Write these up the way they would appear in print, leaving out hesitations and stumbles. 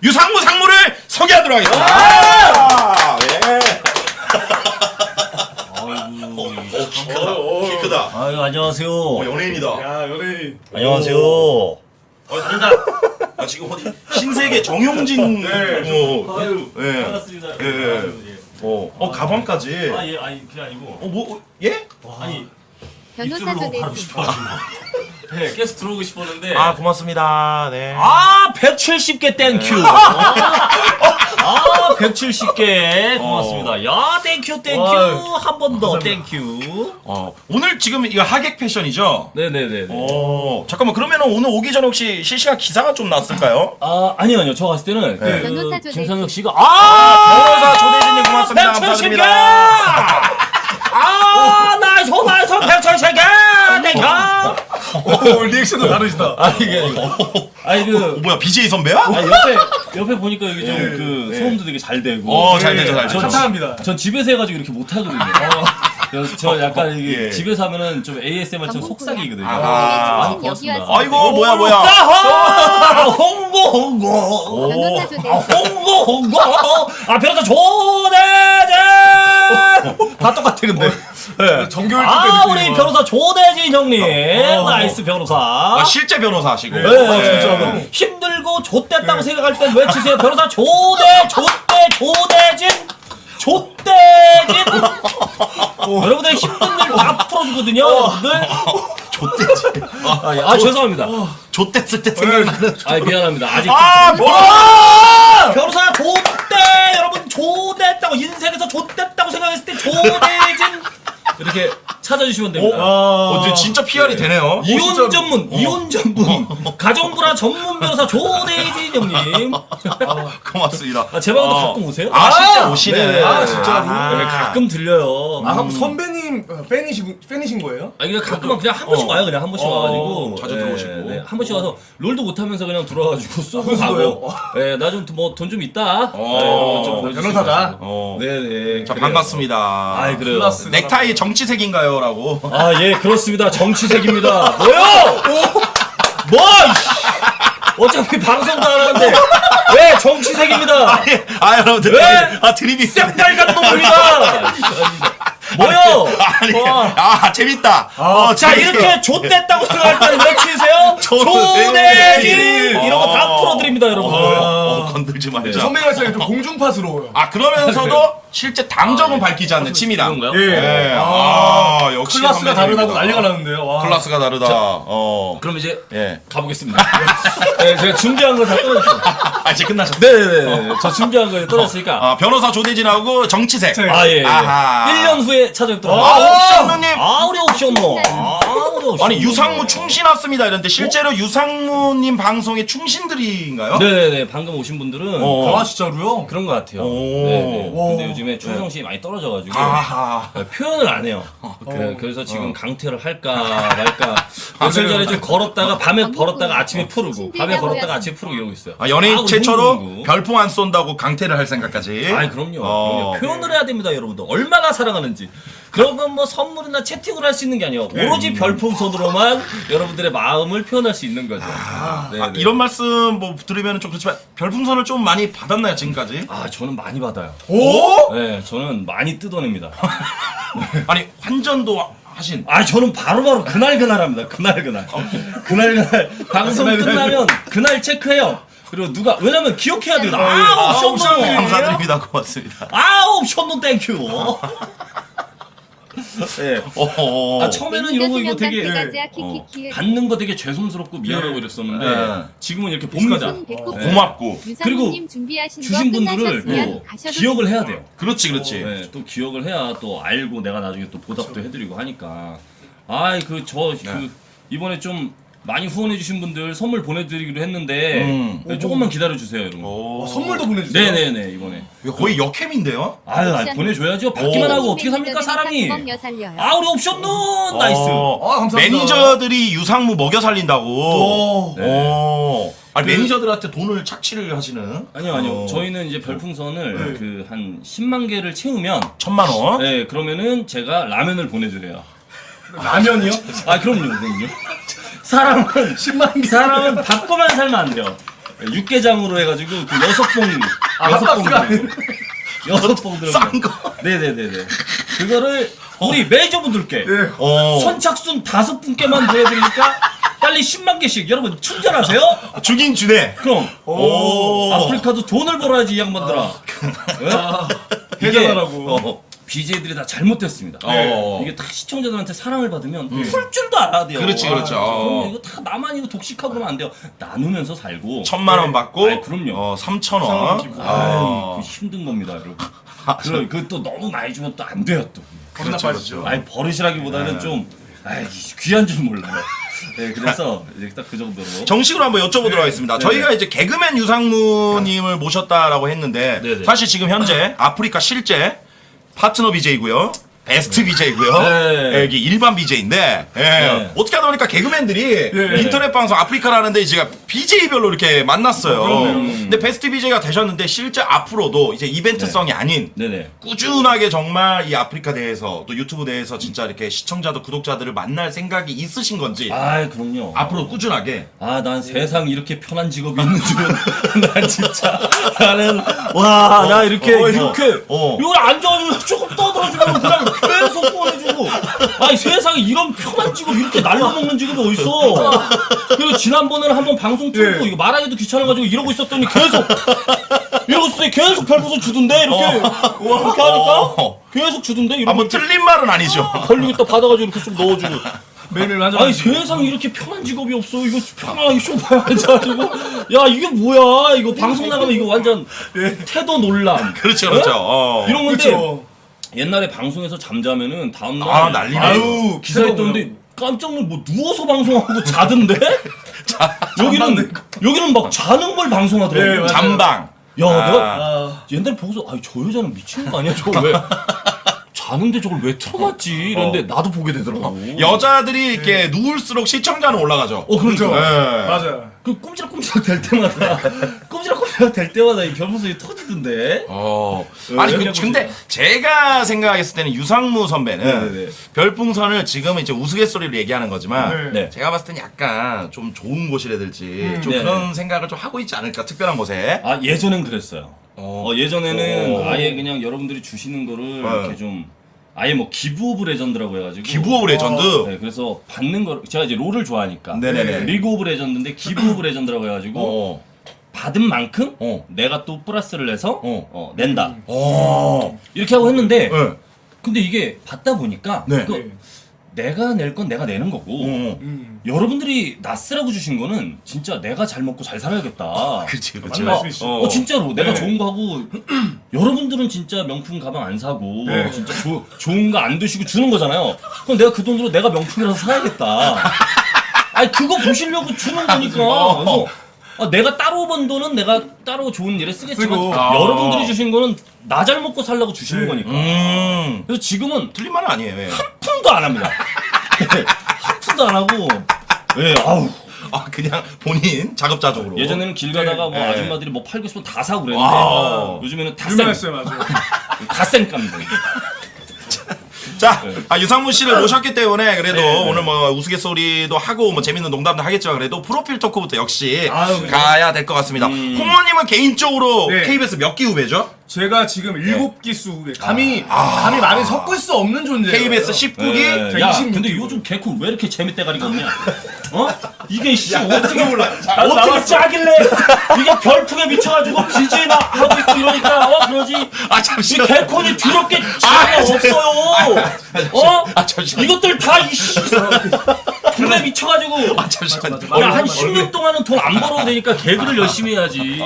유상무 상무를 소개하도록 하겠습니다. 네. 키 크다. 아유 안녕하세요. 연예인이다. 야 연예인. 안녕하세요. 다르다. 아 지금 어디 신세계 정용진. 아유 네. 반갑습니다. 예. 아유, 예. 가방까지. 아 예 아니 그게 아니고 뭐 예? 아니 변호사 입술로 바르고 조대지. 싶어가지고 네 계속 들어오고 싶었는데 아 고맙습니다. 네. 아 170개 땡큐. 아 170개 고맙습니다. 야 땡큐 한 번 더 땡큐. 오늘 지금 이거 하객 패션이죠? 네네네. 잠깐만 그러면 오늘 오기 전에 혹시 실시간 기사가 좀 났을까요? 아 아니요 저 갔을 때는 네. 변호사 그 조대지. 김상혁 씨가 변호사 조대진님 고맙습니다. 170개! 감사드립니다. 아 나이스 170개 땡큐. 리액션도 다르시다. 아 이게 아니고 아니 그 뭐야 BJ 선배야? 아 옆에 보니까 여기 좀 그 소음도 되게 잘 되고. 잘 되죠, 잘 되죠. 감사합니다. 전 집에서 해가지고 이렇게 못 하거든요. 그래서 저 약간 이게 예. 집에서 하면은 좀 ASMR처럼 속삭이거든요. 아하. 많이 고맙습니다. 아이고 뭐야. 아하! 홍보. 변호사 조대지. 홍보. 아 변호사 조대진. 다 똑같아 근데. 네. 정교일 아 우리 변호사 조대진 형님. 나이스 변호사. 실제 변호사 하시고. 네, 진짜로. 힘들고 좆됐다고 생각할 땐 외치세요. 변호사 조대진. 여러분들 힘든 일 다 풀어주거든요. 여러분들. 좆대지. 죄송합니다. 좆됐을 때 생각나는. 아 미안합니다. 아직 변호사 좆대 여러분 조댔다고 인생에서 좆됐다고 생각했을 때 조대진 이렇게 찾아주시면 됩니다. 진짜 PR이 되네요. 이혼 전문 가정불화 전문 변호사 조대진 형님. 고맙습니다. 제 방도 가끔 오세요? 실제 오시네. 네. 진짜로? 네, 가끔 들려요. 그럼 선배님 팬이신 거예요? 아니 그냥 가끔은 그냥 한 번씩 와요. 그냥 한 번씩 와가지고 자주 들어오시고. 한 번씩 와서 롤도 못하면서 그냥 들어와가지고 쏘고 그래요? 가고. 네, 나 좀 뭐 돈 좀 있다. 변호사다. 네네. 자 그래요. 반갑습니다. 아이 그래요. 플러스. 넥타이 정치색인가요? 라고. 아 예 그렇습니다. 정치색입니다. 뭐요? 뭐? 어차피 방송도 안 하는데 왜 정치색입니다. 여러분들. 왜? 드립이. 새빨간 놈입니다. 뭐요? 재밌다. 자 이렇게 좆됐다고 생각할 때는 외치세요. 조대진 이런 거 다 풀어드립니다 여러분들. 건들지 말자. 선배님 말씀에 좀 공중파스러워요. 그러면서도 실제 당적은 밝히지 않는 치밀함. 그런가요? 예. 역시 클래스가 선배님입니다. 다르다고 난리가 나는데요. 와. 클래스가 다르다. 그럼 이제 예. 가보겠습니다. 네, 제가 준비한 거 다 떨어졌어요. 이제 끝나셨어요. 네네네. 저 준비한 거 떨어졌으니까. 변호사 조대진하고 정치색. 아 예. 아하. 1년 후에 찾아뵙도록 옵션누님. 우리 옵션노. 우리 옵션노. 아니 유상무 충신 왔습니다 이런데 실제로 유상무님 방송의 충신들인가요? 네네네. 방금 오신 분들은 아 진짜로요? 그런 것 같아요. 오. 네네. 오. 근데 요즘에 충성심이 많이 떨어져가지고 아하. 표현을 안 해요. 그래서 지금 강퇴를 할까 말까. 며칠 전에 좀 걸었다가 밤에 걸었다가 아침에 푸르고 밤에 걸었다가 아침에 푸르고 이러고 있어요. 연예인 우리 최초로 홍보하고. 별풍 안 쏜다고 강퇴를 할 생각까지. 아이 그럼요. 표현을 해야 됩니다 여러분들. 얼마나 사랑하는지. 그런 건 뭐 선물이나 채팅을 할 수 있는 게 아니에요. 오로지 별풍선으로만 여러분들의 마음을 표현할 수 있는 거죠. 네네. 이런 말씀 뭐 들으면 좀 그렇지만 별풍선을 좀 많이 받았나요 지금까지? 저는 많이 받아요. 오? 네, 저는 많이 뜯어냅니다. 아니 환전도 하신. 저는 바로바로 그날 합니다. 그날 방송 끝나면 그날 체크해요. 그리고 누가 기억해야 돼요. 옵션 노 감사드립니다. 고맙습니다. 옵션 노 땡큐. 네. 처음에는 이런 거 이거 되게 받는 거 되게 죄송스럽고 미안하고 이랬었는데 네. 지금은 이렇게 봅니다. 고맙고. 그리고 준비하신 주신 거 분들을 끝나셨으면 또 가셔도 기억을 해야 돼요. 그렇지. 네, 또 기억을 해야 또 알고 내가 나중에 또 보답도 해드리고 하니까. 이번에 좀 많이 후원해주신 분들 선물 보내드리기로 했는데 네, 조금만 기다려주세요, 여러분. 선물도 보내주세요. 네네네 이번에. 거의 역캠인데요? 보내줘야죠. 받기만 하고 어떻게 삽니까 사람이? 우리 옵션 눈 나이스. 감사합니다. 매니저들이 유상무 먹여 살린다고. 네. 아니 매니저들한테 돈을 착취를 하시는. 아니요. 저희는 이제 별풍선을 그 한 10만 개를 채우면 1,000만 원. 네 그러면은 제가 라면을 보내드려요. 라면이요? 그럼요. 사람은 10만 개. 사람은 받고만 살면 안 돼요. 육개장으로 해가지고 그 여섯 봉 들어. 싼 거. 네네네네. 그거를 우리 매니저분들께 어. 선착순 5분께만 보여드리니까 빨리 10만 개씩 여러분 충전하세요. 주긴 주네. 그럼 오. 아프리카도 돈을 벌어야지 이 양반들아. 이게 해결하라고. BJ들이 다 잘못됐습니다. 네. 이게 다 시청자들한테 사랑을 받으면 풀 줄도 알아야 돼요. 그렇지, 그렇죠. 그럼요. 이거 다 나만 이거 독식하고 그러면 안 돼요. 나누면서 살고. 1,000만 원 받고. 아이, 그럼요. 3,000원. 아유, 힘든 겁니다, 여러분. 그또 너무 많이 주면 또 안 돼요, 또. 그렇죠, 그렇죠. 아니 버릇이라기보다는 좀 귀한 줄 몰라요. 네, 그래서 이제 딱 그 정도로. 정식으로 한번 여쭤보도록 하겠습니다. 저희가 이제 개그맨 유상무님을 모셨다라고 했는데 네네. 사실 지금 현재 아프리카 실제 파트너 BJ고요. 베스트 BJ고요. 네. 여기 일반 BJ인데 네. 어떻게 하다 보니까 개그맨들이 네. 인터넷 방송 아프리카라는데 제가 BJ별로 이렇게 만났어요. 그럼요. 근데 베스트 BJ가 되셨는데 실제 앞으로도 이제 이벤트성이 아닌 네네. 꾸준하게 정말 이 아프리카 대해서 또 유튜브 대해서 진짜 이렇게 시청자도 구독자들을 만날 생각이 있으신 건지 아, 그럼요. 앞으로 꾸준하게 난 세상 이렇게 편한 직업이 있는 줄은 난 진짜 나는 나 이렇게 이걸 앉아가지고 조금 떠들어주면 그냥 계속 보내주고 아니 세상에 이런 편한 직업 이렇게 날려먹는 직업이 어딨어. 그리고 지난번에는 한번 방송 틀고 이거 말하기도 귀찮아가지고 이러고 있었더니 계속 이러고 있었더니 계속 별풍선 주던데 이렇게 하니까 계속 주던데 이러고 뭐 틀린 말은 아니죠. 걸리고 있다 받아가지고 이렇게 좀 넣어주고 매일매일 맞아. 아니 세상에 이렇게 편한 직업이 없어. 이거 편안하게 쇼파에 앉아가지고 야 이게 뭐야 이거 방송 나가면 이거 완전 태도 논란. 그렇죠, 그렇죠. 이런 건데 그렇죠. 옛날에 방송에서 잠자면은 다음날 난리네. 아유 기사에 떴는데 깜짝 놀라 뭐 누워서 방송하고 자던데? 여기는 막 자는 걸 방송하더라고. 네, 맞아요. 잠방. 야 내가 아, 옛날에 보고서 저 여자는 미친 거 아니야 저거 왜 자는데 저걸 왜 틀어놨지 이랬는데 나도 보게 되더라고. 여자들이 이렇게 누울수록 시청자는 올라가죠. 그렇죠. 네. 맞아요. 그 꼼지락꼼지락 될 때마다 꼼지락꼼지락 될 때마다 이 별풍선이 터지던데. 아니 얘기해보세요. 근데 제가 생각했을 때는 유상무 선배는 네네네. 별풍선을 지금 이제 우스갯소리로 얘기하는 거지만 네. 제가 봤을 때는 약간 좀 좋은 곳이라 될지 좀 네네. 그런 생각을 좀 하고 있지 않을까 특별한 곳에. 예전엔 그랬어요. 예전에는 오. 아예 그냥 여러분들이 주시는 거를 네. 이렇게 좀 아예 뭐 기부 오브 레전드라고 해가지고 기부 오브 레전드. 네, 그래서 받는 거 제가 이제 롤을 좋아하니까 네네네. 리그 오브 레전드인데 기부 오브 레전드라고 해가지고 어. 받은 만큼 어. 내가 또 플러스를 해서 어. 낸다 어. 이렇게 하고 했는데 네. 근데 이게 받다 보니까 네. 내가 낼 건 내가 내는 거고 여러분들이 나 쓰라고 주신 거는 진짜 내가 잘 먹고 잘 살아야겠다. 그렇지, 맞는 그렇지. 말씀이시죠. 진짜로 내가 네. 좋은 거 하고 여러분들은 진짜 명품 가방 안 사고 네. 진짜 좋은 거 안 드시고 주는 거잖아요. 그럼 내가 그 돈으로 내가 명품이라서 사야겠다. 아니 그거 보시려고 주는 거니까. 그래서 내가 따로 번 돈은 내가 따로 좋은 일에 쓰겠지만 쓰고. 여러분들이 주신 거는 나 잘 먹고 살라고 주시는 네. 거니까. 그래서 지금은 틀린 말은 아니에요. 예. 한 푼도 안 합니다. 한 푼도 안 하고. 아우. 그냥 본인 작업자적으로. 예전에는 길 가다가 뭐 네. 아줌마들이 뭐 팔고 싶으면 다 사고 그랬는데 와. 요즘에는 유명했어요, 맞아요. 다 쌩깝니다. 자, 네. 유상무 씨를 모셨기 때문에 그래도 오늘 뭐 우스갯소리도 하고 뭐 재밌는 농담도 하겠지만 그래도 프로필 토크부터 역시 아유, 가야 될 것 같습니다. 홍원님은 개인적으로 네. KBS 몇 기 후배죠? 제가 지금 7기수 후배. 감히 말에 섞을 수 없는 존재예요. KBS 19기? 자, 야, 26 근데 요즘 개콘 왜 이렇게 재밌대가리가 없냐? 이게 씨 어떻게 몰라. 어떻게 짜길래 이게 별풍에 미쳐가지고 BJ나 하고 있고 이러니까 그러지. 이 잠시만. 개콘이 더럽게 재미가 없어요. 잠시만. 이것들 다 이씨 불에 미쳐가지고. 잠시만요. 야, 한 10년 동안은 돈 안 벌어도 되니까 개그를 열심히 해야지.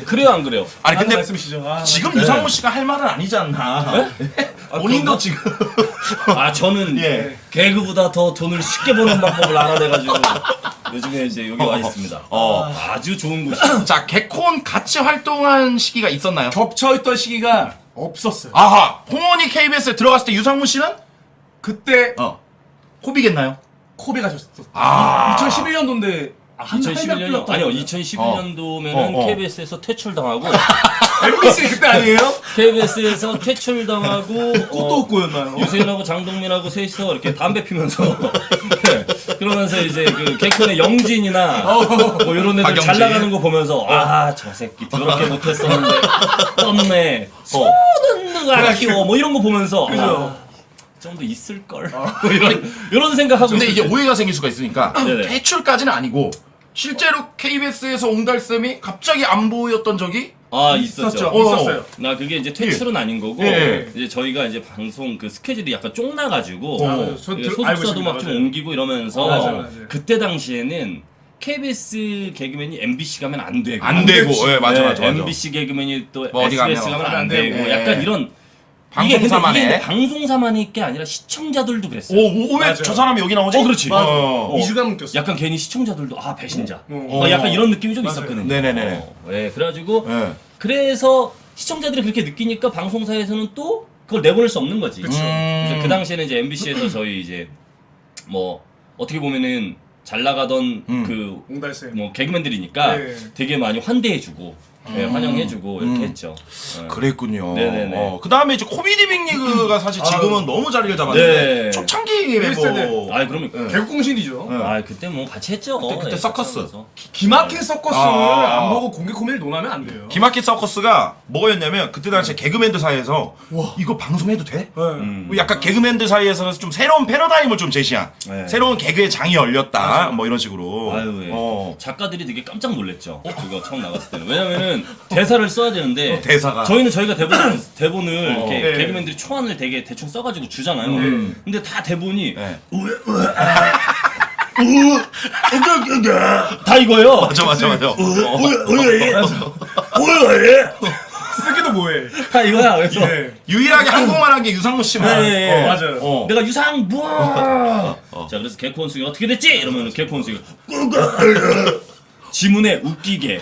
그래요, 안 그래요? 아니 근데 근데 말씀이시죠. 지금 유상무 씨가 할 말은 아니지 않나? 본인도 지금 저는 예. 개그보다 더 돈을 쉽게 버는 방법을 알아내가지고 요즘에 이제 여기 와 있습니다. 아주 좋은 곳이. 자 개콘 같이 활동한 시기가 있었나요? 겹쳐있던 시기가 없었어요. 아하, 홍원이 KBS에 들어갔을 때 유상무 씨는 그때 호비겠나요? 코비 가셨었어요. 2011년도인데 2011년도 아니요 2011년도면은 어. KBS에서 퇴출당하고 MBC 그때 아니에요? KBS에서 퇴출당하고 꽃도 없고였나요? 유세윤하고 장동민하고 셋이서 이렇게 담배 피면서 네. 그러면서 이제 그 개콘의 영진이나 뭐 이런 애들 박영진. 잘 나가는 거 보면서 아 저 새끼 더럽게 못했었는데 떴네. 소는 누가 키워 뭐 이런 거 보면서 좀 더 있을 걸. 뭐 이런 생각하고. 근데 이게 있을 때. 오해가 생길 수가 있으니까 네네. 퇴출까지는 아니고 실제로 KBS에서 옹달쌤이 갑자기 안 보였던 적이 아 있었죠. 있었어요. 나 그게 이제 퇴출은 아닌 거고 예. 이제 저희가 이제 방송 그 스케줄이 약간 쫑나가지고 맞아요. 저 알고 소속사도 있습니다. 막 좀 맞아요. 옮기고 이러면서 맞아요. 그때 당시에는 KBS 개그맨이 MBC 가면 안 되고 안 되고. 되지. 예, 맞아, 네, 맞아, 맞아. MBC 개그맨이 또 뭐 어디 SBS 가면 가면 안 안 되고 되고. 약간 예. 이런 방송사만의. 이게 근데 방송사만이 게 아니라 시청자들도 그랬어요. 왜 맞아요. 저 사람이 여기 나오지? 그렇지. 맞아. 어. 이주감 느꼈어. 약간 괜히 시청자들도 아 배신자. 어. 약간 이런 느낌이 좀 맞아요. 있었거든요. 네네네. 네, 그래가지고 예. 그래서 시청자들이 그렇게 느끼니까 방송사에서는 또 그걸 내보낼 수 없는 거지. 그래서 그 당시에는 이제 MBC에서 저희 이제 뭐 어떻게 보면은 잘 나가던 그 옹달쌤. 뭐 개그맨들이니까 네. 되게 많이 환대해주고 네, 환영해주고 이렇게 했죠. 네. 그랬군요. 네네네. 그 다음에 이제 코미디 빅리그가 사실 지금은 너무 자리를 잡았는데 네. 초창기 세대. 멤버. 아 그러면 개국공신이죠. 아 그때 뭐 같이 했죠. 그때 서커스. 그러면서. 기막힌 서커스를 아. 안 보고 공개 코미디를 논하면 안 돼요. 기마키 서커스가 뭐였냐면 그때 당시에 개그맨들 사이에서 이거 방송해도 돼? 네. 뭐 약간 개그맨들 사이에서 좀 새로운 패러다임을 좀 제시한 네. 새로운 개그의 장이 열렸다 뭐 이런 식으로. 아유, 예. 어. 작가들이 되게 깜짝 놀랐죠. 그거 처음 나갔을 때는. 왜냐면은 대사를 써야 되는데 대사가. 저희가 대본을 이렇게 네. 개그맨들이 초안을 되게 대충 써가지고 주잖아요. 근데 다 대본이 네. 다 이거예요. 맞아. 쓰기도 뭐해. 다 이거야. 그래서 네. 유일하게 한국말한 게 유상무 씨만. 네. 맞아요. 어. 내가 유상 자 그래서 개코 원숭이 어떻게 됐지? 이러면 개코 원숭이가 지문에 웃기게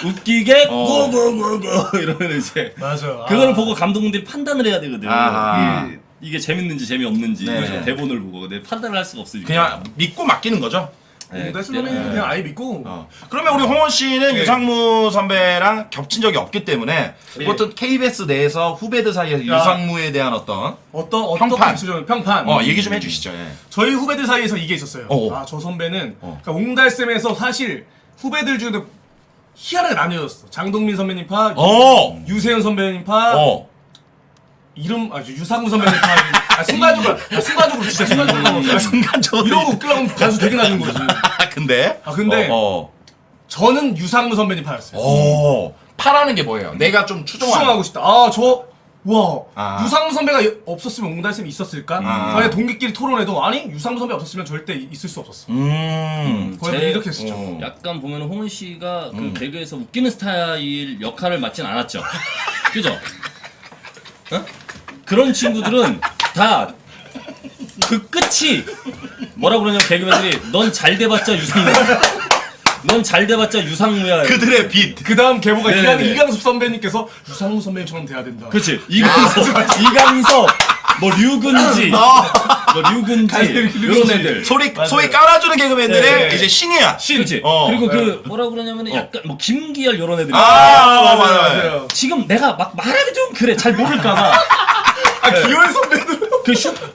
웃기게 고고고고 이러면 이제 맞아. 그걸 보고 감독님들이 판단을 해야 되거든. 아하. 이게 재밌는지 재미없는지 네. 대본을 보고 근데 판단을 할 수가 없으니까. 그냥 믿고 맡기는 거죠. 네, 옹달쌤 그때는- 선배님 그냥 아예 믿고. 그러면 우리 홍원 씨는 네. 유상무 선배랑 겹친 적이 없기 때문에 네. 어떤 KBS 내에서 후배들 사이에서 유상무에 대한 어떤 어떤 평판. 평판. 얘기 좀 해주시죠. 예. 저희 후배들 사이에서 이게 있었어요. 어. 아, 저 선배는 그러니까 옹달쌤에서 사실 후배들 중에도 희한하게 나뉘어졌어. 장동민 선배님 파, 유세현 선배님 파, 유상무 선배님 파. 순간적으로 진짜 순간적으로 순간적으로 이런 거 웃기려면 단수 되게 낮은 거지. 근데 근데 저는 유상무 선배님 파였어요. 파라는 게 뭐예요? 내가 좀 추정하고 싶다. 유상무 선배가 없었으면 옹달쌤이 있었을까? 만약 동기끼리 토론해도 아니 유상무 선배 없었으면 절대 있을 수 없었어. 거의 이렇게 했었죠. 약간 보면 홍은 씨가 그 개그에서 웃기는 스타일 역할을 맡진 않았죠. 그죠? 어? 그런 친구들은 다 그 끝이 뭐라 그러냐면 개그맨들이 넌 잘 돼봤자 유상무야. 넌 잘 돼봤자 유상무야. 그들의 빛. 그 다음 계보가 네네네. 이강섭 선배님께서 유상무 선배님처럼 돼야 된다. 그렇지. 이강섭, 뭐 류근지, 이런 애들. 소위 깔아주는 개그맨들의 네. 이제 신이야. 그렇지. 그리고 그 뭐라 그러냐면 약간 뭐 김기열 이런 애들. 맞아요. 지금 내가 막 말하기 좀 그래. 잘 모를까봐. 기열 선배도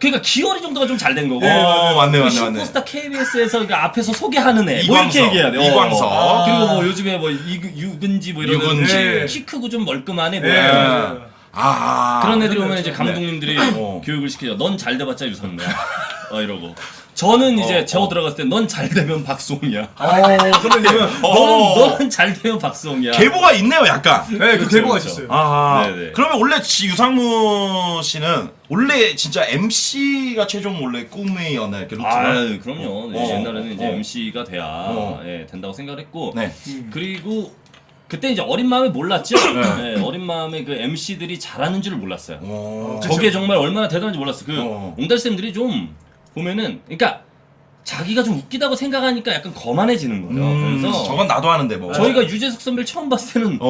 그러니까 기열이 정도가 좀 잘 된 거고. 맞네. 슈퍼스타 KBS에서 그러니까 앞에서 소개하는 애. 뭐 이광석, 이렇게 얘기해야 돼. 이광석. 그리고 뭐 요즘에 뭐 유근지 뭐 이런 유근지. 애들. 키 크고 좀 멀끔한 애들. 그런 애들이 오면 이제 감독님들이 교육을 시키죠. 넌 잘 돼봤자 유상무야. 이러고. 저는 이제 제호 들어갔을 때 넌 잘 되면 박수홍이야. 선배님은 너는 잘 되면 박수홍이야. 계보가 있네요, 약간. 네, 그 계보가 그렇죠. 있었어요. 네네. 그러면 원래 유상무 씨는 원래 진짜 MC가 최종 원래 꿈이었나요? 이렇게 루트가? 그럼요. 이제 옛날에는 이제 MC가 돼야 된다고 생각을 했고. 네. 그리고 그때 이제 어린 마음에 몰랐죠. 네, 어린 마음에 그 MC들이 잘하는 줄을 몰랐어요. 저게 정말 얼마나 대단한지 몰랐어. 그 옹달쌤들이 좀 보면은, 그러니까 자기가 좀 웃기다고 생각하니까 약간 거만해지는 거예요. 그래서 저건 나도 하는데 뭐. 저희가 유재석 선배를 처음 봤을 때는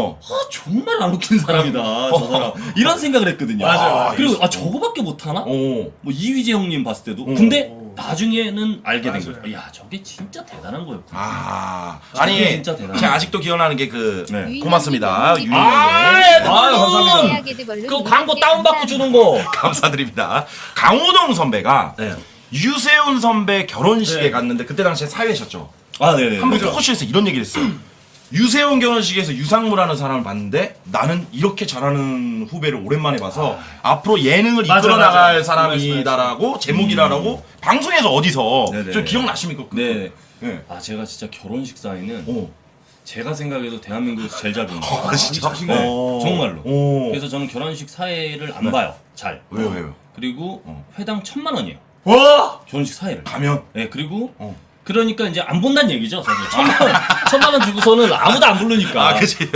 정말 안 웃긴 사람이다 저 사람 이런 생각을 했거든요. 맞아요. 그리고 저거밖에 못하나? 뭐 이휘재 형님 봤을 때도 근데 나중에는 알게 된 거죠. 야 저게 진짜 대단한 거였구나. 아니 진짜 대단하다. 제가 아직도 기억나는 게 그 네. 고맙습니다. 유인형님. 감사합니다. 그 광고 다운받고 주는 거. 감사드립니다. 강호동 선배가 네. 유세훈 선배 결혼식에 네. 갔는데 그때 당시에 사회셨죠. 아 네네. 한번 토크쇼에서 이런 얘기를 했어요. 유세훈 결혼식에서 유상무라는 사람을 봤는데 나는 이렇게 잘하는 후배를 오랜만에 봐서 앞으로 예능을 맞아, 이끌어 맞아. 나갈 그 사람이다라고 제목이라라고 방송에서 어디서 네네. 좀 기억나십니까? 네. 네. 아 제가 진짜 결혼식 사회는 어. 제가 생각해도 대한민국에서 제일 잘 보는 거예요. 아, 진짜? 네, 정말로. 오. 그래서 저는 결혼식 사회를 안 봐요. 잘. 왜요? 그리고 회당 1,000만 원이에요. 와! 결혼식 사회를. 가면 네, 그리고 어. 그러니까 이제 안 본다는 얘기죠. 사실 1,000만 원 주고서는 아무도 안 부르니까. 아, 그치요.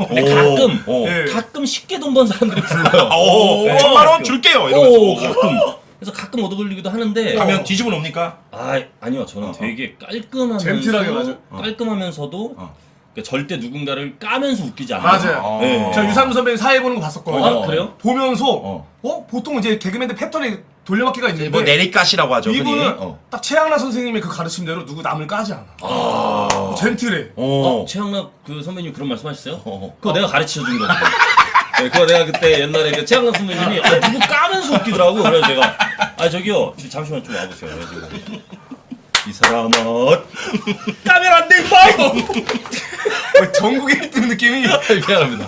근데 가끔 네. 가끔 쉽게 돈 번 사람들이 불러요. 오, 네. 1,000만 원 줄게요. 오, 이러면서. 가끔. 그래서 가끔 얻어 걸리기도 하는데 가면 뒤집어 놓습니까? 아니요. 저는 되게 깔끔하면서 젠틀하게 맞아. 깔끔하면서도 어. 그러니까 절대 누군가를 까면서 웃기지 않아요. 맞아요. 네. 저 유상무 선배님 사회 보는 거 봤었거든요. 아, 그래요? 보면서 보통 이제 개그맨들 패턴에 돌려막기가 있는데 뭐 내리까시라고 하죠. 이분은 흔히. 딱 최양락 선생님의 그 가르침대로 누구 남을 까지 않아. 젠틀해. 최양락 그 선배님 그런 말씀하셨어요? 그거 내가 가르쳐 준 거거든요. 네, 그거 내가 그때 옛날에 그 최양락 선배님이 누구 까면서 웃기더라고. 그래서 제가 저기요 잠시만 좀 와보세요. 그래가지고 이 사람은 까면 안 돼, 임마! 전국에 1등 느낌이. 미안합니다.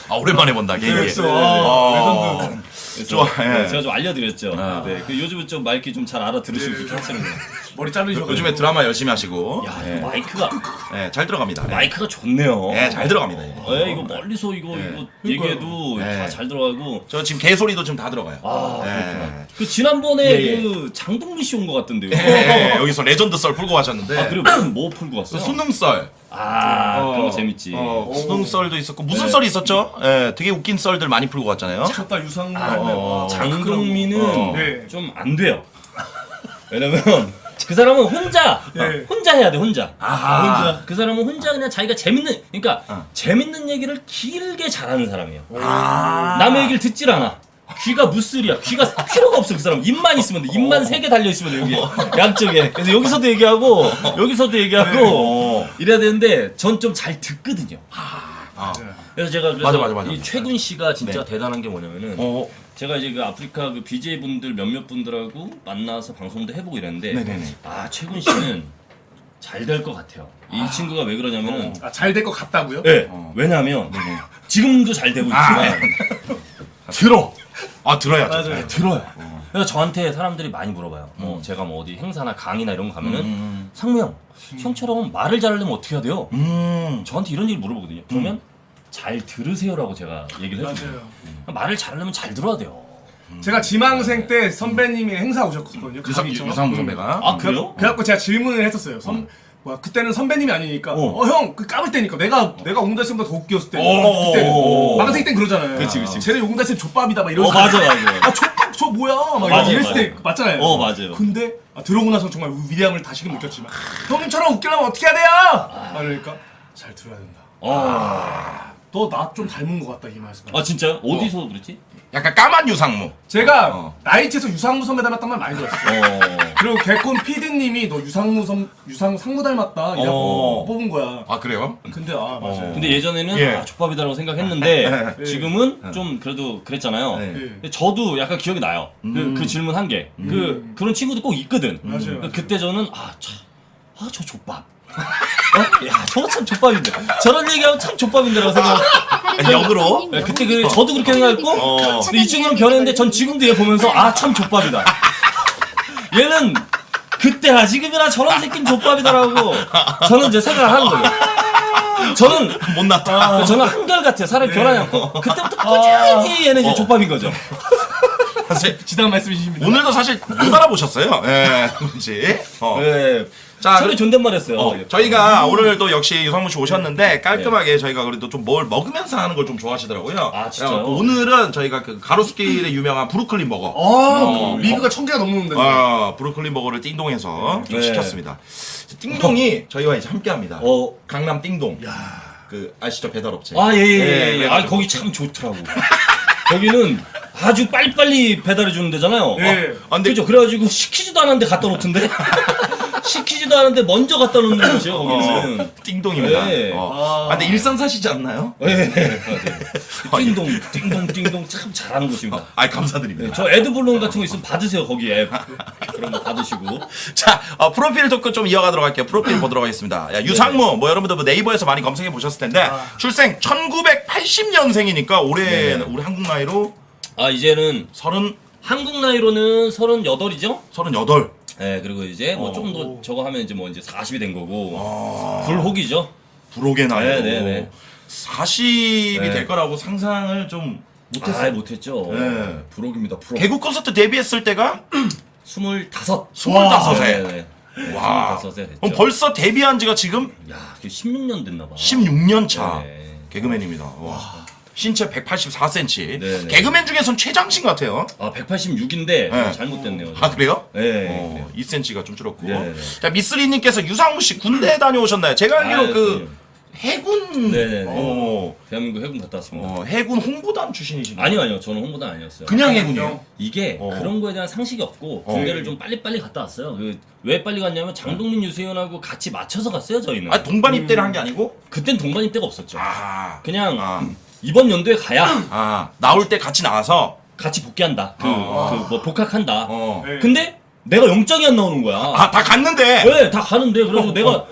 아, 오랜만에 본다, 개인기. 그렇죠. 레전드. 좋아, 예. 제가 좀 알려드렸죠. 네, 그 요즘은 좀 마이크 좀 잘 알아들으시고 그렇게 하시는 거예요. 머리 자르셔. 요즘에 드라마 열심히 하시고. 야, 예. 마이크가 예, 잘 들어갑니다. 마이크가 좋네요. 예, 잘 들어갑니다. 이거 멀리서 이거 얘기해도 예. 다 잘 들어가고. 저 지금 개소리도 지금 다 들어가요. 그렇구나. 그 지난번에 예. 그 장동민 씨 온 것 같던데요. 예, 여기서 레전드 썰 풀고 가셨는데. 그리고 무슨 뭐 풀고 왔어요? 수능 썰. 그런 거 재밌지. 수능 썰도 있었고 무슨 썰이 있었죠? 예, 되게 웃긴 썰들 많이 풀고 갔잖아요. 쳤다 유상무 선배. 장동민은 네. 좀 안 돼요. 왜냐면 그 사람은 혼자 해야 돼, 혼자. 혼자. 그 사람은 혼자 그냥 자기가 재밌는, 그러니까 재밌는 얘기를 길게 잘하는 사람이에요. 남의 얘기를 듣질 않아. 귀가 무슬이야. 귀가 필요가 없어. 그 사람 입만 있으면 돼. 입만 3개 달려 있으면 돼. 여기 양쪽에. 그래서 여기서도 얘기하고 여기서도 얘기하고 이래야 되는데 전 좀 잘 듣거든요. 그래서 제가 맞아. 이 최군 씨가 진짜 대단한 게 뭐냐면은 제가 이제 그 아프리카 그 BJ 분들 몇몇 분들하고 만나서 방송도 해보고 이랬는데 네네네. 최군 씨는 잘 될 것 같아요. 이 친구가 왜 그러냐면은 잘 될 것 같다고요? 네. 왜냐하면 지금도 잘 되고 있지만 들어. 들어야죠. 맞아요. 들어요. 그래서 저한테 사람들이 많이 물어봐요. 제가 뭐 어디 행사나 강의나 이런 거 가면은 상무 형, 형처럼 말을 잘하려면 어떻게 해야 돼요? 저한테 이런 얘기를 물어보거든요. 그러면 잘 들으세요라고 제가 얘기를 해줘요. 말을 잘하려면 잘 들어야 돼요. 제가 지망생 때 선배님이 행사 오셨거든요. 유상무 선배가. 그래요? 그래갖고 제가 질문을 했었어요. 그때는 선배님이 아니니까 형 그 까불 때니까 내가 옹달샘보다 더 웃겼을 때 그때 망생 땐 그러잖아요. 그치. 쟤네 옹달샘 족밥이다 막 이런 맞아. 족밥 저 뭐야 막 맞아요, 이랬을 때 맞아요. 맞잖아요. 맞아요. 근데 들어오고 나서 정말 위대함을 다시금 느꼈지만 형님처럼 웃기려면 어떻게 해야 돼요? 그러니까 잘 들어야 된다. 너 나 좀 닮은 것 같다 이 말씀. 진짜요? 어디서 그랬지? 약간 까만 유상무. 제가 나이트에서 유상무 선배 닮았단 말 많이 들었어요. 그리고 개콘 PD님이 너 유상무 상무 닮았다 이라고 뽑은 거야. 그래요? 근데 맞아요. 근데 예전에는 예. 족밥이다라고 생각했는데 지금은 좀 그래도 그랬잖아요. 네. 근데 저도 약간 기억이 나요. 그 질문 한 게. 그런 친구들 꼭 있거든. 맞아요. 그때 저는 저 족밥. 야, 저거 참 족밥인데. 저런 얘기하면 참 족밥인데라고 생각. 역으로? 네, 그때 저도 그렇게 생각했고, 근데 이 친구는 변했는데 전 지금도 얘 보면서 참 족밥이다. 얘는 그때나 지금이나 저런 새끼는 족밥이다라고 저는 이제 생각을 하는 거예요. 저는 못났다. 저는 한결같아요. 사람이 변하지 않고 그때부터 꾸준히 얘는 이제 족밥인 거죠. 사실 지당 말씀이십니다. 오늘도 사실 못 알아보셨어요. 예, 누군지. 네. 자, 저는 존댓말했어요. 저희가 오늘 또 역시 유상무 씨 오셨는데 깔끔하게 저희가 그래도 좀 뭘 먹으면서 하는 걸 좀 좋아하시더라고요. 진짜요? 그래갖고 오늘은 저희가 그 가로수길의 유명한 브루클린 버거. 리뷰가 1000개가 넘는데. 브루클린 버거를 띵동해서 좀 네. 시켰습니다. 띵동이 저희와 이제 함께합니다. 어. 강남 띵동. 그 아시죠 배달업체. 예. 그래가지고. 거기 참 좋더라고. 거기는 아주 빨리빨리 배달해 주는 데잖아요. 예. 근데 그죠? 그래가지고 시키지도 않았는데 갖다 놓던데. 시키지도 않은데 먼저 갖다 놓는 곳이요 거기는. 띵동입니다. 네. 근데 일산 사시지 않나요? 네, 맞아요. 띵동 참 잘하는 곳입니다. 감사드립니다. 네, 저 에드블론 같은 거 있으면 받으세요 거기 앱 그런 거 받으시고. 자, 프로필 토크 좀 이어가도록 할게요. 프로필 보도록 하겠습니다. 야, 유상무, 뭐 여러분들 뭐 네이버에서 많이 검색해 보셨을 텐데 출생 1980년생이니까 올해 우리 한국 나이로 이제는 30, 한국 나이로는 38이죠? 38. 네, 그리고 이제 뭐 좀 더 저거 하면 이제 뭐 이제 40이 된 거고. 불혹이죠. 불혹의 나이로 네. 40이 네. 될 거라고 상상을 좀 못했어요. 못했죠. 네. 불혹입니다. 불혹. 개국 콘서트 데뷔했을 때가 25. 25세. 네. 와. 25세 됐죠. 그럼 벌써 데뷔한 지가 지금 야, 그게 16년 됐나 봐. 16년 차 네. 개그맨입니다. 와. 신체 184cm. 네. 개그맨 중에선 최장신 같아요. 186인데 네. 잘못됐네요. 그래요? 네. 2cm가 좀 줄었고. 네. 자, 미쓰리님께서 유상무 씨 군대 다녀오셨나요? 제가 알기로 그 그럼요. 해군, 네네네. 어, 대한민국 해군 갔다 왔습니다. 해군 홍보단 출신이신가요? 아니요. 저는 홍보단 아니었어요. 그냥 해군이요? 이게 그런 거에 대한 상식이 없고 군대를 좀 빨리빨리 갔다 왔어요. 왜 빨리 갔냐면 장동민 유세윤하고 같이 맞춰서 갔어요, 저희는. 동반 입대를 한 게 아니고? 그땐 동반 입대가 없었죠. 그냥 이번 연도에 가야 나올 때 같이 나와서 같이 복귀한다. 뭐 복학한다. 네. 근데 내가 영장이 안 나오는 거야. 다 갔는데. 네, 다 가는데 그래서 내가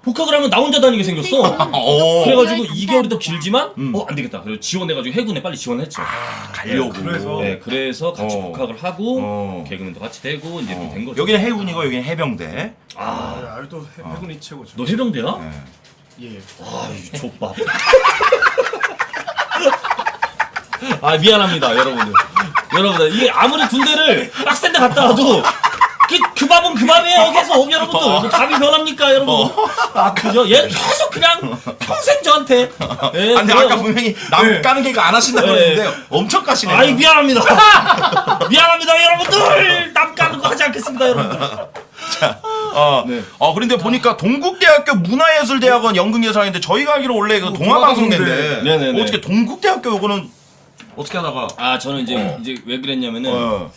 복학을 하면 나 혼자 다니게 생겼어. 그래가지고 2개월이 더 길지만 안 되겠다. 그래서 지원해가지고 해군에 빨리 지원했죠. 가려고. 그래서 같이 복학을 하고 개그맨도 같이 되고 이제 된 거죠. 여기는 해군이고 여기는 해병대. 아직도 해군이 최고죠. 너 해병대야? 예. 이 족밥. 미안합니다, 여러분들. 이게 아무리 군대를 빡센데 갔다 와도 그 밥은 그 밥이에요. 계속 여러분들 답이 변합니까, 여러분? 그죠? 얘 계속 그냥 평생 저한테. 근데 아까 분명히 남 까는 개그 안 하신다고 그랬는데 엄청 까시네요. 미안합니다. 미안합니다, 여러분들. 남 까는 거 하지 않겠습니다, 여러분들. 그런데 보니까 동국대학교 문화예술대학원 연극예술학인데 저희가 알기로 원래 그 동아방송대인데 네네네. 어떻게 동국대학교 요거는 어떻게 하다가 저는 이제 왜 그랬냐면은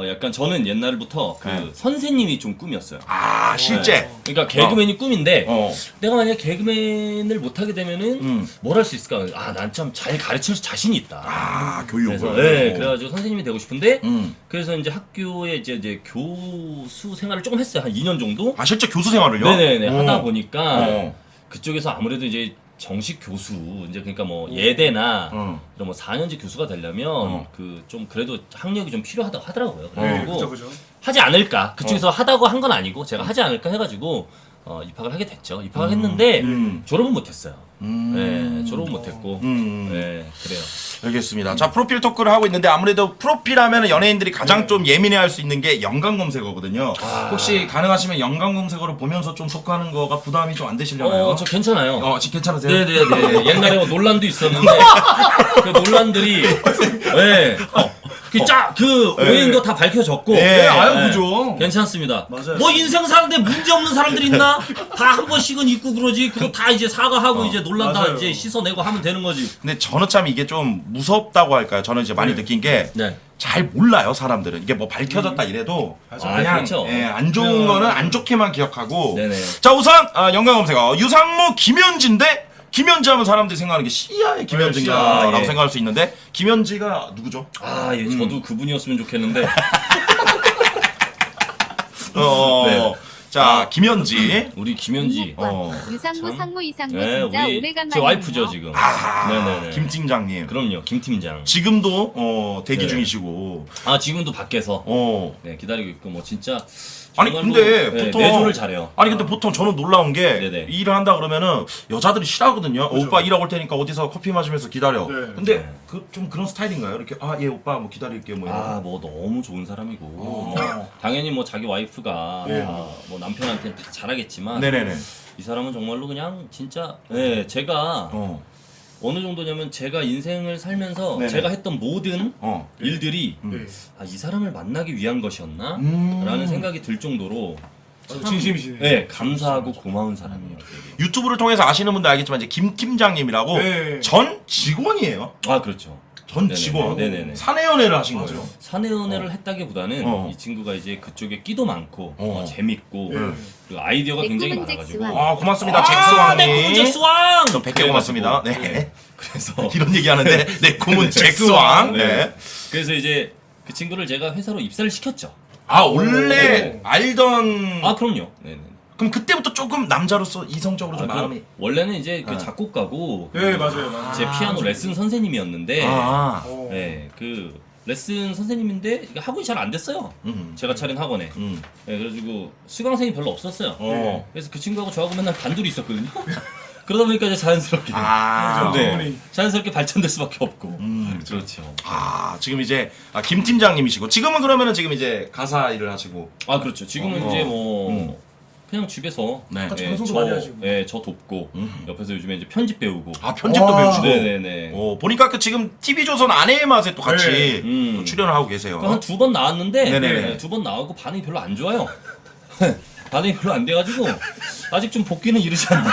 약간 저는 옛날부터 그 선생님이 좀 꿈이었어요. 실제 그러니까 개그맨이 꿈인데 어. 내가 만약 개그맨을 못 하게 되면은 뭘 할 수 있을까? 난 참 잘 가르칠 자신이 있다. 교육을 그래서 그래가지고 선생님이 되고 싶은데 그래서 이제 학교에 이제 교수 생활을 조금 했어요. 한 2년 정도. 실제 교수 생활을요? 네네네 하다 보니까 어. 그쪽에서 아무래도 이제 정식 교수 이제 그러니까 뭐 예대나 이런 뭐 4년제 교수가 되려면 그 좀 그래도 학력이 좀 필요하다고 하더라고요. 그래가지고 그죠. 하지 않을까 그쪽에서 하다고 한 건 아니고 제가 하지 않을까 해가지고 입학을 하게 됐죠. 입학을 했는데 졸업은 못했어요. 네, 졸업은 못했고 네, 그래요. 알겠습니다. 자, 프로필 토크를 하고 있는데 아무래도 프로필 하면 연예인들이 가장 좀 예민해할 수 있는 게 연관 검색어거든요. 혹시 가능하시면 연관 검색어를 보면서 좀 토크하는 거가 부담이 좀 안 되시려나요? 저 괜찮아요. 지금 괜찮으세요? 네네네. 옛날에 뭐 논란도 있었는데 그 논란들이 그 오해인 거 다 밝혀졌고 그죠. 괜찮습니다. 맞아요. 뭐 인생 사는데 문제 없는 사람들 있나? 다 한 번씩은 있고 그러지. 그거 다 이제 사과하고 이제 논란 다 맞아요. 이제 씻어내고 하면 되는 거지. 근데 저는 참 이게 좀 무섭다고 할까요? 저는 이제 많이 느낀 게 잘 네. 몰라요, 사람들은. 이게 뭐 밝혀졌다 이래도 그냥 그렇죠. 안 좋은 거는 안 좋게만 기억하고. 네네. 자, 우선 연관 검색어 유상무 김현지인데 김현지 하면 사람들이 생각하는 게 시야의 김현지인가라고 예. 생각할 수 있는데 김현지가 누구죠? 예, 저도 그분이었으면 좋겠는데. 자, 김현지. 우리 김현지. 유상무 참. 상무 이상무 네, 진짜 우리 오래간만이네요. 제 와이프죠 지금. 네네네. 김 팀장님. 그럼요, 김 팀장. 지금도 대기 네. 중이시고. 지금도 밖에서 네, 기다리고 있고 뭐 진짜. 아니 정말로, 근데 네, 보통 내조를 잘해요. 아니 근데 보통 저는 놀라운 게 네네. 일을 한다 그러면은 여자들이 싫어하거든요. 오빠 일하고 올 테니까 어디서 커피 마시면서 기다려. 네. 근데 좀 그런 스타일인가요? 이렇게 예 오빠 뭐 기다릴게 뭐 이런. 뭐 너무 좋은 사람이고 뭐 당연히 뭐 자기 와이프가 뭐 남편한테는 다 잘하겠지만 네네네. 이 사람은 정말로 그냥 진짜 제가 어느 정도냐면 제가 인생을 살면서 네네. 제가 했던 모든 일들이 네. 이 사람을 만나기 위한 것이었나? 라는 생각이 들 정도로 참, 진심이시네. 네, 감사하고 고마운 사람이에요. 되게. 유튜브를 통해서 아시는 분들 알겠지만 이제 김 팀장님이라고 네. 전 직원이에요. 그렇죠. 전 네네네. 직원. 네네네. 사내 연애를 하신 거죠. 사내 연애를 했다기보다는 이 친구가 이제 그쪽에 끼도 많고 재밌고 그 아이디어가 내 굉장히 꿈은 많아가지고 잭스왕. 아 고맙습니다. 내 꿈은 잭스왕님. 잭스왕! 저 100개 고맙습니다. 네. 네. 그래서 이런 얘기하는데 내 꿈은 잭스왕. 네. 그래서 이제 그 친구를 제가 회사로 입사를 시켰죠. 아 원래 알던. 아 그럼요. 네네. 그럼 그때부터 조금 남자로서 이성적으로 좀 마음이. 원래는 이제 그 작곡가고 네 맞아요. 제 피아노 레슨 선생님이었는데 아. 네, 그 레슨 선생님인데 이게 학원이 잘 안 됐어요. 제가 차린 학원에. 네, 그래가지고 수강생이 별로 없었어요. 그래서 그 친구하고 저하고 맨날 단둘이 있었거든요. 그러다 보니까 이제 자연스럽게 네, 자연스럽게 발전될 수밖에 없고. 그렇죠. 아 지금 이제 김 팀장님이시고 지금은 그러면은 지금 이제 가사 일을 하시고. 아 그렇죠. 지금은 이제 뭐 그냥 집에서 네. 같이 방송도 많이 하시고. 저 돕고 옆에서 요즘에 이제 편집 배우고. 아 편집도 와. 배우시고. 네네네. 보니까 그 지금 TV조선 아내의 맛에 또 같이 네. 또 출연을 하고 계세요. 한 2번 나왔는데 네네네. 2번 나오고 반응이 별로 안 좋아요. 반응이 별로 안 돼가지고 아직 좀 복귀는 이르지 않나.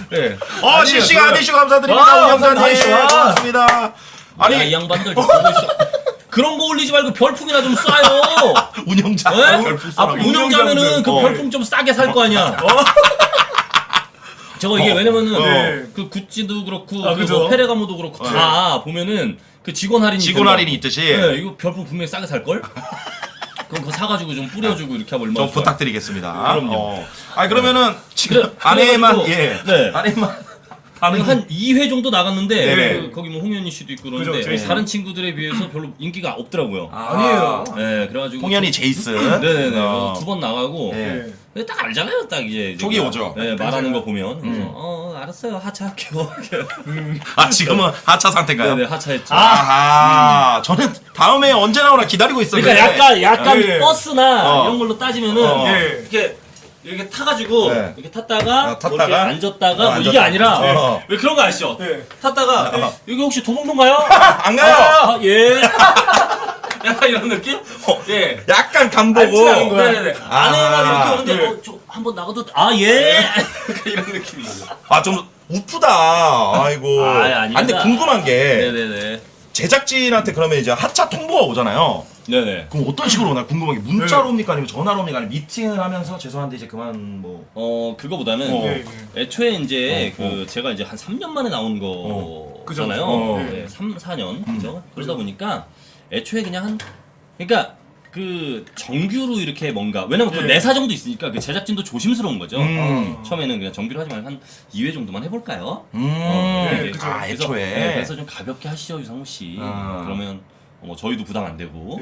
네. 실시간 아니시고 감사드립니다. 우리 형사님. 고맙습니다. 아니 아니 이 양반들 좀 보고 있어. 그런 거 올리지 말고 별풍이나 좀 쏴요. 운영자. 네? 별풍 아, 쏘라고. 운영자면은 그 별풍 좀 싸게 살 거 아니야. 저거 이게 왜냐면은 그 구찌도 그렇고 그 그죠. 뭐 페레가모도 그렇고 다 보면은 그 직원 할인이 직원 있잖아요. 할인이 있듯이 네, 이거 별풍 분명히 싸게 살 걸. 그럼 그거 사가지고 좀 뿌려주고 이렇게 하면 얼마나 저 좋아요. 부탁드리겠습니다. 그럼요. 아니 그러면은 지금 그래, 아내만 그래가지고, 예. 네. 아내만 반응 한 2회 정도 나갔는데 네네. 거기 뭐 홍현희 씨도 있고 그러는데 그죠, 제이슨. 다른 친구들에 비해서 별로 인기가 없더라고요. 아니에요. 네, 그래가지고 홍현이 제이슨. 네네네. 어. 2번 나가고 네. 근데 딱 알잖아요, 딱 이제 촉이 오죠. 네, 말하는 거 보면 그래서 알았어요, 하차할게요. 아 지금은 하차 상태인가요? 네네, 하차했죠. 아하. 저는 다음에 언제 나오나 기다리고 있었는데. 그러니까 약간 네. 버스나 어. 이런 걸로 따지면은 네. 이렇게 타가지고 네. 이렇게 탔다가, 탔다가, 뭐 이렇게 앉았다가 뭐 이게 앉았다가. 아니라 왜 그런 거 아시죠? 네. 탔다가 여기 혹시 도봉동 가요? 안 가요. 아, 예. 약간 이런 느낌? 예. 약간 간보고. 앉지는 거야. 네네네. 아. 안에만 이렇게 오는데 네. 저 한번 나가도 예. 약간 이런 느낌이에요. 아 좀 우프다. 아이고. 아닙니다. 근데 궁금한 게 네네네. 제작진한테 그러면 이제 하차 통보가 오잖아요. 네네. 그럼 어떤 식으로 오나요? 궁금한 게 문자로 옵니까 아니면 전화로 옵니까 아니면 미팅을 하면서 죄송한데 이제 그만 뭐. 그거보다는 네. 애초에 이제 제가 이제 한 3년 만에 나온 그죠. 거잖아요. 네, 3, 4년. 그죠? 그러다 보니까 애초에 그냥 그러니까 그 정규로 이렇게 뭔가 왜냐면 그 네. 내 사정도 있으니까 그 제작진도 조심스러운 거죠. 음. 처음에는 그냥 정규로 하지 말고 한 2회 정도만 해볼까요? 네, 이게 아 그래서, 애초에. 네, 그래서 좀 가볍게 하시죠, 유상무 씨. 그러면 뭐 저희도 부담 안 되고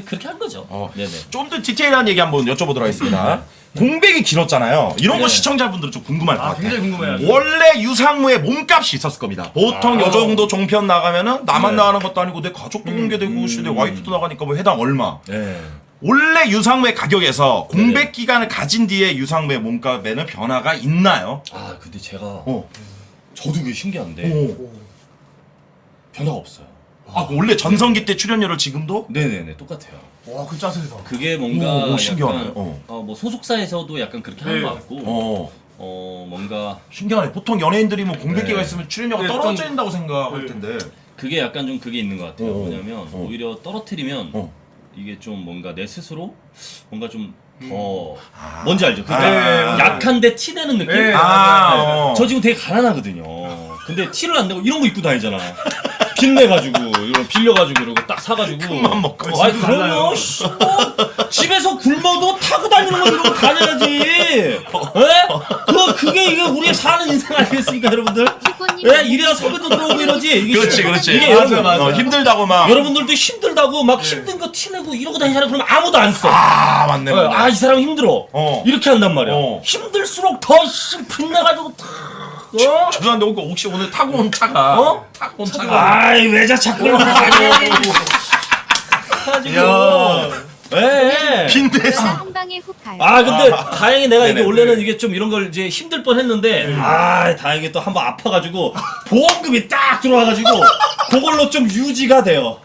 그렇게 한 거죠. 네네. 좀 더 디테일한 얘기 한번 여쭤보도록 하겠습니다. 공백이 길었잖아요. 이런 거 네. 시청자분들은 좀 궁금할 것 아 같아요. 굉장히 궁금해요. 원래 유상무의 몸값이 있었을 겁니다. 보통 요 정도 종편 나가면은 나만 나가는 것도 아니고 내 가족도 공개되고 내 와이프도 나가니까 뭐 해당 얼마. 네. 원래 유상무의 가격에서 공백 기간을 가진 뒤에 유상무의 몸값에는 변화가 있나요? 아 근데 제가 어. 저도 그게 신기한데 오. 변화가 없어요. 아, 원래 전성기 때 출연료를 지금도? 네네네 똑같아요. 와, 그 짜세다. 그게 뭔가 오, 신기하네. 약간 뭐 소속사에서도 약간 그렇게 하는 네. 것 같고 뭔가 신기하네. 보통 연예인들이 뭐 공백기가 네. 있으면 출연료가 네, 떨어진다고 생각할 네. 텐데. 그게 약간 좀 그게 있는 것 같아요. 어, 왜냐면 오히려 떨어뜨리면 이게 좀 뭔가 내 스스로 뭔가 좀 더 뭔지 알죠? 그러니까 아. 약한데 티 내는 느낌? 네. 저 지금 되게 가난하거든요. 근데 티를 안 내고 이런 거 입고 다니잖아. 빚내가지고 이런 빌려가지고 이러고 딱 사가지고 큰맘 먹고. 아니 그러면 씨, 뭐, 집에서 굶어도 타고 다니는 거 이러고 다녀야지. 에? 그게 이게 우리의 사는 인생 아니겠습니까, 여러분들? 슈퍼님 예? 이래야 섭외도 들어오고 이러지. 이게 그렇지, 그렇지. 이게 여러분, 힘들다고 막. 여러분들도 힘들다고 막 힘든 거 티내고 이러고 다니잖아. 그러면 아무도 안 써. 아, 맞네. 맞네. 아, 이 사람 힘들어. 이렇게 한단 말이야. 힘들수록 더 빚내가지고 다. 죄송한데 혹시 오늘 타고 온 차가 타고 온 아이 외자차 끌고 가지고 예. 빈대서 한 방에 훅 가요. 아 근데 다행히 내가 이게 네네. 원래는 이게 좀 이런 걸 이제 힘들 뻔했는데 아 다행히 또 한번 아파가지고 보험금이 딱 들어와가지고 그걸로 좀 유지가 돼요.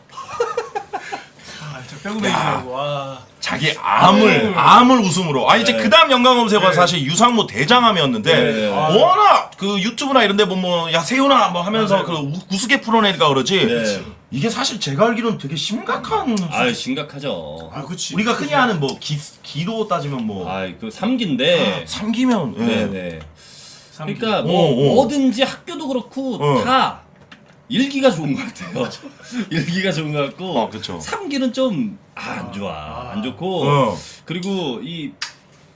아, 저 뼈구멍이라고. 와. 자기 암을 웃음으로. 이제 네. 그다음 영광 검색어가 사실 유상무 대장암이었는데 네. 워낙 그 유튜브나 이런데 보면 야 세훈아 뭐 하면서 그 우스개 풀어내니까 그러지. 네. 이게 사실 제가 알기로는 되게 심각한. 아 심각하죠. 그치. 우리가 흔히 아는 뭐 기로 따지면 뭐 그 3기인데. 삼기면. 예. 네네. 그러니까 어, 어. 뭐든지 학교도 그렇고 어. 다 1기가 좋은 것 같아요. 1기가 좋은 것 같고 그쵸. 3기는 좀 안 좋아. 안 좋고 그리고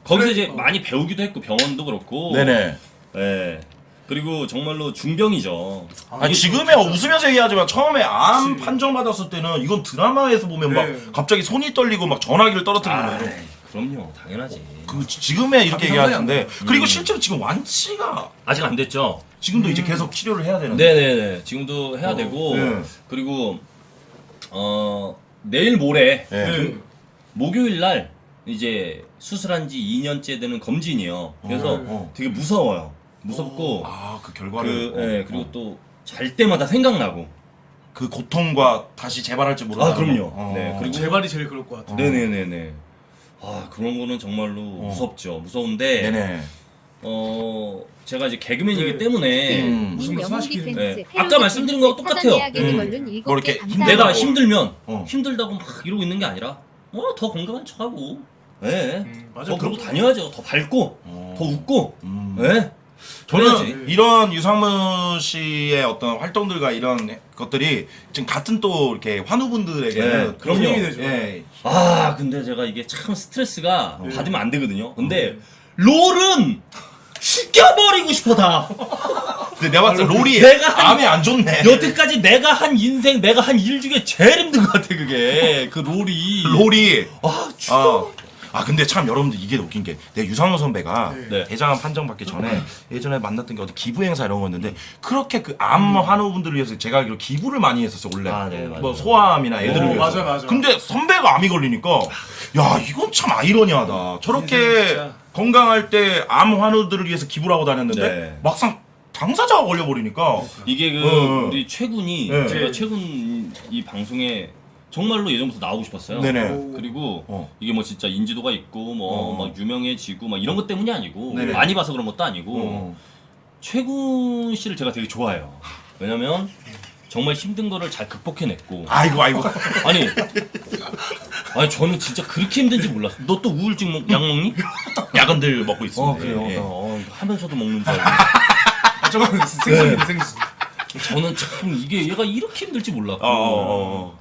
거기서 이제 많이 배우기도 했고 병원도 그렇고. 네네. 네. 그리고 정말로 중병이죠. 지금에 웃으면서 얘기하지만 처음에 암 판정 받았을 때는 이건 드라마에서 보면 막 갑자기 손이 떨리고 막 전화기를 떨어뜨리고 막 이런. 그럼요, 당연하지. 지금에 이렇게 얘기하는데 상상이 그리고 실제로 지금 완치가 아직 안 됐죠. 지금도 이제 계속 치료를 해야 되는데. 네네네. 지금도 해야 되고 네. 그리고 내일 모레 네. 목요일 날 이제 수술한 지 2년째 되는 검진이에요. 그래서 되게 무서워요. 무섭고 그 결과를. 그리고 또 잘 때마다 생각나고. 그 고통과 다시 재발할지 모르는. 그럼요. 네. 그리고 재발이 제일 그럴 것 같아. 네네네네. 그런 거는 정말로 무섭죠. 무서운데 네네. 제가 이제 개그맨이기 때문에 무슨 말 영웅기 사시기는. 팬츠 네. 아까 말씀드린 거하고 똑같아요. 뭐 이렇게 내가 힘들면 어. 힘들다고 막 이러고 있는 게 아니라 더 건강한 척하고 맞아. 더 그러고 다녀야죠. 더 밝고 더 웃고 저는 그래야지. 이런 유상무 씨의 어떤 활동들과 이런 것들이 지금 같은 또 이렇게 환우분들에게는 네, 그럼요. 힘이 되죠. 예. 근데 제가 이게 참 스트레스가 받으면 안 되거든요. 근데 롤은 죽여버리고 싶어 다. 근데 내가 봤을 때 롤이 내가 한- 암에 안 좋네. 여태까지 내가 한 인생, 내가 한 일 중에 제일 힘든 것 같아 그게. 그 롤이. 롤이. 죽여. 근데 참 여러분들 이게 웃긴 게 내 유상호 선배가 네. 대장암 판정 받기 전에 예전에 만났던 게 어디 기부 행사 이런 거였는데 그렇게 그 암 환우분들을 위해서 제가 알기로 기부를 많이 했었어 원래. 네, 맞아요. 뭐 소아암이나 애들을 위해서. 맞아. 근데 선배가 암이 걸리니까 야 이건 참 아이러니하다. 저렇게 진짜. 건강할 때 암 환우들을 위해서 기부를 하고 다녔는데 네. 막상 당사자가 걸려버리니까 이게 어. 우리 최군이 네. 제가 최군 이 방송에 정말로 예전부터 나오고 싶었어요. 네네. 그리고 어. 이게 뭐 진짜 인지도가 있고 막 유명해지고 막 이런 것 때문이 아니고 네네. 많이 봐서 그런 것도 아니고 최군 씨를 제가 되게 좋아해요. 왜냐면 정말 힘든 거를 잘 극복해냈고 아이고 아니 저는 진짜 그렇게 힘든지 몰랐어. 너 또 우울증 약 먹니? 약은들 먹고 있습니다. 그래요. 예. 이거 하면서도 먹는 줄 알고. 저건 생수입니다, 생수. 저는 참 이게 얘가 이렇게 힘들지 몰랐고.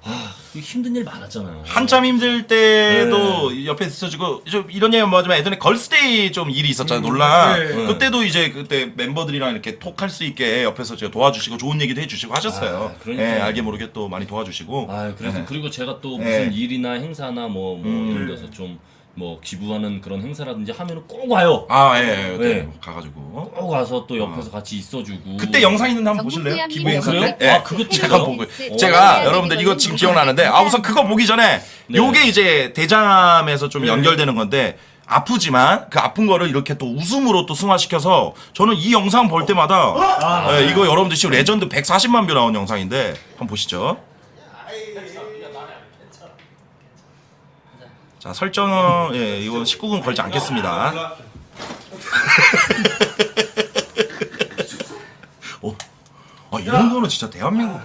이게 힘든 일 많았잖아요. 한참 힘들 때도 옆에 있어주고 좀 이런 얘기 뭐하지만 예전에 걸스데이 좀 일이 있었잖아요 논란. 네. 그때도 이제 그때 멤버들이랑 이렇게 톡할 수 있게 옆에서 제가 도와주시고 좋은 얘기도 해주시고 하셨어요. 그러니까요. 예, 알게 모르게 또 많이 도와주시고. 그래서 네. 그리고 제가 또 네. 무슨 일이나 행사나 뭐 예를 들어서 좀 뭐 기부하는 그런 행사라든지 하면은 꼭 와요. 예, 네. 가가지고. 꼭 와서 또 옆에서 같이 있어주고. 그때 영상 있는데 한번 보실래요? 기부 행사 그래요? 때? 예. 그것도 제가 있어요? 보고 오. 제가 여러분들 이거 지금 기억나는데 우선 그거 보기 전에 네. 요게 이제 대장암에서 좀 연결되는 건데 아프지만 그 아픈 거를 이렇게 또 웃음으로 또 승화시켜서 저는 이 영상 볼 때마다 예, 이거 여러분들 지금 레전드 140만 뷰 나온 영상인데 한번 보시죠. 자 설정은 이건 19금 걸지 않겠습니다. 이런 거는 진짜 대한민국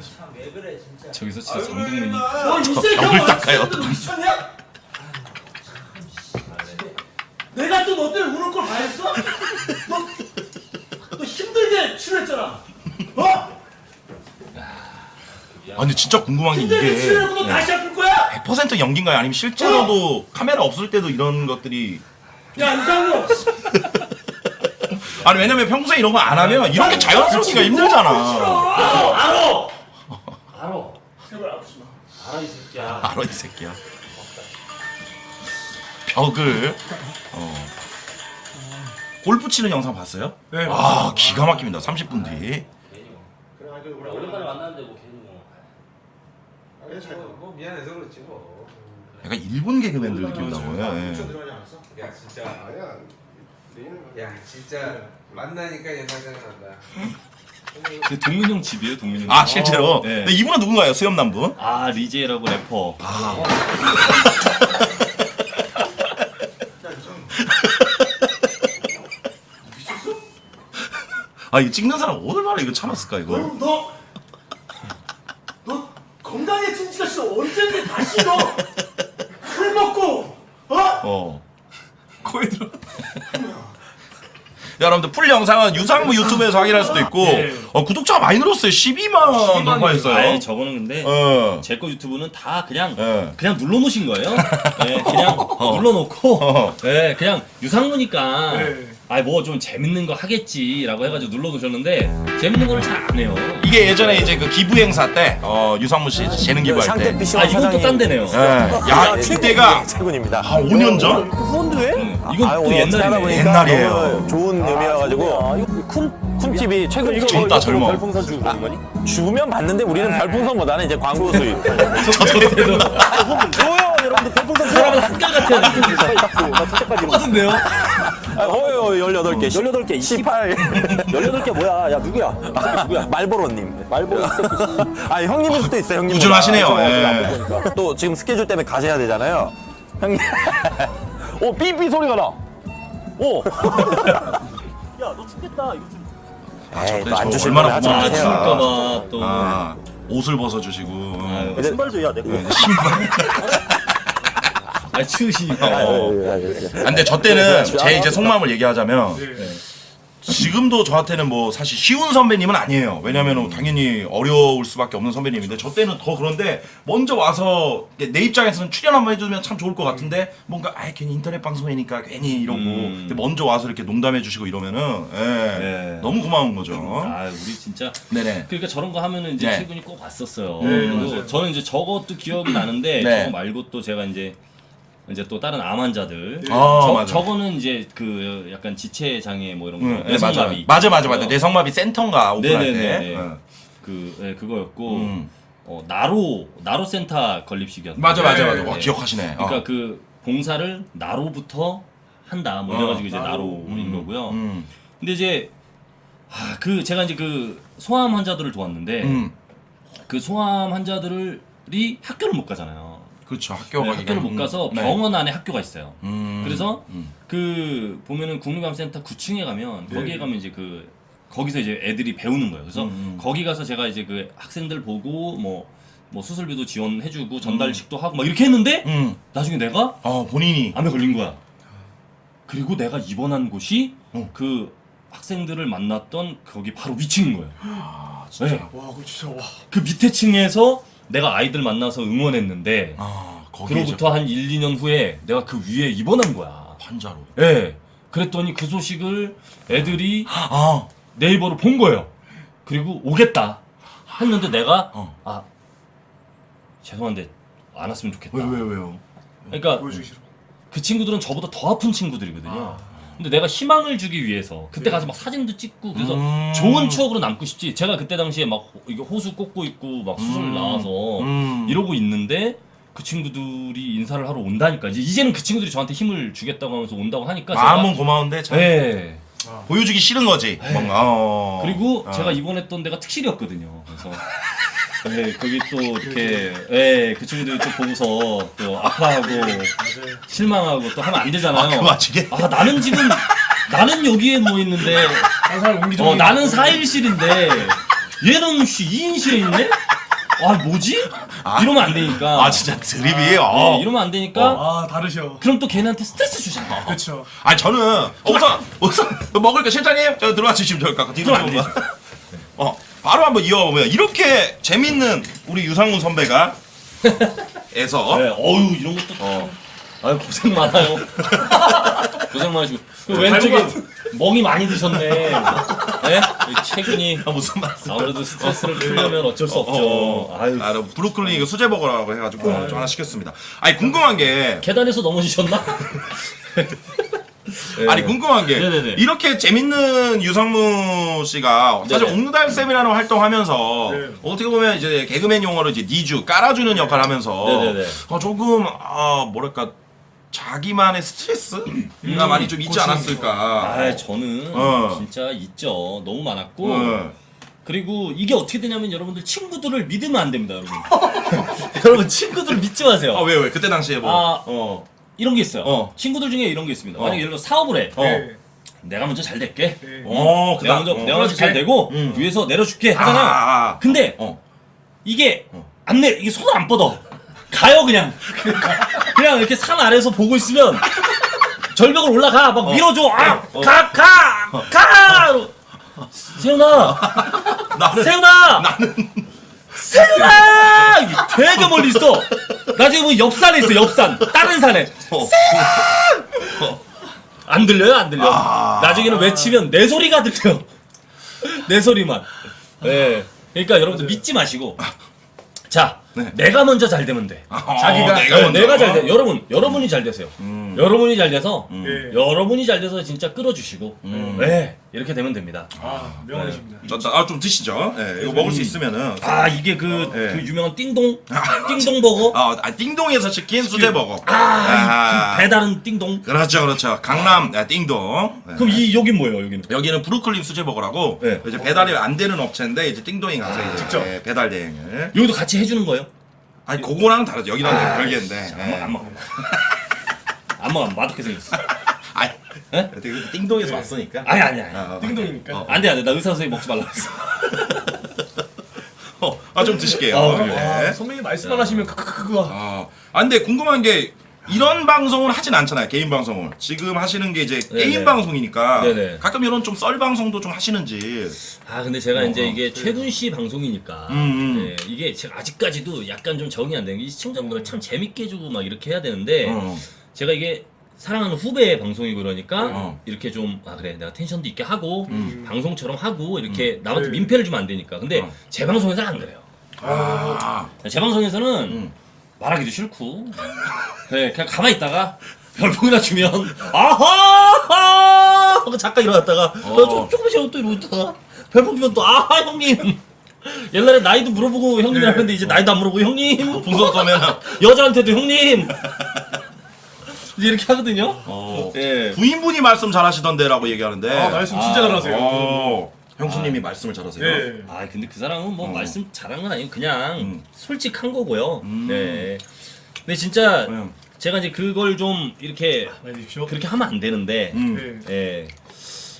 저기서 진짜 전국민이 벽을 닦아요. 내가 또 너 때문에 우는 걸 봐야겠어? 너 힘들게 치료했잖아. 근데 진짜 궁금한 게 힘들게 이게 치료하고 너 다시 아플 거야? 100% 연기인가요? 아니면 실제로도 카메라 없을 때도 이런 것들이 야 이상로. 아니 왜냐면 평소에 이런 거 안 하면 이렇게 자연스럽기가 힘들잖아. 알아. 제발 아프지 마. 알아 이 새끼야. 알아 이 새끼야. 벽을 골프 치는 영상 봤어요? 네. 기가 막힙니다. 30분 뒤. 오랜만에 만났는데 뭐 괜히 뭐 미안해서 그렇지 뭐. 약간 일본 개그맨들 느낌 나고요. 야 진짜. 야 진짜 만나니까 옛날 생각난다. 그 동민 형 집이에요, 동민 형. 실제로. 네. 근데 이분은 누군가요? 수염남분? 리제라고 래퍼. 아 이거 찍는 사람 얼마나 이거 참았을까 이거. 그럼 너 건강해진 지가 진짜 언젠데 다시 너술 먹고 어. 코에 들어. 여러분들 풀 영상은 유상무 유튜브에서 확인할 수도 있고 구독자가 많이 늘었어요. 12만 돌파했어요. 아니 저거는 근데 어. 제 거 유튜브는 다 그냥 예. 그냥 눌러놓으신 거예요. 네, 그냥 눌러놓고 네, 그냥 유상무니까 아이 뭐 좀 재밌는 거 하겠지라고 해가지고 눌러놓으셨는데 재밌는 거를 잘 안 해요. 이게 예전에 이제 그 기부 행사 때 유상무 씨 재능 기부할 때. 아 이건 또 딴 데네요. 야 이때가 최군입니다. 한 5년 전? 이건 또 옛날이네. 옛날이에요. 좋은 의미여가지고 쿤TV 최근 젊다 젊어. 별풍선 주고 그런 거니? 주면 받는데 우리는 별풍선보다는 이제 광고 수입. 줘요 여러분들 별풍선 사람은 한결같아야 돼. 똑같은데요? 허요 18개. 18개 18. 18개 뭐야? 야 누구야? 누구야? 말보로님. 말보로 아 형님일 수도 있어요 형님. 꾸준하시네요. 예. 또 지금 스케줄 때문에 가셔야 되잖아요. 형님. 오 삐삐 소리가 나. 오. 야너 죽겠다 이거 좀. 에이 저 또안 주실 얼마나 거면 하지 고마워요. 마세요. 줄까봐 또. 아, 옷을 벗어주시고. 신발 줘야 돼. 아 치우시. 근데 저 때는 제 이제 속마음을 얘기하자면 지금도 저한테는 뭐 사실 쉬운 선배님은 아니에요. 왜냐면 당연히 어려울 수밖에 없는 선배님인데 저 때는 더 그런데 먼저 와서 내 입장에서는 출연 한번 해주면 참 좋을 것 같은데 뭔가 괜히 인터넷 방송이니까 괜히 이러고 근데 먼저 와서 이렇게 농담해 주시고 이러면은 너무 고마운 거죠. 아 우리 진짜. 네네. 그러니까 저런 거 하면은 이제 네. 최근이 꼭 왔었어요. 그리고 저는 이제 저것도 기억이 나는데 네. 저거 말고 또 제가 이제 또 다른 암 환자들 맞아. 저거는 이제 그 약간 지체 장애 뭐 이런 거 네, 맞아. 뇌성마비 맞아. 뇌성마비 센터인가 오픈할 때. 네네네. 그거였고 나로 센터 건립식이었어요. 맞아. 네. 와, 기억하시네. 그러니까 그 봉사를 나로부터 한다 뭐 이래가지고 이제 나로인 거고요. 근데 이제 그 제가 이제 그 소아암 환자들을 도왔는데 그 소아암 환자들이 학교를 못 가잖아요. 그렇죠. 학교를 학교를 못 가서 네. 병원 안에 학교가 있어요. 그래서 음. 그 보면은 국립암센터 9층에 가면 거기에 가면 이제 거기서 이제 애들이 배우는 거예요. 그래서 거기 가서 제가 이제 그 학생들 보고 뭐 수술비도 지원해주고 전달식도 하고 막 이렇게 했는데 나중에 내가 본인이 암에 걸린 거야. 그리고 내가 입원한 곳이 그 학생들을 만났던 거기 바로 위층인 거예요. 진짜. 네. 와, 그거 진짜 와. 그 밑에 층에서 내가 아이들 만나서 응원했는데 거기에 그로부터 한 1, 2년 후에 내가 그 위에 입원한 거야. 환자로. 예. 그랬더니 그 소식을 애들이 아, 네이버로 본 거예요. 그리고 오겠다 했는데 내가 죄송한데 안 왔으면 좋겠다. 왜요? 그러니까 보여주기 싫어. 그 친구들은 저보다 더 아픈 친구들이거든요. 근데 내가 희망을 주기 위해서 그때 가서 막 사진도 찍고 그래서 좋은 추억으로 남고 싶지. 제가 그때 당시에 막 이게 호수 꽂고 있고 막 수술 나와서 이러고 있는데 그 친구들이 인사를 하러 온다니까. 이제는 그 친구들이 저한테 힘을 주겠다고 하면서 온다고 하니까 마음은 고마운데 참 네. 보여주기 싫은 거지. 뭔가. 그리고 제가 입원했던 데가 특실이었거든요. 그래서 네, 거기 또 이렇게 그 친구들이 또 보고서 또 아파하고 실망하고 또 하면 안 되잖아요. 그 와중에? 나는 여기에 누워 있는데 한 사람 옮기 좀. 나는 4인실인데 얘는 2인실에 있네? 뭐지? 이러면 안 되니까. 진짜 드립이. 네, 이러면 안 되니까. 아, 다르셔. 그럼 또 걔네한테 스트레스 주잖아. 그렇죠. 저는 우선 먹을 거 실장님 저 들어와 주시면 좋을 것 같고 뒤로 안 한번. 바로 한번 이어보면 이렇게 재밌는 우리 유상훈 선배가 에서 네, 이런 것도. 고생 많아요. 고생 많으시고. 그 왼쪽에 멍이 많이 드셨네. 네? 최근이. 무슨 말씀? 아무래도 스트레스를 풀려면 어쩔 수 없죠. 브루클린 이거 수제버거라고 해가지고 좀 하나 시켰습니다. 궁금한 게 계단에서 넘어지셨나? 궁금한 게 네네네. 이렇게 재밌는 유상무 씨가 사실 네네. 옹달쌤이라는 활동하면서 네. 어떻게 보면 이제 개그맨 용어로 이제 니주 깔아주는 역할을 하면서 네네네. 조금 뭐랄까 자기만의 스트레스가 많이 좀 있지 않았을까. 저는 진짜 있죠. 너무 많았고. 그리고 이게 어떻게 되냐면 여러분들 친구들을 믿으면 안 됩니다, 여러분. 여러분 친구들을 믿지 마세요. 왜 그때 당시에 뭐 이런 게 있어요. 친구들 중에 이런 게 있습니다. 만약에 예를 들어 사업을 해. 네. 내가 먼저 잘 될게. 그다음 내가 먼저 잘 되고 위에서 내려줄게 하잖아요. 근데 이게 이게 손을 안 뻗어. 가요 그냥. 그냥 이렇게 산 아래에서 보고 있으면 절벽을 올라가 막 밀어줘. 가. 세훈아. 세훈아. 이게 되게 멀리 있어. 나 지금 옆산에 있어. 옆산. 다른 산에. 안 들려요? 안 들려. 나중에는 외치면 내 소리가 들려. 내 소리만. 네. 그러니까 여러분들 믿지 마시고. 자, 내가 먼저 잘 되면 돼. 자기가 내가 잘 돼. 여러분이 잘 되세요. 여러분이 잘 돼서 여러분이 잘 돼서 진짜 끌어주시고. 네. 이렇게 되면 됩니다. 명언이십니다. 좀 드시죠. 이거 먹을 수 있으면은. 이게 그 유명한 띵동 버거. 띵동에서 치킨 수제버거. 배달은 띵동. 그렇죠. 강남 띵동. 그럼 여긴 뭐예요? 여기는 브루클린 수제버거라고 네. 이제 배달이 안 되는 업체인데 이제 띵동에 가서 이제 직접. 배달 대행을. 여기도 같이 해주는 거예요? 아니 그거랑 다르죠. 여기는 별개인데. 안 먹어. 안 먹어. 맛없게 생겼어. 아니, 예? 되게 띵동에서 왔으니까. 아니. 띵동이니까. 안 돼. 나 의사 선생님 먹지 말라 그랬어. 좀 드실게요. 네. 선배님 말씀만 하시면 그거. 근데 궁금한 게 이런 방송을 하진 않잖아요. 개인 방송을. 지금 하시는 게 이제 게임 방송이니까 네네. 가끔 이런 좀 썰 방송도 좀 하시는지. 근데 제가 이제 이게 최군 씨 방송이니까 네, 이게 제가 아직까지도 약간 좀 적응이 안 되는 게 시청자분들 참 재밌게 해주고 막 이렇게 해야 되는데 제가 이게 사랑하는 후배 방송이고 그러니까 이렇게 좀 그래 내가 텐션도 있게 하고 방송처럼 하고 이렇게 남한테 민폐를 주면 안 되니까. 근데 제 방송에서는 안 그래요. 제 방송에서는 말하기도 싫고 그냥 가만히 있다가 별풍이나 주면 아하 하고 잠깐 일어났다가 조금씩 또 이러고 있다가 별풍 주면 또 형님 옛날에 나이도 물어보고 형님이라 했는데 이제 나이도 안 물어보고 형님 분석 가면 여자한테도 형님 이제 이렇게 하거든요. 부인분이 말씀 잘하시던데라고 얘기하는데. 말씀 진짜 잘하세요. 형수님이 말씀을 잘하세요. 네. 근데 그 사람은 뭐 말씀 잘한 건 아니고 그냥 솔직한 거고요. 네. 근데 진짜 제가 이제 그걸 좀 이렇게 많이 드십시오. 그렇게 하면 안 되는데 네.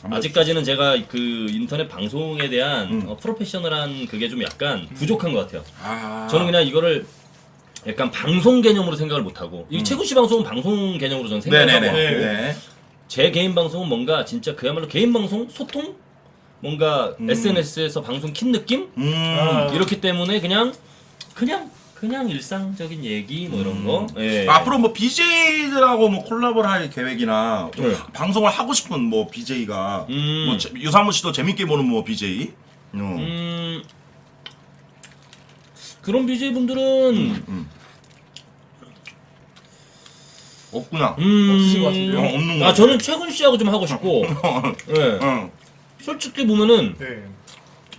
아직까지는 제가 그 인터넷 방송에 대한 프로페셔널한 그게 좀 약간 부족한 것 같아요. 저는 그냥 이거를 약간 방송 개념으로 생각을 못하고 이 최군 씨 방송은 방송 개념으로 저는 생각을 하고 네네네. 제 개인 방송은 뭔가 진짜 그야말로 개인 방송 소통 뭔가 SNS에서 방송 킨 느낌 이렇기 때문에 그냥 일상적인 얘기 뭐 이런 거. 앞으로 뭐 BJ들하고 뭐 콜라보를 할 계획이나 좀 네. 방송을 하고 싶은 뭐 BJ가 뭐 유상무 씨도 재밌게 보는 뭐 BJ. 그런 BJ 분들은 없구나. 없으신 것 같은데요? 없는 거. 저는 최군 씨하고 좀 하고 싶고. 네. 솔직히 보면은 네.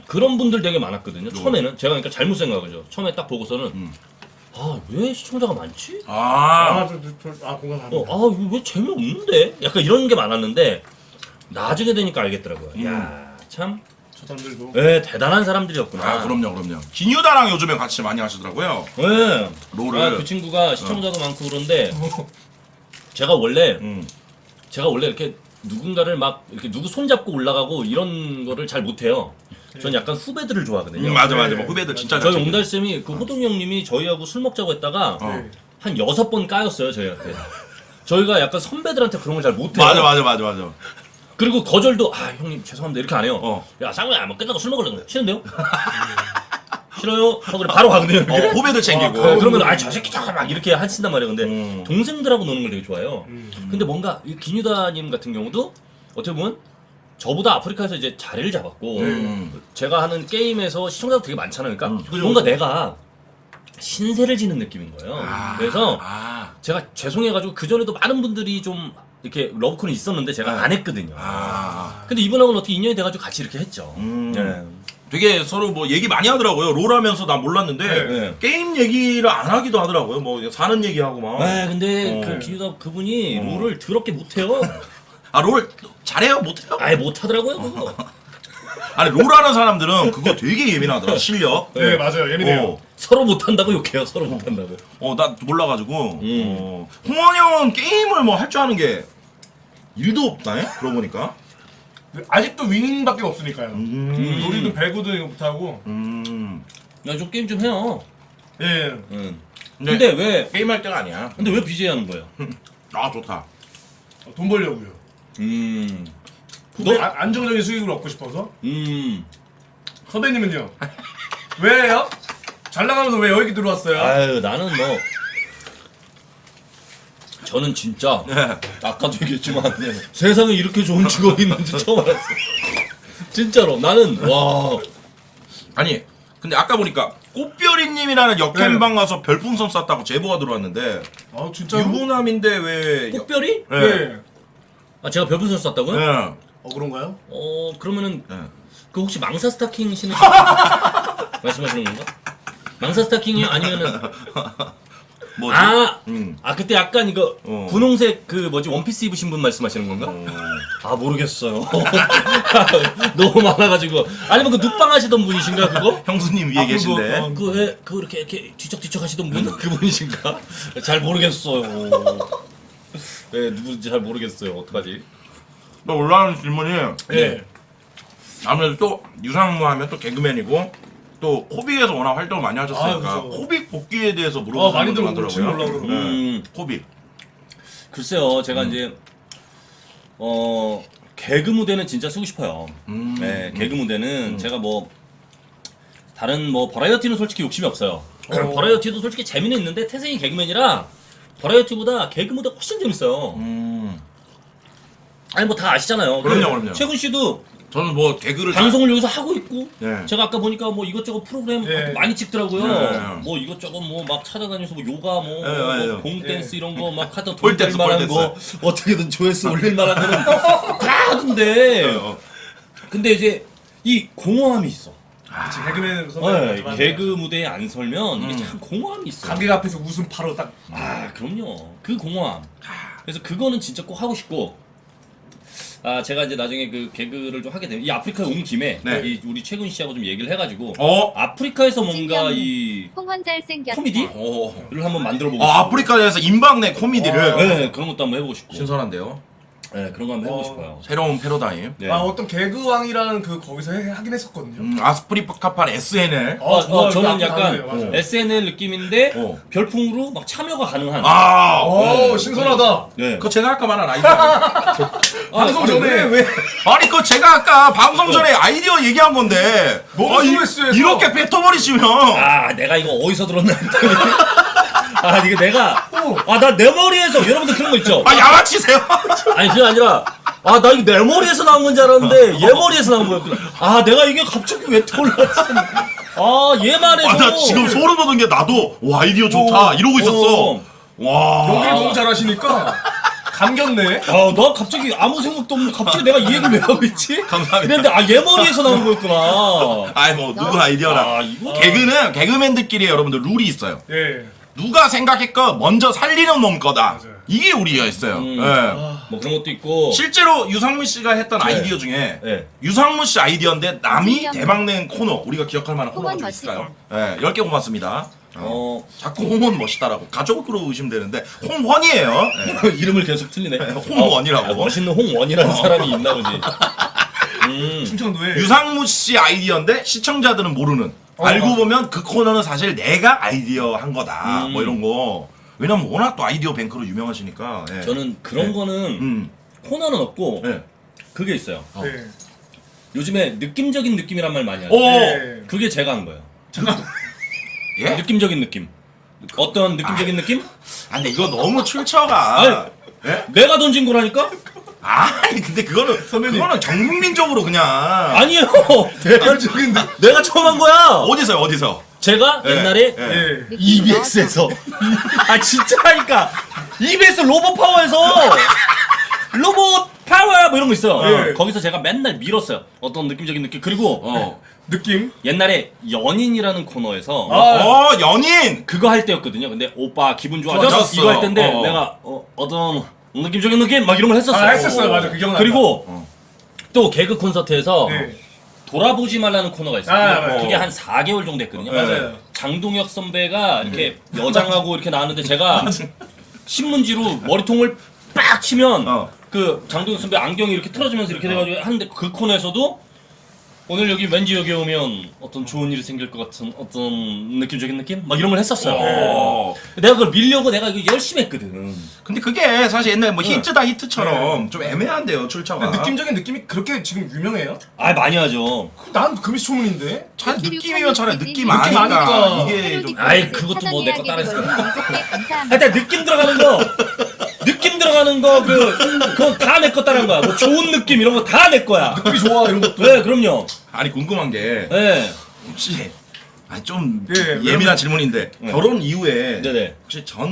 그런 분들 되게 많았거든요. 처음에는 제가 그러니까 잘못 생각하죠. 처음에 딱 보고서는 왜 시청자가 많지? 공감합니다. 이거 왜 재미없는데? 약간 이런 게 많았는데 나중에 되니까 알겠더라고요. 야, 참 저단들도. 대단한 사람들이었구나. 그럼요. 김유다랑 요즘에 같이 많이 하시더라고요. 네. 롤을. 그 친구가 시청자도 많고 그런데 제가 원래 이렇게 누군가를 막 이렇게 누구 손잡고 올라가고 이런 거를 잘 못해요. 전 약간 후배들을 좋아하거든요. 맞아. 뭐 후배들 진짜 저희 잘 옹달쌤이 그 호동이 형님이 저희하고 술 먹자고 했다가 한 6번 까였어요 저희한테. 저희가 약간 선배들한테 그런 걸 잘 못해요. 맞아. 그리고 거절도 형님 죄송합니다 이렇게 안 해요. 야 쌍구야 뭐 끝나고 술 먹으려고 싫은데요? 싫어요? 하고 그래 바로 가거든요. 후배들 챙기고. 그러면 저 새끼 막 이렇게 하신단 말이에요. 근데 동생들하고 노는 걸 되게 좋아해요. 근데 뭔가 이 김유다님 같은 경우도 어떻게 보면 저보다 아프리카에서 이제 자리를 잡았고 제가 하는 게임에서 시청자도 되게 많잖아요. 그러니까 뭔가 내가 신세를 지는 느낌인 거예요. 그래서 제가 죄송해가지고 그 전에도 많은 분들이 좀 이렇게 러브콜이 있었는데 제가 안 했거든요. 근데 이분하고는 어떻게 인연이 돼가지고 같이 이렇게 했죠. 되게 서로 뭐 얘기 많이 하더라고요. 롤 하면서 난 몰랐는데 게임 얘기를 안 하기도 하더라고요. 뭐 사는 얘기하고 막. 근데 그 김유다 그분이 롤을 더럽게 못해요. 롤 잘해요? 못해요? 아예 못하더라고요 그거. 아니 롤하는 사람들은 그거 되게 예민하더라. 실력. 네, 맞아요. 예민해요. 서로 못한다고 욕해요. 서로 못한다고. 나 몰라가지고. 홍원이 형은 게임을 뭐 할 줄 아는 게 일도 없다네? 그러고 보니까. 아직도 윙밖에 없으니까요. 우리도 배구도 이거 못하고. 야, 좀 게임 좀 해요. 예. 근데 왜 게임할 때가 아니야. 근데 왜 BJ 하는 거예요? 아 좋다. 돈 벌려고요. 너 안정적인 수익을 얻고 싶어서. 음. 선배님은요? 왜요? 잘 나가면서 왜 여기 들어왔어요? 아유, 나는 뭐 저는 진짜 네. 아까도 얘기했지만 세상에 이렇게 좋은 직업이 있는지 처음 알았어. 진짜로 나는 와. 아니 근데 아까 보니까 꽃별이님이라는 역캠방 가서 별풍선 쐈다고 제보가 들어왔는데 아 진짜? 유부남인데 왜? 꽃별이? 네. 네. 아, 제가 별풍선 쐈다고요? 네. 그런가요? 그러면은 네. 그 혹시 망사 스타킹 신으신 말씀하시는 건가? 망사 스타킹이 아니면은 뭐지? 그때 약간 이거 어. 분홍색 그 뭐지 원피스 입으신 분 말씀하시는 건가? 아 모르겠어요. 너무 많아가지고 아니면 그 눕방 하시던 분이신가 그거? 형수님 위에 계신데. 그 이렇게 뒤척뒤척 하시던 분 그분이신가? 잘 모르겠어요. 네 누구인지 잘 모르겠어요. 어떡하지? 또 올라오는 질문이 예. 아무래도 또 유상무 하면 또 개그맨이고 또 코빅에서 워낙 활동을 많이 하셨으니까 아, 그죠. 코빅 복귀에 대해서 물어보는 많이들 분들 질문 많더라고요. 올라오더라고요. 코빅. 글쎄요, 제가 이제 개그 무대는 진짜 쓰고 싶어요. 네, 개그 무대는 제가 뭐 다른 뭐 버라이어티는 솔직히 욕심이 없어요. 버라이어티도 솔직히 재미는 있는데 태생이 개그맨이라 버라이어티보다 개그 무대 훨씬 재밌어요. 아니 뭐 다 아시잖아요. 그럼요. 최군 씨도 저는 뭐 개그를 방송을 여기서 하고 있고 네. 제가 아까 보니까 뭐 이것저것 프로그램 네. 많이 찍더라고요. 네. 뭐 이것저것 뭐 막 찾아다니면서 뭐 요가 뭐, 네. 뭐 봉댄스 이런 거 막 하다 폴댄스, 돈 만한 거 어떻게든 조회수 올릴 만한 거는 다 하던데. 근데 이제 이 공허함이 있어. 그치, 개그맨 네, 선배님. 개그 무대에 안 설면 이게 참 공허함이 있어. 관객 앞에서 웃음 바로 딱. 아 그럼요. 그 공허함. 그래서 그거는 진짜 꼭 하고 싶고. 아 제가 이제 나중에 그 개그를 좀 하게 되면 이 아프리카에 온 김에 네. 이 우리 최근 씨하고 좀 얘기를 해가지고 어? 아프리카에서 뭔가 이 홍원 잘생겼다. 코미디를 오. 한번 만들어 보고 아프리카에서 인방내 코미디를 네 그런 것도 한번 해보고 싶고. 신선한데요. 네 그런 거 한번 해보고 싶어요. 새로운 패러다임. 네. 어떤 개그왕이라는 그 거기서 하긴 했었거든요. 아스프리카판 SNL. 좋아요. 저는 이거 약간 나오네요, 맞아요. SNL 느낌인데 어. 별풍으로 막 참여가 가능한. 오, 신선하다. 네. 그거 제가 아까 말한 아이디어. 방송 전에 아니 그거 제가 아까 방송 전에 아이디어 얘기한 건데. 너무 스트레스에서. 이렇게 뱉어버리시면. 아 내가 이거 어디서 들었나 했더니 아 이게 내가 나 내 머리에서 여러분들 그런 거 있죠? 아 양아치세요? 아니 그게 아니라 나 이거 내 머리에서 나온 건줄 알았는데 얘 머리에서 나온 거였구나. 내가 이게 갑자기 왜 떠올랐지? 얘 말해서 나 지금 소름 돋은 게 나도 와 아이디어 좋다 이러고 있었어. 와. 연기를 너무 잘하시니까 감겼네. 나 갑자기 아무 생각도 없는데 갑자기 내가 이 얘기를 왜 하고 있지? 감사합니다. 이랬는데 얘 머리에서 나온 거였구나. 아이 뭐 누구 아이디어라. 이거 개그는 개그맨들끼리 여러분들 룰이 있어요. 예. 누가 생각했건 먼저 살리는 놈 거다. 맞아요. 이게 우리가 있어요. 예. 뭐 그런 것도 있고. 실제로 유상무 씨가 했던 아이디어 중에 네. 유상무 씨 아이디어인데 남이 진짜 대박낸 코너 우리가 기억할 만한 코너가 홍원 좀 있을까요? 예, 10개 고맙습니다. 자꾸 홍원 멋있다라고 가족으로 의심되는데 홍원이에요. 예. 이름을 계속 틀리네. 홍원이라고. 멋있는 홍원이라는 사람이 있나 보지. 충청도에. 유상무 씨 아이디어인데 시청자들은 모르는. 알고 보면 그 코너는 사실 내가 아이디어 한 거다. 뭐 이런 거. 왜냐면 워낙 또 아이디어 뱅크로 유명하시니까. 예. 저는 그런 거는 코너는 없고 예. 그게 있어요. 네. 요즘에 느낌적인 느낌이란 말 많이 하죠. 오. 네. 그게 제가 한 거예요. 예? 느낌적인 느낌. 어떤 느낌적인 느낌? 아 근데 이거 너무 출처가. 예? 내가 던진 거라니까? 아니 근데 그거는 전국민적으로 그냥. 아니에요. 대표적인 내가 처음 한 거야. 어디서? 제가 예. 옛날에 예. EBS에서 진짜라니까 EBS 로봇 파워에서 로봇 파워 뭐 이런 거 있어요. 예. 거기서 제가 맨날 밀었어요. 어떤 느낌적인 느낌. 그리고 느낌. 옛날에 연인이라는 코너에서 연인. 그거 할 때였거든요. 근데 오빠 기분 좋아졌어. 좋아졌어 이거 할 때인데 내가 어떤 느낌적인 느낌 막 이런 걸 했었어요. 했었어요. 맞아. 그 기억나. 그리고 또 개그 콘서트에서 네. 돌아보지 말라는 코너가 있어요. 맞아요. 그게 한 4개월 정도 했거든요. 맞아요. 장동혁 선배가 이렇게 여장하고 이렇게 나왔는데 제가 신문지로 머리통을 빡 치면 그 장동윤 선배 안경이 이렇게 틀어지면서 이렇게 돼가지고 하는데 그 코너에서도 오늘 왠지 여기 오면 어떤 좋은 일이 생길 것 같은 어떤 느낌적인 느낌? 막 이런 걸 했었어요. 내가 그걸 밀려고 내가 이거 열심히 했거든. 근데 그게 사실 옛날 뭐 히트다 히트처럼 좀 애매한데요 출처가. 근데 느낌적인 느낌이 그렇게 지금 유명해요? 아 많이 하죠. 난 금시초문인데. 차라리 느낌이면 차라리 느낌 느낌 아니까 아니까. 이게 좀. 아이, 그것도 뭐내거 따라 했어요. 감사합니다. 하여튼 느낌 들어가는 거 그거 다 내 거 따라한 거야. 뭐 좋은 느낌 이런 거 다 내 거야. 느낌이 좋아 이런 것도. 네, 그럼요. 아니 궁금한 게 네. 혹시 좀 예, 예민한 질문인데 결혼 이후에 네네. 혹시 전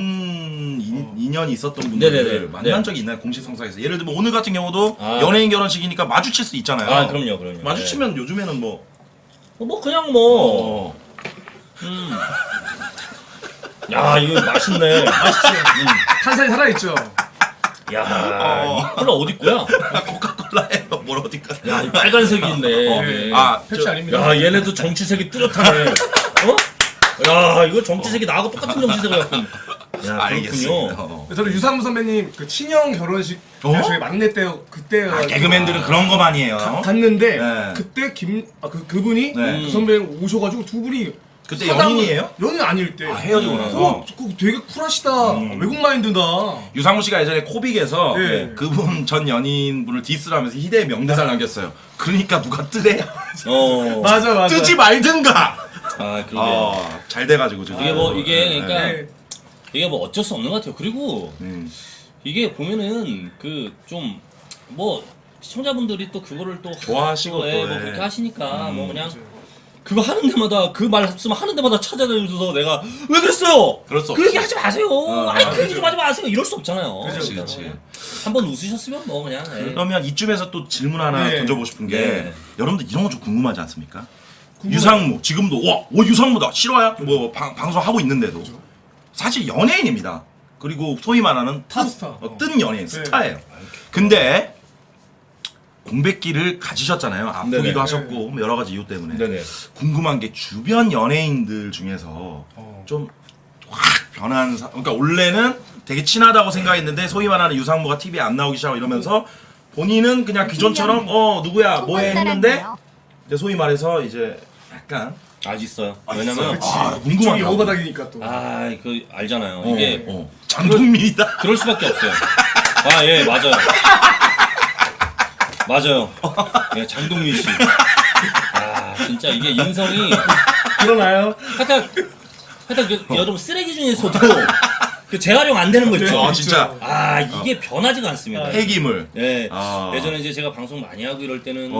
인연이 있었던 분들을 네네네. 만난 네. 적이 있나요? 공식 성사에서 예를 들면 오늘 같은 경우도 아. 연예인 결혼식이니까 마주칠 수 있잖아요. 아, 그럼요. 마주치면 요즘에는 뭐 뭐 그냥 뭐. 야, 이거 맛있네. 맛있지. 탄산이 살아있죠. 야, 이 콜라 어디 거야? 코카콜라예요. 뭘 어디까? 야, 이 빨간색이 있네. 이게. 펩시 아닙니다. 야, 얘네도 정치색이 뚜렷하네. 어? 야, 이거 정치색이 나하고 똑같은 정치색을 갖고. 야, 알겠습니다. 그렇군요. 저는 유상무 선배님 그 친형 결혼식 저희 막내 때 그때 개그맨들은 그런 거 많이 해요. 갔는데 네. 그때 그분이 네. 그 선배님 오셔가지고 두 분이 그때 연인이에요? 연인 아닐 때 헤어지고 나서. 그거 되게 쿨하시다. 외국 마인드다. 유상무 씨가 예전에 코빅에서 네. 그분 전 연인분을 디스를 하면서 희대의 명대사를 남겼어요. 그러니까 누가 뜨래? 맞아. 뜨지 말든가. 아, 그러게. 잘 돼가지고 지금. 이게 뭐, 이게, 그러니까, 네. 이게 뭐 어쩔 수 없는 것 같아요. 그리고, 이게 보면은, 시청자분들이 또 그거를 또. 좋아하시고 또, 뭐 예. 그렇게 하시니까, 뭐 그냥. 그거 하는 데마다 그 말 없으면 하는 데마다 찾아다니면서 내가 왜 그랬어요? 그럴 수 그 얘기 없지. 하지 마세요. 아니 그 얘기 좀 하지 마세요. 이럴 수 없잖아요. 그렇지. 한번 웃으셨으면 뭐 그냥. 그러면 이쯤에서 또 질문 하나 네. 던져보고 싶은 게 네. 여러분들 이런 거 좀 궁금하지 않습니까? 유상무 지금도 와 유상무다 싫어요? 뭐 방송하고 있는데도 사실 연예인입니다. 그리고 소위 말하는 탑스타. 뜬 연예인 스타예요. 근데 공백기를 가지셨잖아요. 아프기도 네네. 하셨고 뭐 여러 가지 이유 때문에. 네네. 궁금한 게 주변 연예인들 중에서 좀 확 변한 그러니까 원래는 되게 친하다고 생각했는데 소위 말하는 유상무가 TV에 안 나오기 시작하고 이러면서 본인은 그냥 기존처럼 누구야 뭐해 했는데 이제 소위 말해서 이제 약간 아직 있어요. 있어요. 왜냐면 이쪽이 궁금하다. 여바닥이니까 또. 그 알잖아요. 이게 장동민이다. 그럴 수밖에 없어요. 아, 예, 맞아요. 맞아요. 예, 장동민 씨. 아, 진짜 이게 인성이 그러나요? 하여튼 여러분 쓰레기 중에서도 그 재활용 안 되는 거 있죠. 진짜 아, 이게 변하지가 않습니다. 폐기물. 예. 아. 예전에 이제 제가 방송 많이 하고 이럴 때는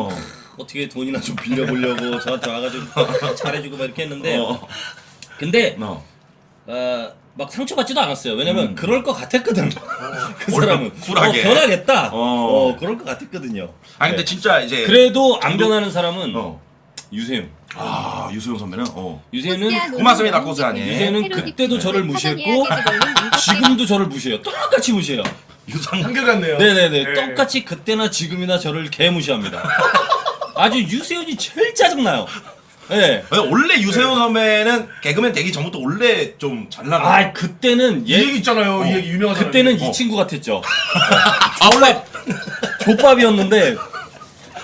어떻게 돈이나 좀 빌려보려고 저한테 와가지고 잘해주고 막 이렇게 했는데 근데 막 상처받지도 않았어요. 왜냐면 그럴 것 같았거든. 그 원래 사람은 쿨하게. 변하겠다. 그럴 것 같았거든요. 아니 근데 네. 진짜 이제 그래도 안 변하는 사람은 유세윤. 유수용 선배는 유세윤은 고맙습니다 고스아니. 유세윤은 그때도 저를 무시했고 지금도 저를 무시해요. 똑같이 무시해요. 한결같네요. 네네네. 네. 똑같이 그때나 지금이나 저를 개무시합니다. 아주 유세윤이 제일 짜증나요. 네. 원래 유세윤 선배는 개그맨 되기 전부터 원래 좀 잘 나가. 아, 그때는 이 얘기 있잖아요. 이 얘기 유명하잖아요. 그때는 이 친구 같았죠. 원래 족밥이었는데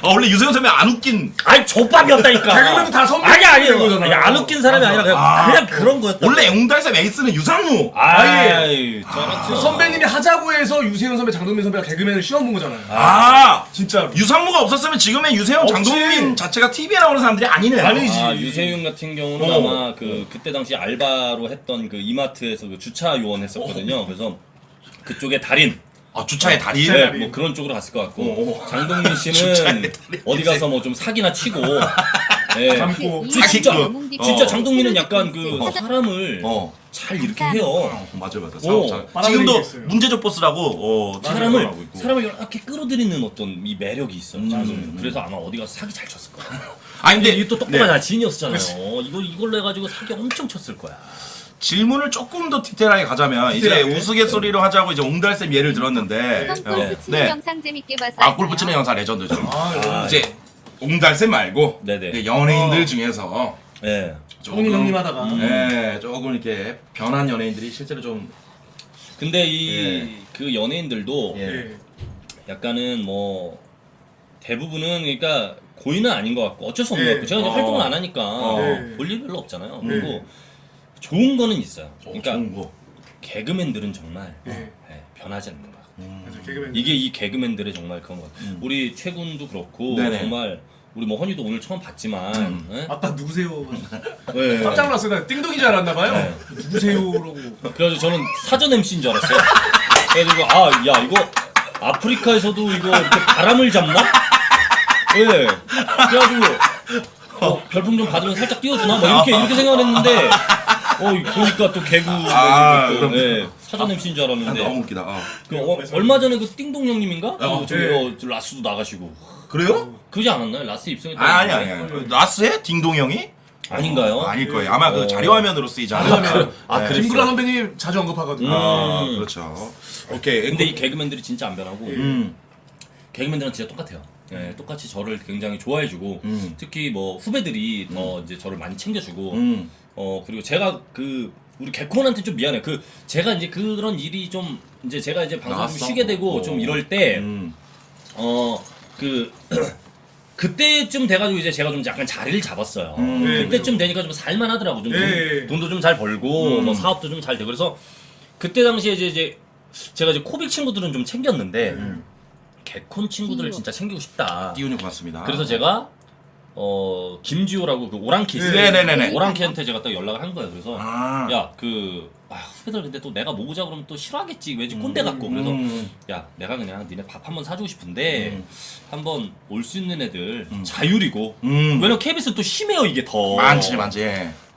원래 유세윤 선배 안 웃긴. 아니 족밥이었다니까. 개그맨도 다 선배 아니에요. 거잖아요. 안 웃긴 사람이 아니라 그냥 그런 거였다. 원래 용달샘 에이스는 유상무. 아이, 저렇죠. 선배님이 하자고 해서 유세윤 선배, 장동민 선배가 개그맨을 시험 본 거잖아요. 진짜. 유상무가 없었으면 지금의 유세윤, 없지. 장동민 자체가 TV에 나오는 사람들이 아니네요. 아니지. 아, 유세윤 같은 경우는 아마 그때 당시 알바로 했던 그 이마트에서 그 주차 요원 했었거든요. 그래서 그쪽에 달인. 주차의 달인. 네, 뭐 그런 쪽으로 갔을 것 같고 장동민 씨는 어디 가서 뭐 좀 사기나 치고 네. 담고. 진짜 장동민은 약간 그 사람을 잘 이렇게 해요. 맞아. 오, 지금도 있어요. 문제적 보스라고 사람을 하고 있고. 사람을 이렇게 끌어들이는 어떤 이 매력이 있어요. 장동민은. 그래서 아마 어디 가서 사기 잘 쳤을 거야. 아니 근데 이게 또 똑똑한 지인이었잖아요. 이걸로 해가지고 사기 엄청 쳤을 거야. 질문을 조금 더 디테일하게 가자면 이제 우스갯소리로 하자고 이제 옹달샘 예를 들었는데 골프 치는 네. 영상 재밌게 봤어요. 골프 치는 영상 레전드죠. 이제 옹달샘 말고 네네. 이제 연예인들 중에서 네. 형님 형님 하다가. 조금 이렇게 변한 연예인들이 실제로 좀 근데 그 연예인들도 예. 약간은 뭐 대부분은 그러니까 고의는 아닌 것 같고 어쩔 수 없는 것 같고 제가 이제 활동을 안 하니까 볼 일 별로 없잖아요. 그리고 좋은 거는 있어요. 그러니까 좋은 거. 개그맨들은 정말 변하지 않는 것 같아요. 맞아, 개그맨. 이게 이 개그맨들의 정말 그런 것 같아요. 우리 최군도 그렇고 네네. 정말 우리 뭐 헌이도 오늘 처음 봤지만 예? 아까 누구세요? 네. 깜짝 놀랐어요. 나 띵동인 줄 알았나봐요. 네. 누구세요라고. 그래가지고 저는 사전 MC인 줄 알았어요. 그래가지고 야 이거 아프리카에서도 이거 이렇게 바람을 잡나? 예. 그래가지고 별풍 좀 받으면 살짝 띄워주나? 뭐 이렇게 생각을 했는데 보니까 또 개그 그럼. 예. 사전 MC인 줄 알았는데 너무 웃기다. 얼마 전에 그 띵동 형님인가? 네. 저 라스도 나가시고 그래요? 그러지 않았나요? 라스 입성했다. 아니. 라스에 딩동 형이? 아닌가요? 아닐 거예요. 아마 그 자료화면으로 쓰이잖아요. 그러면 김구라 선배님 자주 언급하거든요. 그렇죠. 오케이. 근데 이 개그맨들이 진짜 안 변하고 음. 개그맨들은 진짜 똑같아요. 예, 똑같이 저를 굉장히 좋아해주고 특히 뭐 후배들이 더 이제 저를 많이 챙겨주고 그리고 제가 그 우리 개콘한테 좀 미안해. 그 제가 이제 그런 일이 좀 이제 제가 이제 방송 좀 쉬게 되고 좀 이럴 때 그때쯤 돼가지고 이제 제가 좀 약간 자리를 잡았어요. 그때쯤 되니까 좀 살만하더라고. 좀 돈도 좀 잘 벌고 뭐 사업도 좀 잘 되고 그래서 그때 당시에 이제 제가 이제 코빅 친구들은 좀 챙겼는데 개콘 친구들을 진짜 챙기고 싶다. 띄우님 고맙습니다. 그래서 제가 김지호라고 그 오랑캐 있어요. 네네네네. 오랑캐한테 제가 딱 연락을 한 거예요. 그래서 아. 야 후배들 근데 또 내가 모으자 그러면 또 싫어하겠지. 왜지 꼰대 같고. 그래서 야 내가 그냥 니네 밥 한번 사주고 싶은데 한번 올 수 있는 애들 자율이고 왜냐면 KBS 또 심해요 이게 더 많지.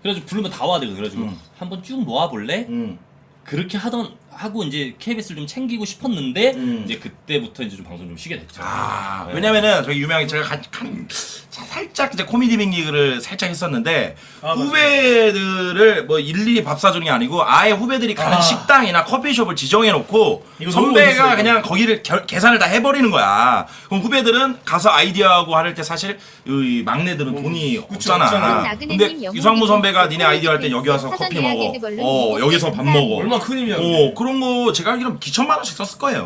그래가지고 부르면 다 와야 되거든. 그래가지고 한번 쭉 모아볼래? 그렇게 하고 이제 KBS를 좀 챙기고 싶었는데 이제 그때부터 이제 좀 방송 좀 쉬게 됐죠. 네. 왜냐면은 저기 유명한 제가 살짝 이제 코미디 빙기를 살짝 했었는데 후배들을 뭐 일일이 밥 사주는 게 아니고 아예 후배들이 가는 식당이나 커피숍을 지정해 놓고 이거 너무 선배가 멋있어요. 그냥 거기를 계산을 다 해버리는 거야. 그럼 후배들은 가서 아이디어하고 할 때 사실 이 막내들은 돈이 없잖아. 없잖아. 근데 유상무 선배가 니네 아이디어 할 때 여기 와서 커피 먹어. 여기서 밥 먹어. 얼마나 큰 힘이야. 그런 거 제가 알기로는 기천만 원씩 썼을 거예요.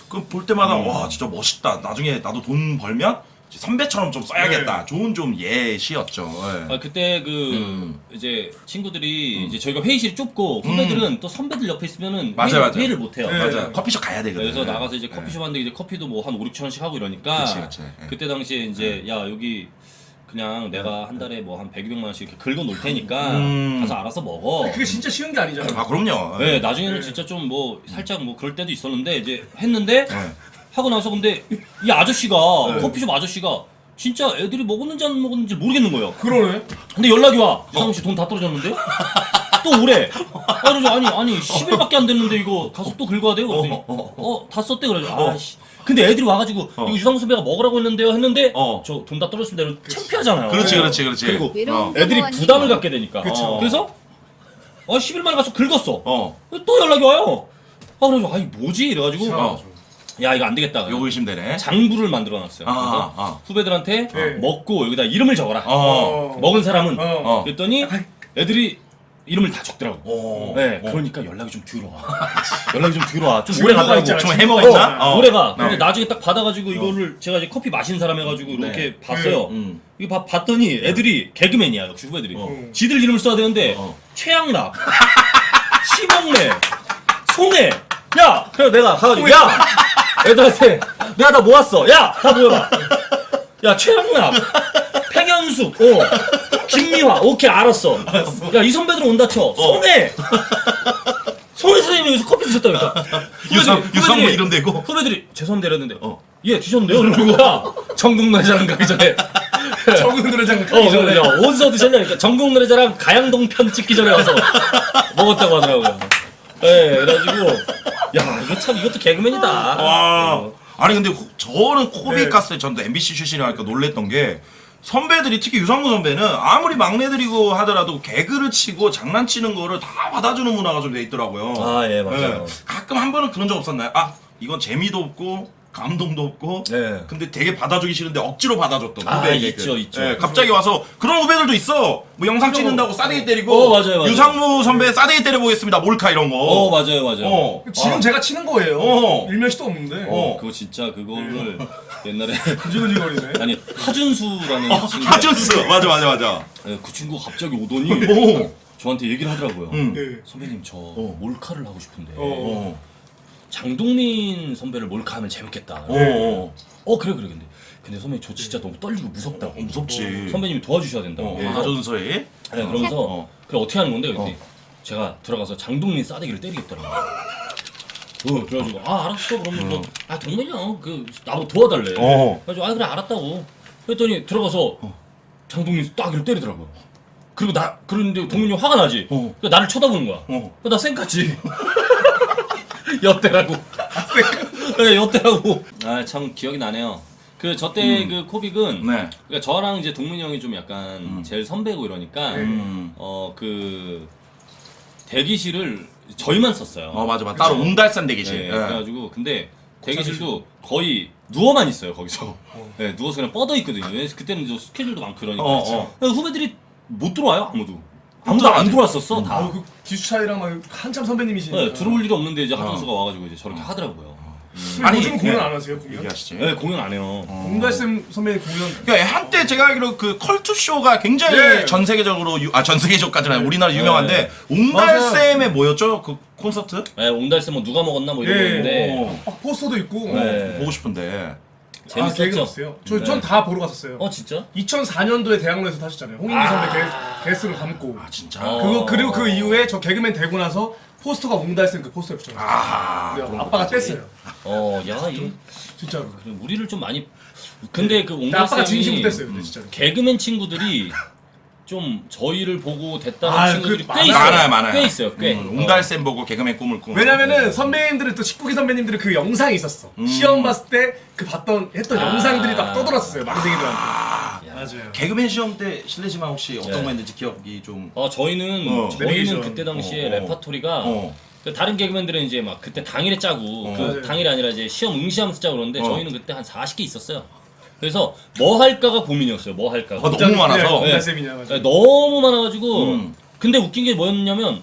그 볼 때마다 와 진짜 멋있다. 나중에 나도 돈 벌면 선배처럼 좀 써야겠다. 좋은 좀 예시였죠. 예. 그때 이제 친구들이 이제 저희가 회의실이 좁고 후배들은 또 선배들 옆에 있으면은 맞아. 회의를 못 해요. 맞아. 커피숍 가야 되거든. 그래서 나가서 이제 커피숍 하는데 이제 커피도 뭐 한 5, 6천 원씩 하고 이러니까 그치. 예. 그때 당시에 이제 야 여기 그냥 내가 한 달에 뭐 한 100, 200만 원씩 이렇게 긁어 놓을 테니까 가서 알아서 먹어. 그게 진짜 쉬운 게 아니잖아. 아 그럼요. 네, 나중에는 진짜 좀 뭐 살짝 뭐 그럴 때도 있었는데 이제 했는데 네. 하고 나서 근데 이 아저씨가 커피숍 아저씨가 진짜 애들이 먹었는지 안 먹었는지 모르겠는 거예요. 그러네. 근데 연락이 와. 이상훈 씨 돈 다 떨어졌는데? 또 오래. 그래서 아니 10일밖에 안 됐는데 이거 가서 또 긁어야 돼요. 그랬더니 다 썼대 그래서 아씨. 근데 애들이 와가지고 이거 유상훈 선배가 먹으라고 했는데요 했는데 저 돈 다 떨어졌습니다. 이러면 창피하잖아요. 그렇지. 그리고 외로운 애들이 사모원이 부담을 갖게 되니까. 그쵸. 그래서 10일 만에 가서 긁었어. 또 연락이 와요. 그래서 뭐지 이래가지고 야 이거 안 되겠다. 요거 의심되네. 장부를 만들어놨어요. 그래서 후배들한테 먹고 여기다 이름을 적어라. 먹은 사람은. 그랬더니 애들이 이름을 다 적더라고. 네, 그러니까 연락이 좀 들어와. 좀 오래 가더라고. 좀 해머가 있나? 오래 가. 근데 나중에 딱 받아가지고 이거를 제가 이제 커피 마신 사람 해가지고 이렇게 봤어요. 이거 봤더니 애들이 개그맨이야 역시 후배들이. 지들 이름을 써야 되는데 최양락, 심영래, 송혜. 야, 그래 내가 가가지고 야, 애들한테 내가 다 모았어. 야, 다 모여봐. 야, 최양락, 팽현숙, 김미화, 오케이 알았어. 야, 이 선배들 온다 쳐. 송혜 선생님이 여기서 커피 드셨다니까. 유상무 이름 대고. 후배들이 죄송합니다 이랬는데 예 드셨는데요? 그러는 거야. 전국 노래자랑 가기 전에. 적은 노래장 가기 전에. 어디서 드셨냐니까 전국 노래자랑 가양동 편 찍기 전에 와서 먹었다고 하더라고요. 예, 그래가지고 야 이거 참 이것도 개그맨이다. 와. 아니 근데 저는 코빅 갔을 때 전도 MBC 출신이니까 놀랬던 게 선배들이 특히 유상무 선배는 아무리 막내들이고 하더라도 개그를 치고 장난치는 거를 다 받아주는 문화가 좀 돼 있더라고요. 아, 예, 맞아요. 가끔 한 번은 그런 적 없었나요? 이건 재미도 없고 감동도 없고 네. 근데 되게 받아주기 싫은데 억지로 받아줬던 아, 후배에게 있죠, 있죠. 예, 갑자기 와서 그런 후배들도 있어. 뭐 영상 찍는다고 싸대기 때리고 맞아요. 유상무 선배 싸대기 때려보겠습니다 몰카 이런 거. 맞아요. 지금 제가 치는 거예요. 일면식도 없는데. 그거 진짜 그거를 옛날에 근질근질거리네. 아니 하준수라는 친구 하준수 맞아. 네, 그 친구가 갑자기 오더니 저한테 얘기를 하더라고요. 네. 선배님 저 몰카를 하고 싶은데 어. 장동민 선배를 몰카하면 재밌겠다. 그래 근데 선배님 저 진짜 너무 떨리고 무섭다고. 무섭지. 선배님이 도와주셔야 된다고. 하준수의 네, 그러면서 그래 어떻게 하는 건데 그랬더니 제가 들어가서 장동민 싸대기를 때리겠더라고요. 그래가지고 알았어 그러면 동민이 형 그 나보고 도와달래. 그래가지고 그래 알았다고. 그랬더니 들어가서 장동민 따기를 때리더라고요. 그리고 그런데 동민이 화가 나지. 그러니까 나를 쳐다보는 거야. 그러니까 나 쌩까지. 엿대라고. 그래 엿대라고. 참 기억이 나네요. 그 저 때 그 코빅은 네. 그러니까 저랑 이제 동민이 형이 좀 약간 제일 선배고 이러니까 그 대기실을 저희만 썼어요. 맞아. 따로 옹달산 대기실. 네, 그래가지고 근데 대기실도 거의 누워만 있어요 거기서. 네, 누워서 그냥 뻗어 있거든요. 왜냐면 그때는 이제 스케줄도 많고 그러니까. 그래서 후배들이 못 들어와요 아무도 안 들어왔었어 다. 그 기수 차이랑 막 한참 선배님이시니까. 네, 들어올 일이 없는데 이제 하준수가 와가지고 이제 저렇게 하더라고요. 아니 요즘 공연 안 하세요 공연? 얘기하시지. 네, 공연 안 해요. 옹달샘 선배님 공연. 그러니까 한때 제가 알기로 그 컬투 쇼가 굉장히 네. 전 세계적으로 전 세계적까지는 아니고 우리나라 유명한데 옹달샘의 뭐였죠? 그 콘서트? 네, 옹달샘 뭐 누가 먹었나 뭐 이런 거 있는데 막 포스터도 있고. 네. 보고 싶은데. 되게 재밌었죠. 갔어요. 전 다 보러 갔었어요. 진짜? 2004년도에 대학로에서 타셨잖아요. 홍인기 선배 게스트를 감고. 진짜. 그리고 그 이후에 저 개그맨 되고 나서 포스터가 옹달샘 그 포스터에 붙여놨어요. 근데 아빠가 뗐어요. 진짜로. 우리를 좀 많이 근데 그 근데 아빠가 진심으로 옹달샘이 뗐어요. 근데 진짜로. 개그맨 친구들이 좀 저희를 보고 됐다는 아, 친구들이 그 꽤 있어요. 많아요. 꽤 있어요. 꽤. 옹달샘 보고 개그맨 꿈을 꾸는. 왜냐면은 선배님들은 또 식구기 선배님들은 그 영상이 있었어. 시험 봤을 때 그 했던 영상들이 딱 떠돌았어요. 망댕이들한테. 맞아요. 개그맨 시험 때 실례지만 혹시 어떤 네. 거였는지 기억이 좀. 저희는 내비게이션. 그때 당시에 어. 레파토리가 그 다른 개그맨들은 이제 막 그때 당일에 짜고 그 맞아요. 당일이 아니라 이제 시험 응시하면서 짜고 그러는데 어. 저희는 그때 한 40개 있었어요. 그래서 뭐 할까가 고민이었어요. 뭐 할까가. 너무 많아서. 네. 옹달샘이냐 맞아. 너무 많아가지고 근데 웃긴 게 뭐였냐면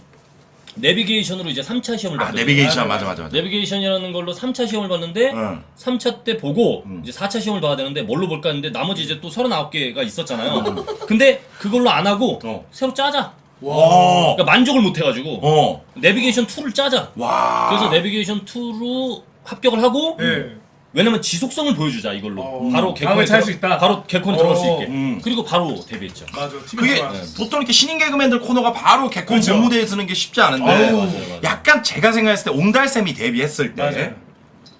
내비게이션으로 이제 3차 시험을 봤거든요. 내비게이션 맞아. 내비게이션이라는 걸로 3차 시험을 봤는데 응. 3차 때 보고 이제 4차 시험을 봐야 되는데 뭘로 볼까 했는데 나머지 이제 또 39개가 있었잖아요. 근데 그걸로 안 하고 새로 짜자. 와. 그러니까 만족을 못 해가지고 내비게이션 2를 짜자. 와. 그래서 내비게이션 2로 합격을 하고 네. 왜냐면 지속성을 보여주자 이걸로. 바로 다음에 찰수 있다. 바로 개콘에 들어갈 수 있게. 음. 그리고 바로 데뷔했죠. 맞아. 팀이 그게 좋아. 보통 이렇게 신인 개그맨들 코너가 바로 개콘 그렇죠. 본무대에 서는 게 쉽지 않은데 맞아요. 약간 제가 생각했을 때 옹달샘이 데뷔했을 때 맞아요.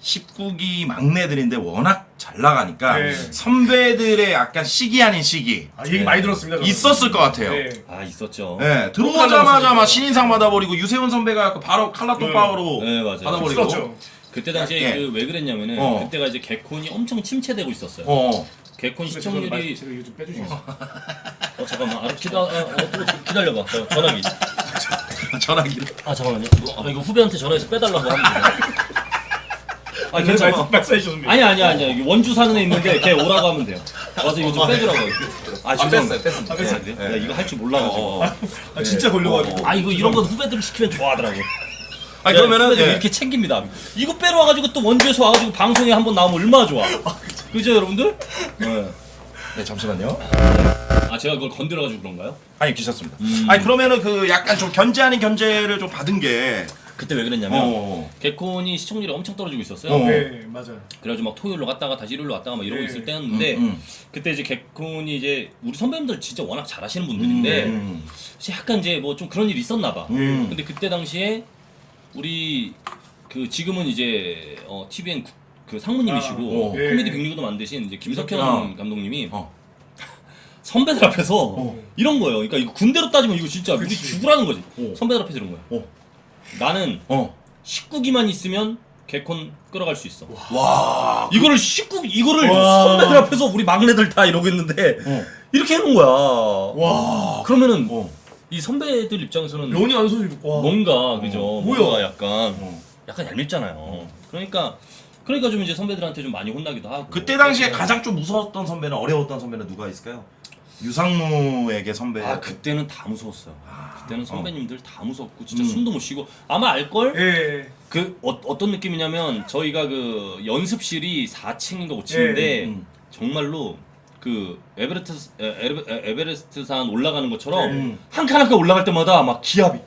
19기 막내들인데 워낙 잘 나가니까 네. 선배들의 약간 시기 아닌 시기 얘기 많이 들었습니다. 저는. 있었을 것 같아요. 네. 있었죠. 네, 들어오자마자 막 신인상 받아버리고 유세훈 선배가 바로 칼라톤 파워로 네, 맞아요. 받아버리고 그렇죠. 그때 당시에 예. 왜 그랬냐면은 그때가 이제 개콘이 엄청 침체되고 있었어요. 개콘 시청률이 제가 이거 좀 빼주시겠어요? 잠깐만 기다려봐. 전화기. 전화기를 잠깐만요. 이거 후배한테 전화해서 빼달라고 하면 돼요. 괜찮아. 백사이 좀. 아니야. 이게 원주 사는 애 있는데 걔 오라고 하면 돼요. 와서 이거 좀 빼주라고. 뺐어요. 야, 이거 할 줄 몰라가지고. 진짜 걸려가지고. 이거 이런 건 후배들을 시키면 좋아하더라고. 그러면은 후배들 예. 이렇게 챙깁니다. 이거 빼러 와가지고 또 원주에서 와가지고 방송에 한번 나오면 얼마나 좋아. 그죠 여러분들? 네, 잠시만요. 제가 그걸 건드려가지고 그런가요? 아니 괜찮습니다. 아니 그러면은 그 약간 좀 견제 아닌 견제를 좀 받은 게 그때 왜 그랬냐면 개콘이 시청률이 엄청 떨어지고 있었어요. 네, 맞아요. 그래가지고 막 토요일로 갔다가 다시 일요일로 왔다가 막 이러고 네. 있을 때였는데 그때 이제 개콘이 이제 우리 선배님들 진짜 워낙 잘하시는 분들인데 약간 이제 뭐 좀 그런 일이 있었나 봐. 근데 그때 당시에 우리 그 지금은 이제 TVN 그 상무님이시고 예. 코미디 빅리그도 만드신 이제 김석현 감독님이 선배들 앞에서 이런 거예요. 그러니까 이거 군대로 따지면 이거 진짜 우리 죽으라는 거지. 선배들 앞에서 이런 거야. 나는 19기만 있으면 개콘 끌어갈 수 있어. 와. 이거를 선배들 앞에서 우리 막내들 다 이러고 있는데 이렇게 해놓은 거야. 와. 그러면은 이 선배들 입장에서는 연이 안 소리. 와. 뭔가 그죠? 뭐야? 뭔가 약간 얄밉잖아요. 그러니까 그러니까 좀 이제 선배들한테 좀 많이 혼나기도 하고. 그때 당시에 가장 좀 무서웠던 선배는 어려웠던 선배는 누가 있을까요? 유상무에게 선배. 아 그때는 다 무서웠어요. 그때는 선배님들 다 무섭고 진짜 음. 숨도 못 쉬고 아마 알걸? 예. 그 어떤 느낌이냐면 저희가 그 연습실이 4층인가 5층인데 정말로 그 에베레스트산 올라가는 것처럼 한 칸 한 칸 올라갈 때마다 막 기압이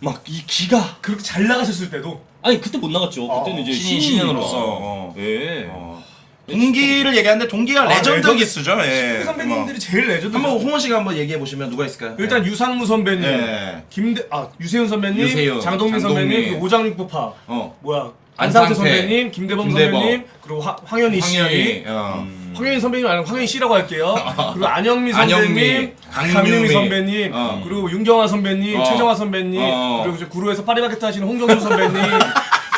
막 이 기가 그렇게 잘 나가셨을 때도 아니 그때 못 나갔죠. 그때는 이제 신인으로서. 예. 동기를 얘기하는데 동기가 레전드 레전드. 기수죠. 예. 선배님들이 제일 레전드. 한번 홍원 씨가 한번 얘기해 보시면 누가 있을까요? 일단 유상무 선배님, 예. 유세윤 선배님, 유세윤, 장동민 장동민. 선배님, 그리고 오장육부파, 어. 뭐야 안상태 안상태 선배님, 김대범 선배님, 그리고 황현희 씨, 황현희. 황현희 선배님 아니고 황현희 씨라고 할게요. 그리고 안영미 선배님, 안영미, 강유미 선배님, 그리고 윤경아 선배님, 최정화 선배님, 그리고 이제 구로에서 파리바게트 하시는 홍경준 선배님,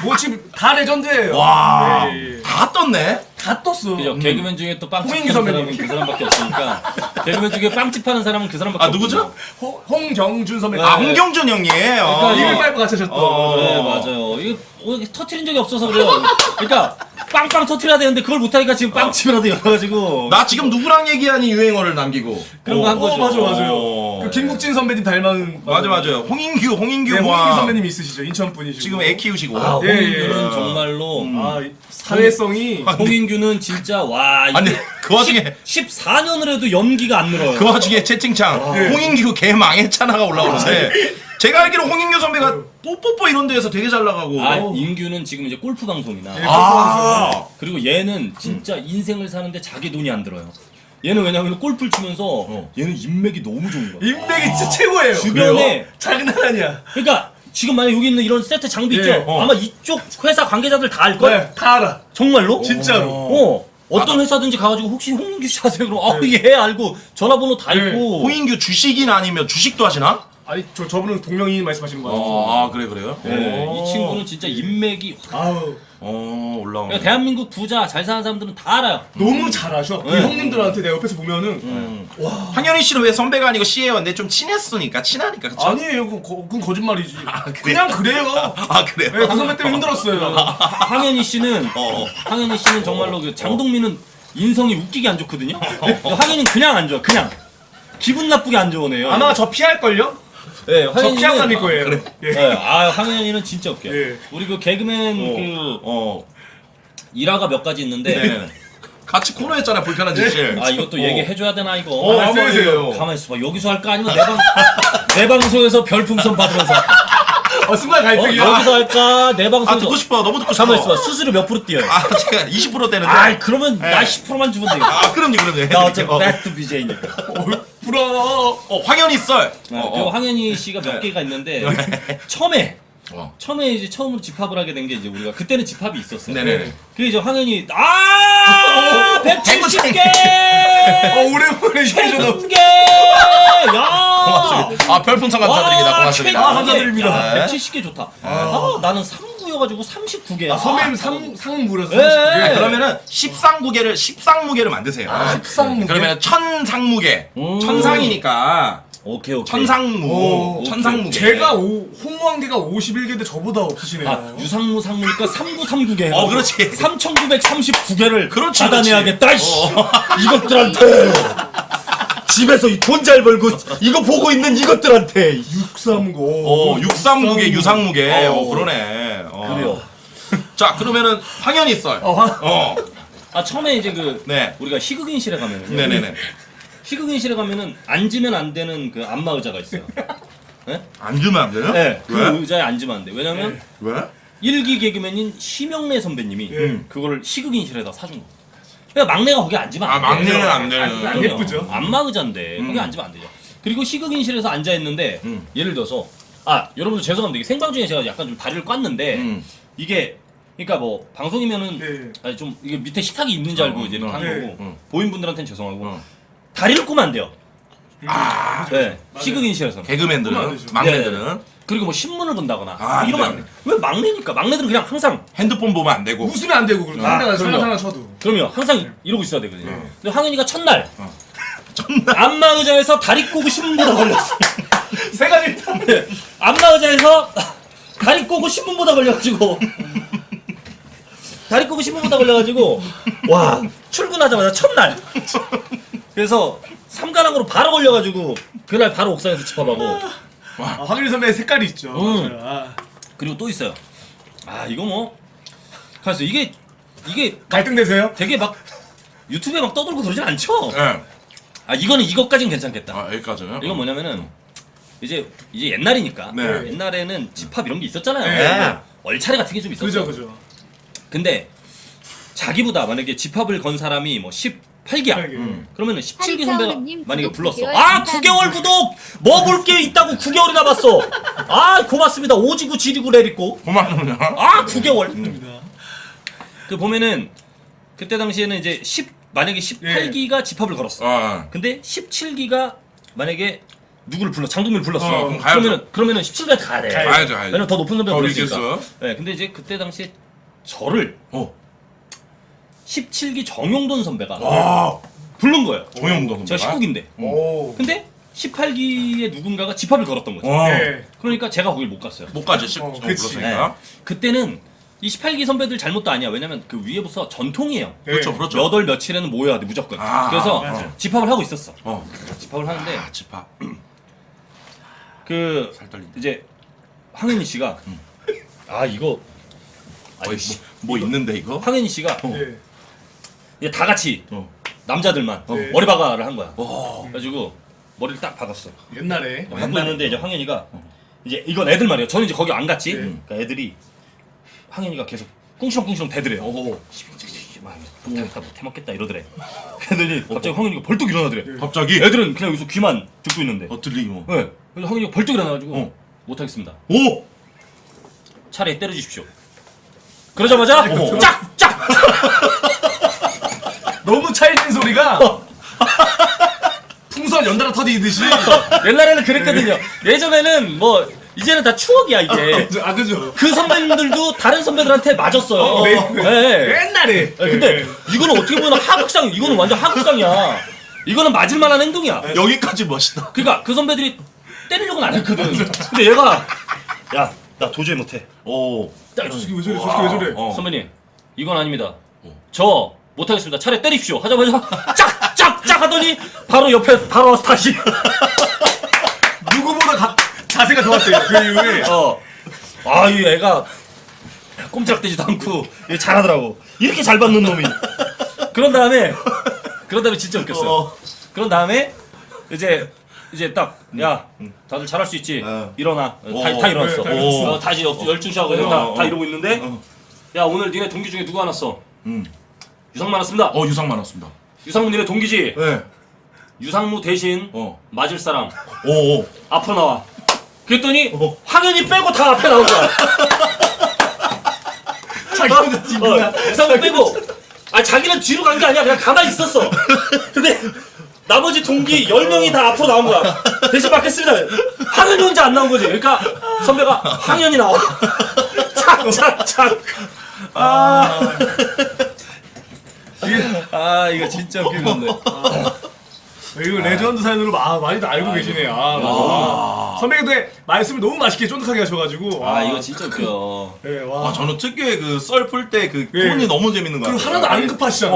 뭐 지금 다 레전드예요. 와. 예, 예. 다 떴네. 다 떴어. 그죠. 개그맨 중에 또 빵집 홍인기 하는 선배님. 사람은 그 사람밖에 없으니까 개그맨 중에 빵집 하는 사람은 그 사람밖에 아 누구죠? 홍경준 선배님. 아 홍경준 형이에요. 그러니까 이글 파이브 같이 하셨던. 네 맞아요. 이거 터트린 적이 없어서 그래요. 그러니까 빵빵 터트려야 되는데 그걸 못하니까 지금 빵집이라도 열어가지고 나 지금 누구랑 얘기하니 유행어를 남기고. 그런 거 한 거죠. 맞아 맞아요. 어. 그 김국진 선배님 닮은. 맞아요. 홍인규 네, 뭐. 홍인기 선배님 있으시죠. 인천 분이시고. 지금 애 키우시고. 아, 예, 홍인규는 예. 정말로 아 사회성이. 홍인규는 진짜 와 아니 이게 그 와중에 14년을 해도 연기가 안 늘어요. 그 와중에 채팅창 홍인규 개 망했잖아가 올라오는데 제가 알기로 홍인규 선배가 뽀뽀뽀 이런 데에서 되게 잘 나가고. 아 인규는 지금 이제 골프 방송이나 아. 그리고 얘는 진짜 인생을 사는데 자기 돈이 안 들어요. 얘는 왜냐면 골프를 치면서 얘는 인맥이 너무 좋은 거야. 인맥이 진짜 최고예요. 주변에 그래요? 장난 아니야. 그러니까 지금 만약 여기 있는 이런 세트 장비 예, 있죠? 아마 이쪽 회사 관계자들 다 알걸? 네, 다 알아. 정말로? 진짜로. 어떤 회사든지 가가지고 혹시 홍인규 씨 하세요? 그럼 예 알고 전화번호 다 네. 있고 홍인규 주식인 아니면 주식도 하시나? 아니 저분은 동명이인 말씀하시는 거 같아요. 아 그래요? 네, 이 친구는 진짜 인맥이 아우 올라오네. 그러니까 대한민국 부자 잘 사는 사람들은 다 알아요. 너무 잘하셔. 이 형님들한테 내가 옆에서 보면은 황현희 씨는 왜 선배가 아니고 씨예요? 근데 좀 친했으니까 친하니까 그쵸? 아니에요. 그건 거짓말이지. 그래? 그냥 그래요. 아 그래요? 네, 그 선배 때문에 힘들었어요. 황현희 씨는 황현희 씨는 정말로 그 장동민은 인성이 웃기게 안 좋거든요. 황현희는 그냥 안 좋아. 그냥 기분 나쁘게 안 좋으네요. 아마 저 피할 걸요? 네, 저 피하고 다닐 거예요. 예. 네, 아 황현희는 진짜 웃겨. 예. 우리 그 개그맨 일화가 몇 가지 있는데 네. 같이 코너 했잖아 불편한 짓을. 아 이것도 얘기해줘야 되나 이거? 말씀해주세요. 가만 있어봐. 여기서 할까 아니면 내 방송에서 별풍선 받으면서 순간 갈등이야. 여기서 할까 내 방송에서 아 듣고 싶어. 너무 듣고 싶어. 가만 있어봐. 수수료 몇 프로 뛰어요? 아 제가 20% 떼는데. 아이 그러면 나 10%만 주면 돼. 아 그럼요. 나 어차피 베스트 BJ니까. 부러워. 황현희 썰. 그리고 황현희 씨가 몇 개가 있는데 처음에 이제 처음으로 집합을 하게 된 게 이제 우리가 그때는 집합이 있었어요. 네네. 그게 이제 황현희 170개 오랜만에 이겨줘. 개 야. 아 별풍선 감사드립니다. 고맙습니다. 아, 감사드립니다. 170개 좋다. 나는 3구여가지고 39개야. 선배님 상 물었어. 예. 그러면은 10상무게를 만드세요. 십상무게? 그러면 천상무게. 천상이니까 오케이. 천상무게. 제가 홍무한계가 51개인데 저보다 없으시네요. 유상무 상무니까 3939개. 그렇지. 3939개를 그렇지, 받아내야겠다. 이것들한테. 집에서 돈 잘 벌고 이거 보고 있는 이것들한테 639. 639개 유상무게. 그러네. 그래요. 자 그러면은 황현희 썰. 처음에 이제 네. 우리가 희극인실에 가면은 네네네. 희극인실에 가면은 앉으면 안 되는 그 안마 의자가 있어요. 네? 앉으면 안 돼요? 네. 그 왜? 의자에 앉으면 안 돼. 왜냐면 왜? 일기 개그맨인 심영래 선배님이 그거를 희극인실에다 사준 거. 그러니까 막내가 거기 앉으면 안 돼. 막내는 안 되는. 안 그럼요. 예쁘죠? 안마 의자인데 거기 앉으면 안 되죠. 그리고 희극인실에서 앉아 있는데 예를 들어서 여러분들 죄송합니다. 이게 생방 중에 제가 약간 좀 다리를 꽈는데 이게 그러니까 뭐 방송이면은 아니 좀 이게 밑에 식탁이 있는 줄 알고 이제 이렇게 한 거고 보인 분들한테는 죄송하고 다리를 꼬면 안 돼요. 네. 희극인실에서는. 개그맨들은 막내들은 네. 그리고 뭐 신문을 본다거나 안 이러면 안 돼. 돼. 왜 막내니까? 막내들은 그냥 항상 핸드폰 보면 안 되고. 웃으면 안 되고 그렇게 상대가 그럼요. 상상을 쳐도. 그러면 항상 이러고 있어야 되거든요. 근데 황현이가 첫날 안마 의자에서 다리 꼬고 신문 보다 걸렸어. 세 가지 다. 네. 안마 의자에서 다리 꼬고 신문 보다 걸려가지고 다리꼬부 15분 다 걸려가지고 와 출근하자마자 첫날. 그래서 삼가랑으로 바로 걸려가지고 그날 바로 옥상에서 집합하고. 황일희 선배의 색깔이 있죠. 아, 그리고 또 있어요. 아 이거 뭐 그래서 이게 갈등되세요? 되게 막 유튜브에 막 떠들고 그러진 않죠. 예. 아 이거는 이것까진 괜찮겠다. 아 여기까지요. 이건 뭐냐면은 이제 옛날이니까 네. 옛날에는 집합 이런 게 있었잖아요. 네. 얼차례 같은 게 좀 있었어. 그죠. 근데 자기보다 만약에 집합을 건 사람이 뭐 18기야. 그러면은 17기 선배가 하리타오르님 만약에 구독 불렀어. 9개월 아 감사합니다. 9개월 구독 뭐 볼 게 있다고 9개월이나 봤어. 아 고맙습니다. 오지구 지리구 레리꼬. 고맙습니다. 아 9개월. 그 보면은 그때 당시에는 이제 만약에 18기가 집합을 걸었어. 아, 근데 17기가 만약에 누구를 불러 장동민을 불렀어. 그럼 가야죠. 그러면은 17기한테 가야 돼. 가야죠. 왜냐면 더 높은 선배가 더 불렀으니까. 리겠어. 네, 근데 이제 그때 당시에 저를 어. 17기 정용돈 선배가 와. 부른 거예요. 정용돈 제가 선배가? 19기인데. 오. 근데 18기의 누군가가 집합을 걸었던 거죠. 어. 네. 그러니까 제가 거길 못 갔어요. 못 가지. 그치. 그렇으니까. 그때는 이 18기 선배들 잘못도 아니야. 왜냐면 그 위에 부서 전통이에요. 그렇죠, 그렇죠. 몇 월 며칠에는 모여야 돼 무조건. 아, 그래서 맞아요. 집합을 하고 있었어. 집합을 하는데 아, 집합. 그 살 떨린다. 이제 황현희 씨가 아 이거 거의 뭐 있는데 이거? 황현희 씨가 네. 이제 다 같이 어. 남자들만 네. 머리 박아를 한 거야. 그래가지고 머리를 딱 박았어. 옛날에 박고 있는데 이제 황현희가 이제 이건 애들 말이야. 저는 이제 거기 안 갔지. 네. 그러니까 애들이 황현희가 계속 꿍시렁꿍시렁 대드래요. 막 못하겠다 못해먹겠다 이러더래. 애들이 갑자기 황현희가 벌떡 일어나더래. 갑자기? 애들은 그냥 여기서 귀만 듣고 있는데. 들리기 뭐. 네. 그래서 황현희가 벌떡 일어나가지고 못하겠습니다. 오! 차라리 때려주십시오. 그러자마자 짝짝 너무 찰진 소리가 풍선 연달아 터지듯이. 옛날에는 그랬거든요. 예전에는 뭐 이제는 다 추억이야 이게. 아 그죠. 그 선배님들도 다른 선배들한테 맞았어요. 네. 옛날에. 근데 이거는 어떻게 보면 하극상, 이거는 완전 하극상이야. 이거는 맞을만한 행동이야. 여기까지 멋있다. 그러니까 그 선배들이 때리려고는 안 했거든. 근데 얘가 야, 나 도저히 못해. 오. 딱 이러지. 왜 저래? 저렇게 왜 저래? 선배님, 이건 아닙니다. 저 못하겠습니다. 차라리 때리십시오. 하자마자 짝짝짝 하더니 바로 옆에 바로 와서 다시. 누구보다 자세가 좋았대요. 그 이후에. 아, 이 애가 꼼짝대지도 않고 얘 잘하더라고. 이렇게 잘 받는 놈이. 그런 다음에 진짜 웃겼어요. 그런 다음에 이제 딱 야, 다들 잘할 수 있지. 일어나. 다 일어났어. 네, 다 일어났어. 다시 열중시하고 다 이러고 있는데 야, 오늘 니네 동기 중에 누구 안 왔어? 유상무 안 왔습니다. 유상 많았습니다. 유상무 니네 동기지? 네. 유상무 대신 맞을 사람 오. 앞으로 나와. 그랬더니 황현이 빼고 다 앞에 나온 거야. 자기가 뒤구나. 유상무 빼고. 아, 자기는 뒤로 간 게 아니야. 그냥 가만히 있었어. 근데 나머지 동기 10명이 다 앞으로 나온 거야. 대신 받겠습니다. 황현이 혼자 안 나온 거지. 그러니까 선배가 황현이 나와. 착착착. 이거 진짜 웃긴 건데. 이거 레전드 사연으로 많이들 알고 계시네요. 선배가 근데 말씀을 너무 맛있게 쫀득하게 하셔가지고. 이거 진짜 웃겨. 네, 와. 저는 특유의 그 썰 풀 때 그 예. 톤이 너무 재밌는 거 그리고 같아요. 하나도 안 급하시잖아.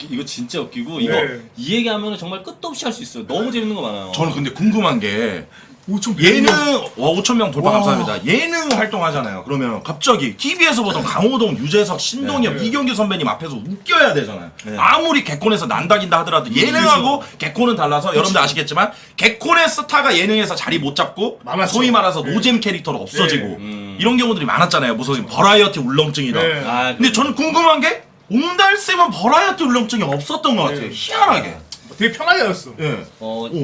이거 진짜 웃기고 이거 네. 이 얘기하면 정말 끝도 없이 할 수 있어요. 너무 재밌는 거 많아요. 저는 근데 궁금한 게 5천 예능 5,000명 돌파 와. 감사합니다. 예능 활동하잖아요. 그러면 갑자기 TV에서 보던 강호동, 유재석, 신동엽, 이경규 선배님 앞에서 웃겨야 되잖아요. 아무리 개콘에서 난다긴다 하더라도 예능하고 개콘은 달라서 여러분들 아시겠지만 개콘의 스타가 예능에서 자리 못 잡고 많았죠. 소위 말해서 노잼 캐릭터로 없어지고 이런 경우들이 많았잖아요. 무슨 버라이어티 울렁증이다. 네. 근데 저는 궁금한 게 옹달쌤은 버라이어티 울렁증이 없었던 것 같아요. 희한하게. 되게 편하게 하셨어. 예.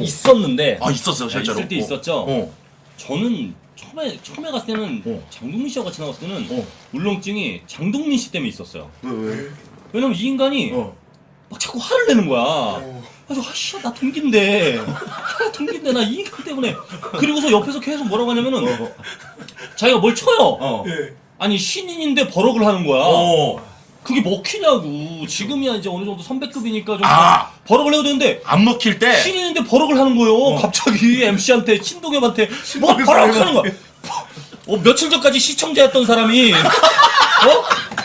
있었는데 있었어요, 실제로. 있을 때 있었죠. 어. 저는 처음에 갔을 때는 장동민 씨와 같이 나갔을 때는 울렁증이 장동민 씨 때문에 있었어요. 왜? 왜냐면 이 인간이 막 자꾸 화를 내는 거야. 그래서 아씨 나 동기인데 나 이 인간 때문에. 그리고서 옆에서 계속 뭐라고 하냐면은 자기가 뭘 쳐요. 예. 아니 신인인데 버럭을 하는 거야. 그게 먹히냐고. 지금이야 이제 어느 정도 선배급이니까 좀 버럭을 해도 되는데 안 먹힐 때 신인인데 버럭을 하는 거예요. 갑자기 MC한테 신동엽한테 뭐 버럭하는 거야. 며칠 전까지 시청자였던 사람이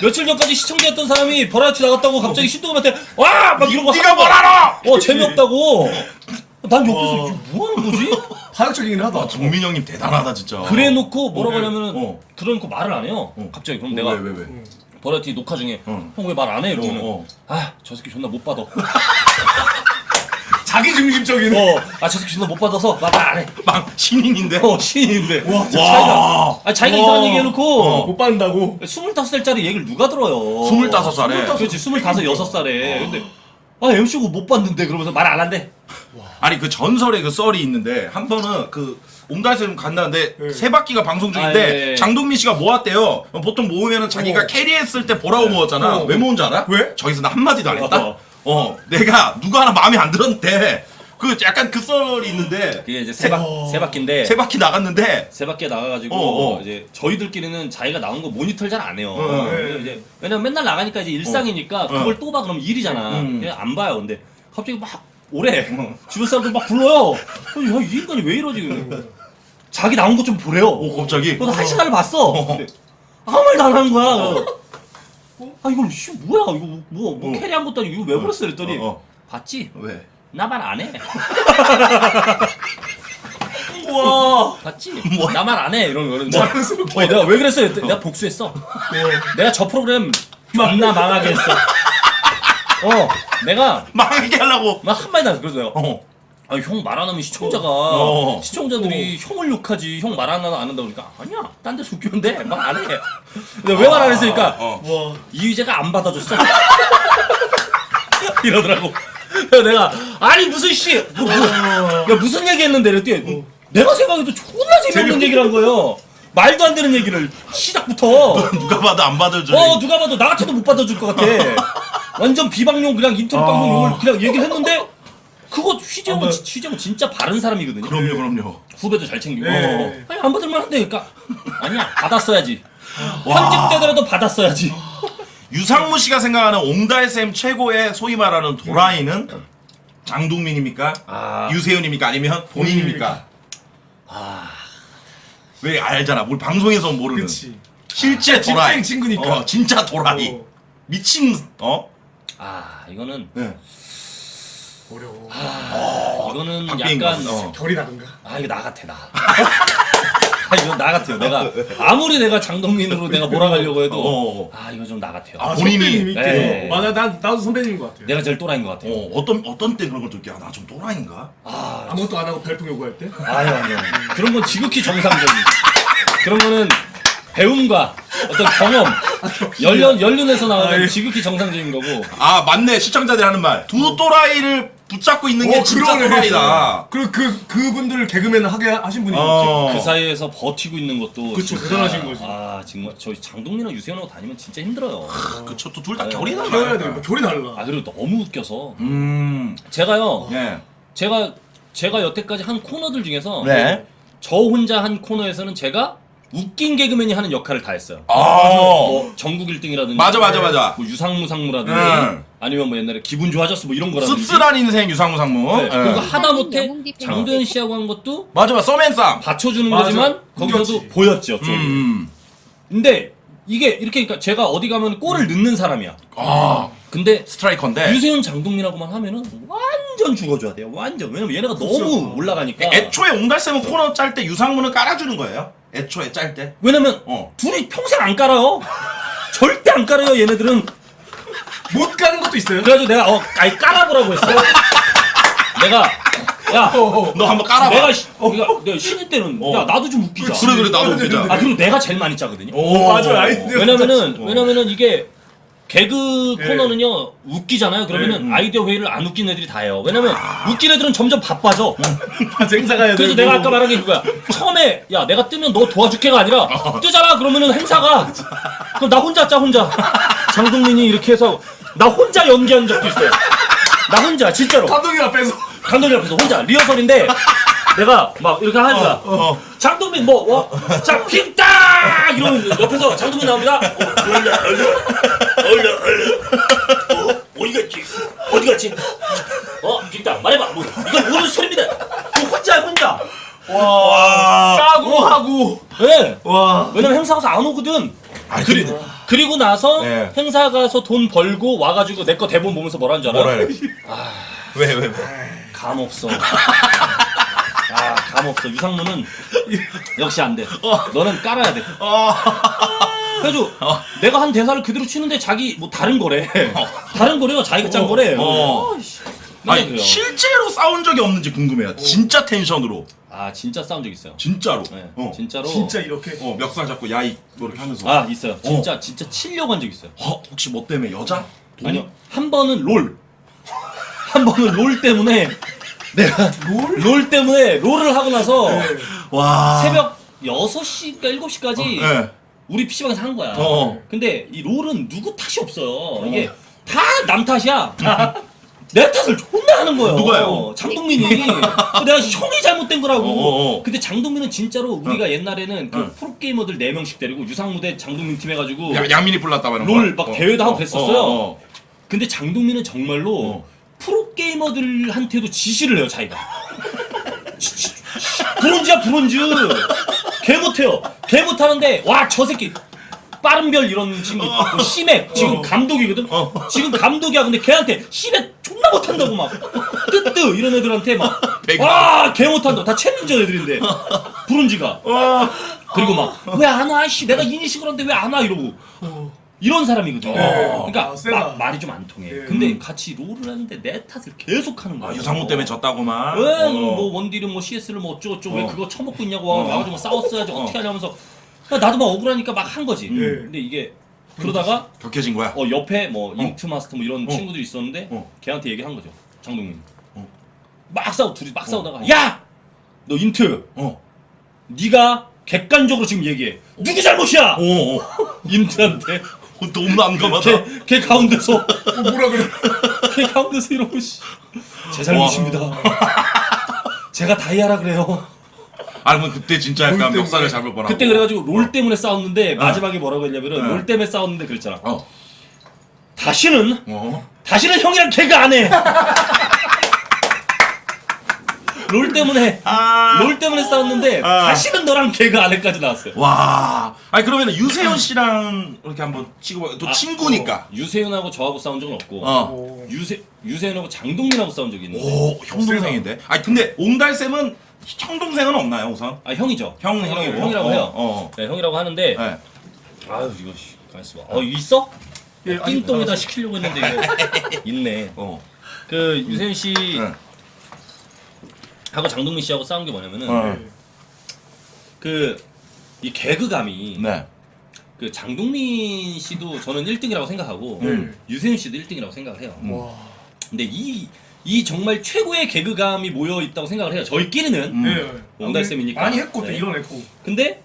며칠 전까지 시청자였던 사람이 버라이어티 나갔다고 갑자기 신동엽한테 와! 막 이런 거 네가 하는 뭘 거야. 알아? 재미없다고. 난 옆에서 이게 뭐 하는 거지? 파격적이긴 하다. 아, 정민 형님 대단하다 진짜. 그래 놓고 뭐라고 하냐면은 어. 그래놓고 말을 안 해요. 갑자기 그럼 내가 왜? 버라이어티 녹화 중에 어. 형 왜 말 안 해? 이러면 어. 아 저 새끼 존나 못 받아. 자기 중심적인. 저 새끼 존나 못 받아서 말 안 해. 막 신인인데. 신인인데. 와, 자기가 자기가 이상한 얘기 해놓고 못 받는다고. 25살짜리 얘기를 누가 들어요? 25살에. 그렇지 25, 6살에. 근데 MC고 못 봤는데 그러면서 말 안 한대. 아니 그 전설의 그 썰이 있는데 한 번은 그 옹달샘 간다는데 세 바퀴가 방송 중인데 예. 장동민 씨가 모았대요. 보통 모으면은 자기가 캐리했을 때 보라고 모았잖아. 왜 모은 줄 알아? 왜? 저기서 나 한마디도 안 했다. 내가 누가 하나 마음에 안 들었는데 그 약간 그 썰이 있는데 그게 이제 세 바퀴인데 세 바퀴 나갔는데 세 바퀴에 나가가지고 어. 이제 저희들끼리는 자기가 나온 거 모니터를 잘 안 해요. 네. 이제 왜냐면 맨날 나가니까 이제 일상이니까 그걸 또 봐 그러면 일이잖아. 그냥 안 봐요. 근데 갑자기 막 오래 주변 사람들 막 불러요. 야, 이 인간이 왜 이러지? 자기 나온 거 좀 보래요. 갑자기 그래서 한 시간을 봤어. 근데 아무 말도 안 하는 거야. 이거 씨 뭐야? 이거 뭐 캐리한 것도 아니고 이거 왜 그랬어? 그랬더니 봤지? 왜? 나 말 안 해. 와. 봤지? 나 말 안 해. 이런 거는 내가 왜 그랬어? 그랬더니 내가 복수했어. 내가 저 프로그램 존나 망하게 했어. 내가 망하게 하려고. 막 한마디도 안 했어. 그래서 내가 형 말 안 하면 시청자가 시청자들이 형을 욕하지 형 말 안 한다 그러니까 아니야 딴 데서 웃기면 돼 말 안 해. 근데 왜 말 안 했으니까 이휘재가 안 받아줬어. 이러더라고. 그래서 내가 아니 무슨 씨 야 무슨 얘기 했는데 이랬더니 내가 생각해도 존나 재미없는 얘기를 한 거예요. 말도 안 되는 얘기를 시작부터. 누가 봐도 안 받아줘. 누가 봐도 나 같아도 못 받아줄 것 같아. 완전 비방용 그냥 인터넷 방송 용을 그냥 얘기를 했는데 그거 휘재훈 진짜 바른 사람이거든요. 그럼요. 후배도 잘 챙기고. 네. 아니 안 받을만 한데 그러니까 아니야 받았어야지. 편집되더라도 받았어야지. 유상무 씨가 생각하는 옹달샘 최고의 소위 말하는 도라이는 장동민입니까? 유세윤입니까? 아니면 본인입니까? 왜 알잖아. 뭘 방송에서 모르는. 그렇지. 실제 도라이. 찐빵 친구니까. 진짜 도라이. 미친 이거는 네. 어려워. 이거는 박빙. 약간 결이 다른가? 이거 나 같아 나. 이거 나 같아요. 내가 아무리 내가 장동민으로 내가 몰아가려고 해도 이거 좀 나 같아요. 본인이. 선배님이 네. 나도 선배님인 것 같아요. 내가 제일 또라이인 것 같아요. 어떤 때 그런 걸 느끼 나 좀 도라이인가? 아무것도 안 하고 별풍 요구할 때? 아니요. 그런 건 지극히 정상적인. 그런 거는 배움과 어떤 경험, 연륜에서 나오는 지극히 정상적인 거고. 맞네. 시청자들이 하는 말. 두 또라이를 붙잡고 있는 게 진짜 그러네. 또라이다. 그리고 그분들을 개그맨 하게 하신 분이 있지. 그 사이에서 버티고 있는 것도 그쵸, 진짜, 대단하신 거지. 정말 저희 장동민이랑 유세현하고 다니면 진짜 힘들어요. 그쵸. 또 둘 다 네. 결이 키워야 돼. 달라. 뭐 결이 달라. 그리고 너무 웃겨서 음. 제가요. 네. 제가 여태까지 한 코너들 중에서 네. 저 혼자 한 코너에서는 제가 웃긴 개그맨이 하는 역할을 다 했어요. 아. 뭐 전국 1등이라든지 맞아. 뭐 유상무상무라든지 아니면 뭐 옛날에 기분 좋아졌어 뭐 이런 거라든지 씁쓸한 인생 유상무 상무. 네. 네. 그리고 하다못해 영웅 디펜스. 장도연 씨하고 한 것도 맞아. 썸앤쌈. 받쳐주는 맞아. 거지만 거기서도 웃겼지. 보였죠 좀. 근데 이게 이렇게 그러니까 제가 어디 가면 골을 넣는 사람이야. 근데 스트라이커인데. 유세윤 장동민하고만 하면은 완전 죽어줘야 돼요. 완전. 왜냐면 얘네가 너무 올라가니까. 애초에 옹달샘은 코너 짤 때 유상무는 깔아주는 거예요. 애초에 짤 때. 왜냐면 둘이 평생 안 깔아요. 절대 안 깔아요. 얘네들은. 못 가는 것도 있어요. 그래가지고 내가 깔아보라고 했어. 내가 너 한번 깔아봐. 내가 신인 때는 야 나도 좀 웃기자. 그래 나도 웃기자. 그리고 내가 제일 많이 짜거든요. 맞아. 아이디어. 왜냐면은 이게 개그 코너는요 웃기잖아요. 그러면은 아이디어 회의를 안 웃긴 애들이 다 해요. 왜냐면 웃긴 애들은 점점 바빠져. 행사 가야 돼. 그래서 내가 아까 말한 게 그거야. 처음에 야 내가 뜨면 너 도와줄게가 아니라 뜨잖아 그러면은 행사가 그럼 나 혼자 짜 혼자. 장동민이 이렇게 해서 나 혼자 연기한 적도 있어요. 나 혼자 진짜로. 감독님 앞에서. 감독님 앞에서 혼자 리허설인데 내가 막 이렇게 하는 거야. 장동민 자 핑딱 이러면 옆에서 장동민 나옵니다. 얼른 어디 갔지 핑딱 말해봐 이거 모르는 소리입니다. 혼자 짜고 하고. 네. 와. 왜냐면 행사 가서 안 오거든. 그래. 그리고 나서 네. 행사 가서 돈 벌고 와가지고 내 거 대본 보면서 뭐라는 줄 알아? 뭐라 그래? 왜? 감 없어. 감 없어. 유상무는 역시 안 돼. 너는 깔아야 돼. 그래가지고 내가 한 대사를 그대로 치는데 자기 뭐 다른 거래. 다른 거래요. 자기가 짠 거래. 아이씨. 아니 그래요. 실제로 싸운 적이 없는지 궁금해요. 진짜 텐션으로. 진짜 싸운 적 있어요. 진짜로. 네, 진짜로. 진짜 이렇게. 멱살 잡고 야이 뭐 이렇게 하면서. 있어요. 진짜 치려고 한 적 있어요. 혹시 뭐 때문에 여자? 돈? 아니요. 한 번은 롤. 한 번은 롤 때문에 내가 롤 때문에 롤을 하고 나서 와. 새벽 6시까 7시까지 네. 우리 PC방에서 한 거야. 근데 이 롤은 누구 탓이 없어요. 이게 다 남 탓이야. 내 탓을 존나 하는 거예요. 누가요? 장동민이. 내가 형이 잘못된 거라고. 어. 근데 장동민은 진짜로 우리가 옛날에는 그 프로게이머들 4명씩 데리고 유상무대 장동민 팀 해가지고 양민이 불났다 말은 롤 막 대회도 하고 그랬었어요. 어. 근데 장동민은 정말로 프로게이머들한테도 지시를 해요, 자기가. 브론즈야, 브론즈. 개 못해요. 개 못하는데, 와, 저 새끼. 빠른별 이런 친구, 뭐 시맥, 지금 감독이거든? 지금 감독이야. 근데 걔한테 시맥 존나 못한다고 막. 뜨뜨 이런 애들한테 막. 와, 개 못한다. 다 챌린저 애들인데. 브론즈가. 그리고 막, 왜 안 와? 씨, 내가 인식을 하는데 왜 안 와? 이러고. 이런 사람이거든. 그러니까 세다. 말이 좀 안 통해. 근데 같이 롤을 하는데 내 탓을 계속 하는 거야. 유상무 때문에 졌다고만. 왜 뭐 원딜은 뭐 CS를 뭐 어쩌고저쩌고 왜 그거 처먹고 있냐고 와가지고 뭐 싸웠어야지 어떻게 하냐면서 나도 막 억울하니까 막 한 거지. 근데 이게 그러다가 격해진 거야. 옆에 뭐 인트 마스터 뭐 이런 친구들이 있었는데 걔한테 얘기한 거죠. 장동민. 막 둘이 막 싸우다가 야! 너 인트. 네가 객관적으로 지금 얘기해. 누구 잘못이야? 인트한테. 너무 난감하다. 걔 가운데서 뭐라 그래? 걔 가운데서 이러고 씨. 제 잘못입니다. 제가 다이아라 그래요. 아니면 그때 진짜 약간 때문에. 멱살을 잡을 뻔하고. 그때 그래가지고 롤 때문에 싸웠는데 마지막에 뭐라고 했냐면은 롤 때문에 싸웠는데 그랬잖아. 다시는 형이랑 개그 안 해. 롤 때문에 싸웠는데 다시는 너랑 개그 안 해까지 나왔어요. 와. 아니 그러면 유세윤 씨랑 이렇게 한번 찍어봐. 또 친구니까. 유세윤하고 저하고 싸운 적은 없고 유세윤하고 장동민하고 싸운 적이 있는데. 오, 형 동생인데. 아니 근데 옹달 쌤은 형 동생은 없나요, 우선? 형이죠. 형이고. 형이라고 해요. 네, 형이라고 하는데. 네. 아유 이거 가만있어 봐. 있어? 예, 띵똥에다 시키려고 했는데 이거 있네. 그 유세윤 씨 하고 장동민 씨하고 싸운 게 뭐냐면은 이 개그감이 네. 그 장동민 씨도 저는 1등이라고 생각하고 유세윤 씨도 1등이라고 생각을 해요. 근데 이 정말 최고의 개그감이 모여 있다고 생각을 해요. 저희끼리는 네. 옹달 쌤이니까. 많이 했고 또 네. 이뤄냈고. 근데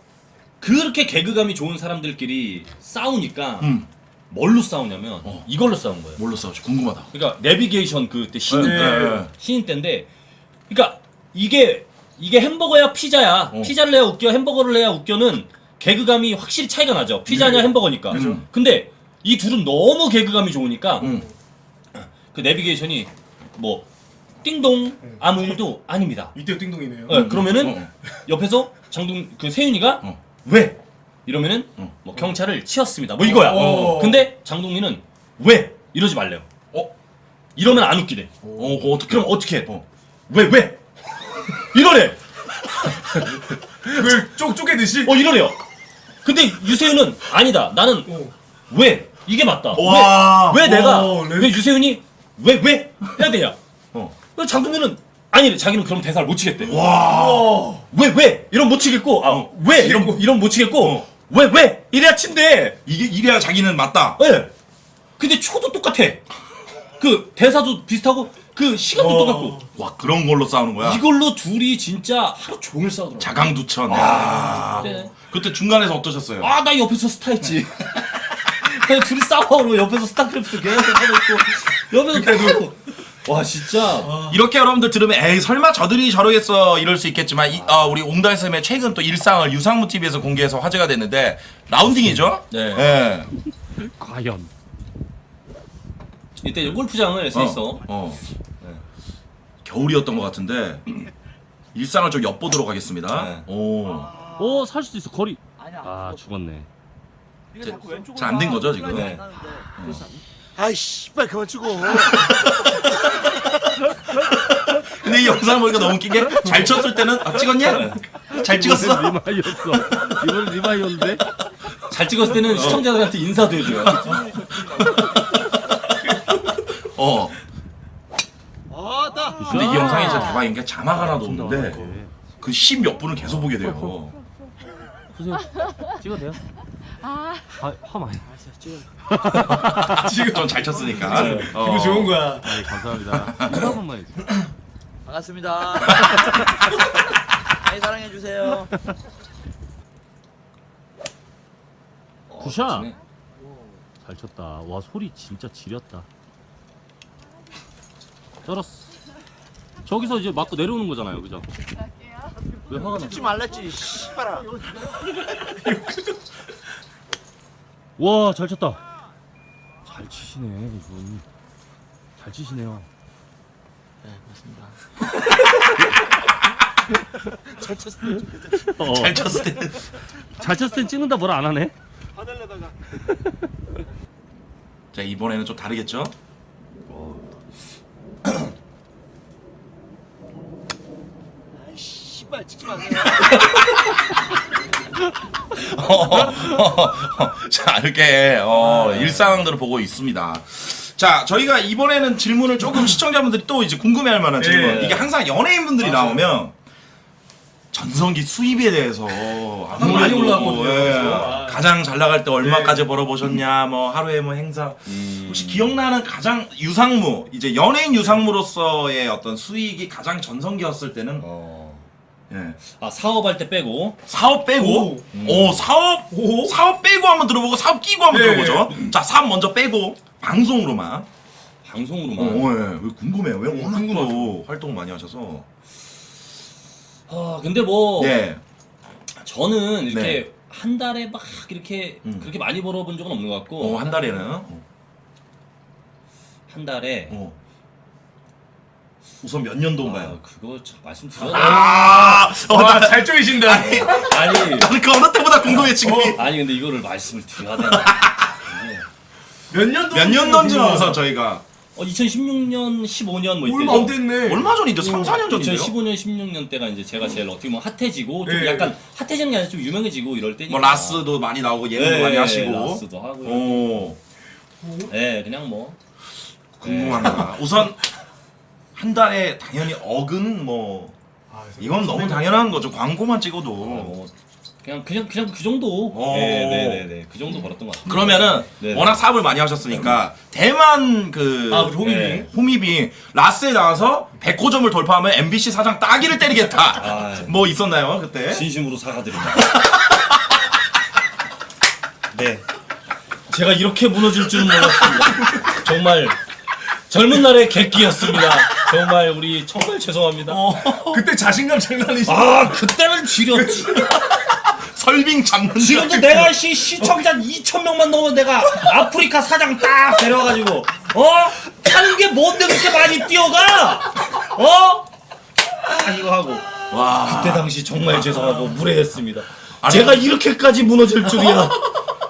그렇게 개그감이 좋은 사람들끼리 싸우니까 뭘로 싸우냐면 이걸로 싸운 거예요. 뭘로 싸우지? 궁금하다. 그러니까 내비게이션 그때 신인 네, 때 네. 신인 때인데, 그러니까 이게 햄버거야 피자야. 피자를 해야 웃겨, 햄버거를 해야 웃겨는 개그감이 확실히 차이가 나죠. 피자냐 햄버거니까. 근데 이 둘은 너무 개그감이 좋으니까 그 내비게이션이 뭐 띵동 아무 일도 아닙니다. 이때 띵동이네요. 그러면은 옆에서 그 세윤이가 왜? 이러면은 뭐 경찰을 치었습니다. 뭐 이거야. 근데 장동민은 왜? 이러지 말래요. 이러면 안 웃기대. 어떻게? 그럼 어떻게 해? 왜? 이러래. 왜 쪼개듯이? 이러래요. 근데 유세윤은 아니다. 나는 왜? 이게 맞다. 와. 왜 내가 네. 왜 유세윤이 왜 해야 되냐? 장동민은 아니 자기는 그럼 대사를 못 치겠대. 와. 왜 이런 못 치겠고 왜 이런 못 치겠고 왜 이래야 친대. 이게 이래야 자기는 맞다. 예. 근데 초도 똑같아. 그 대사도 비슷하고 그 시간도 똑같고. 와, 그런 걸로 싸우는 거야. 이걸로 둘이 진짜 하루 종일 싸우더라고. 자강두천. 야. 네. 그때 중간에서 어떠셨어요? 나 옆에서 스타했지. 그냥 둘이 싸워로 옆에서 스타크래프트 계속 하고 있고 옆에서 계속. 와 진짜. 이렇게 여러분들 들으면 에이 설마 저들이 저러겠어 이럴 수 있겠지만 우리 옹달쌤의 최근 또 일상을 유상무 TV에서 공개해서 화제가 됐는데 라운딩이죠? 네. 예. 과연 이때 골프장을 셋이서 겨울이었던 것 같은데 일상을 좀 엿보도록 하겠습니다. 네. 오. 살 수도 있어 거리. 아 죽었네. 잘 안 된 거죠 지금. 네. 아이씨, 빨리 그만 찍어. 근데 이 영상 보니까 너무 웃긴 게 잘 쳤을 때는 찍었냐? 잘 찍었어? 리마이였어. 이번 리마이였는데. 잘 찍었을 때는 시청자들한테 인사도 해줘요. 근데 이 영상이 진짜 대박인 게 자막 하나도 없는데 그 10몇 분을 계속 보게 돼요. 보세요. 찍어도 돼요? 화 많이. 지금 좀 잘 쳤으니까. 기분 좋은 거야. 네, 감사합니다. 인사 한 번만 해주세요. 반갑습니다. 많이 사랑해 주세요. 굿샷. 잘 쳤다. 와 소리 진짜 지렸다. 쩔었어. 저기서 이제 맞고 내려오는 거잖아요, 그죠? 왜 화가 나? 찍지 말랬지, 씨발아. 와, 잘 쳤다. 잘 치시네, 이분. 잘 치시네요. 네, 맞습니다. 잘 쳤을 때. 잘 쳤을 땐 찍는다 뭐라 안 하네. 화내려다가. 자 이번에는 좀 다르겠죠? 아이, 씨발, 찍지 마세요. 자 이렇게 일상 상황들을 보고 있습니다. 자 저희가 이번에는 질문을 조금 시청자분들이 또 이제 궁금해할 만한 질문. 이게 항상 연예인분들이 나오면 전성기 수입에 대해서 많이 올라왔거든요. 가장 잘 나갈 때 얼마까지 벌어보셨냐, 뭐 하루에 뭐 행사. 혹시 기억나는 가장 유상무, 이제 연예인 유상무로서의 어떤 수익이 가장 전성기였을 때는 예. 아 사업할 때 빼고. 사업 빼고, 사업 빼고 한번 들어보고 사업 끼고 한번 들어보죠. 자 사업 먼저 빼고 방송으로만. 방송으로만. 예. 왜 궁금해요? 왜 워낙 또 활동 많이 하셔서. 아 근데 뭐 예. 저는 이렇게 네. 한 달에 막 이렇게 그렇게 많이 벌어본 적은 없는 것 같고 한 달에는. 한 달에 우선 몇 년도인가요? 그거 참 말씀드려요. 잘 쪼이신다. 아니 나는 그 어느 때보다 궁금해 지금. 아니 근데 이거를 말씀을 드려야 되나? 몇 년도? 몇 년도인지 우선 저희가 2016년, 15년 뭐 얼마 이때 안 됐네. 얼마 전이죠? 3, 4년 전인데요? 2015년, 16년 때가 이제 제가 제일 어떻게 보면 핫해지고 좀 네. 약간 핫해지는 게 아니라 좀 유명해지고 이럴 때니까. 뭐 라스도 많이 나오고 예능도 많이 하시고. 라스도 하고. 오. 네, 그냥 뭐 궁금합니다. 우선 한 달에 당연히 억은 뭐 이건 너무 당연한 거죠. 광고만 찍어도. 뭐 그냥 그 정도. 오. 네, 그 정도 벌었던 것 같아요. 그러면은 네. 워낙 사업을 많이 하셨으니까 대만 그 호미빙. 네. 호미빙 라스에 나와서 100호점을 돌파하면 MBC 사장 따기를 때리겠다. 아, 뭐 있었나요 그때? 진심으로 사과드립니다. 네. 제가 이렇게 무너질 줄은 몰랐습니다. 정말 젊은 날의 객기였습니다. 정말 우리 정말 죄송합니다. 그때 자신감 장난이지. 아 그때는 지렸지. 설빙 잡는 지금도 내가 시청자 2,000명만 넘으면 내가 아프리카 사장 딱 데려가지고 하는 게 뭔데 그렇게 많이 뛰어가? 이거 하고 와. 그때 당시 정말 죄송하고 무례했습니다. 제가 이렇게까지 무너질 줄이야.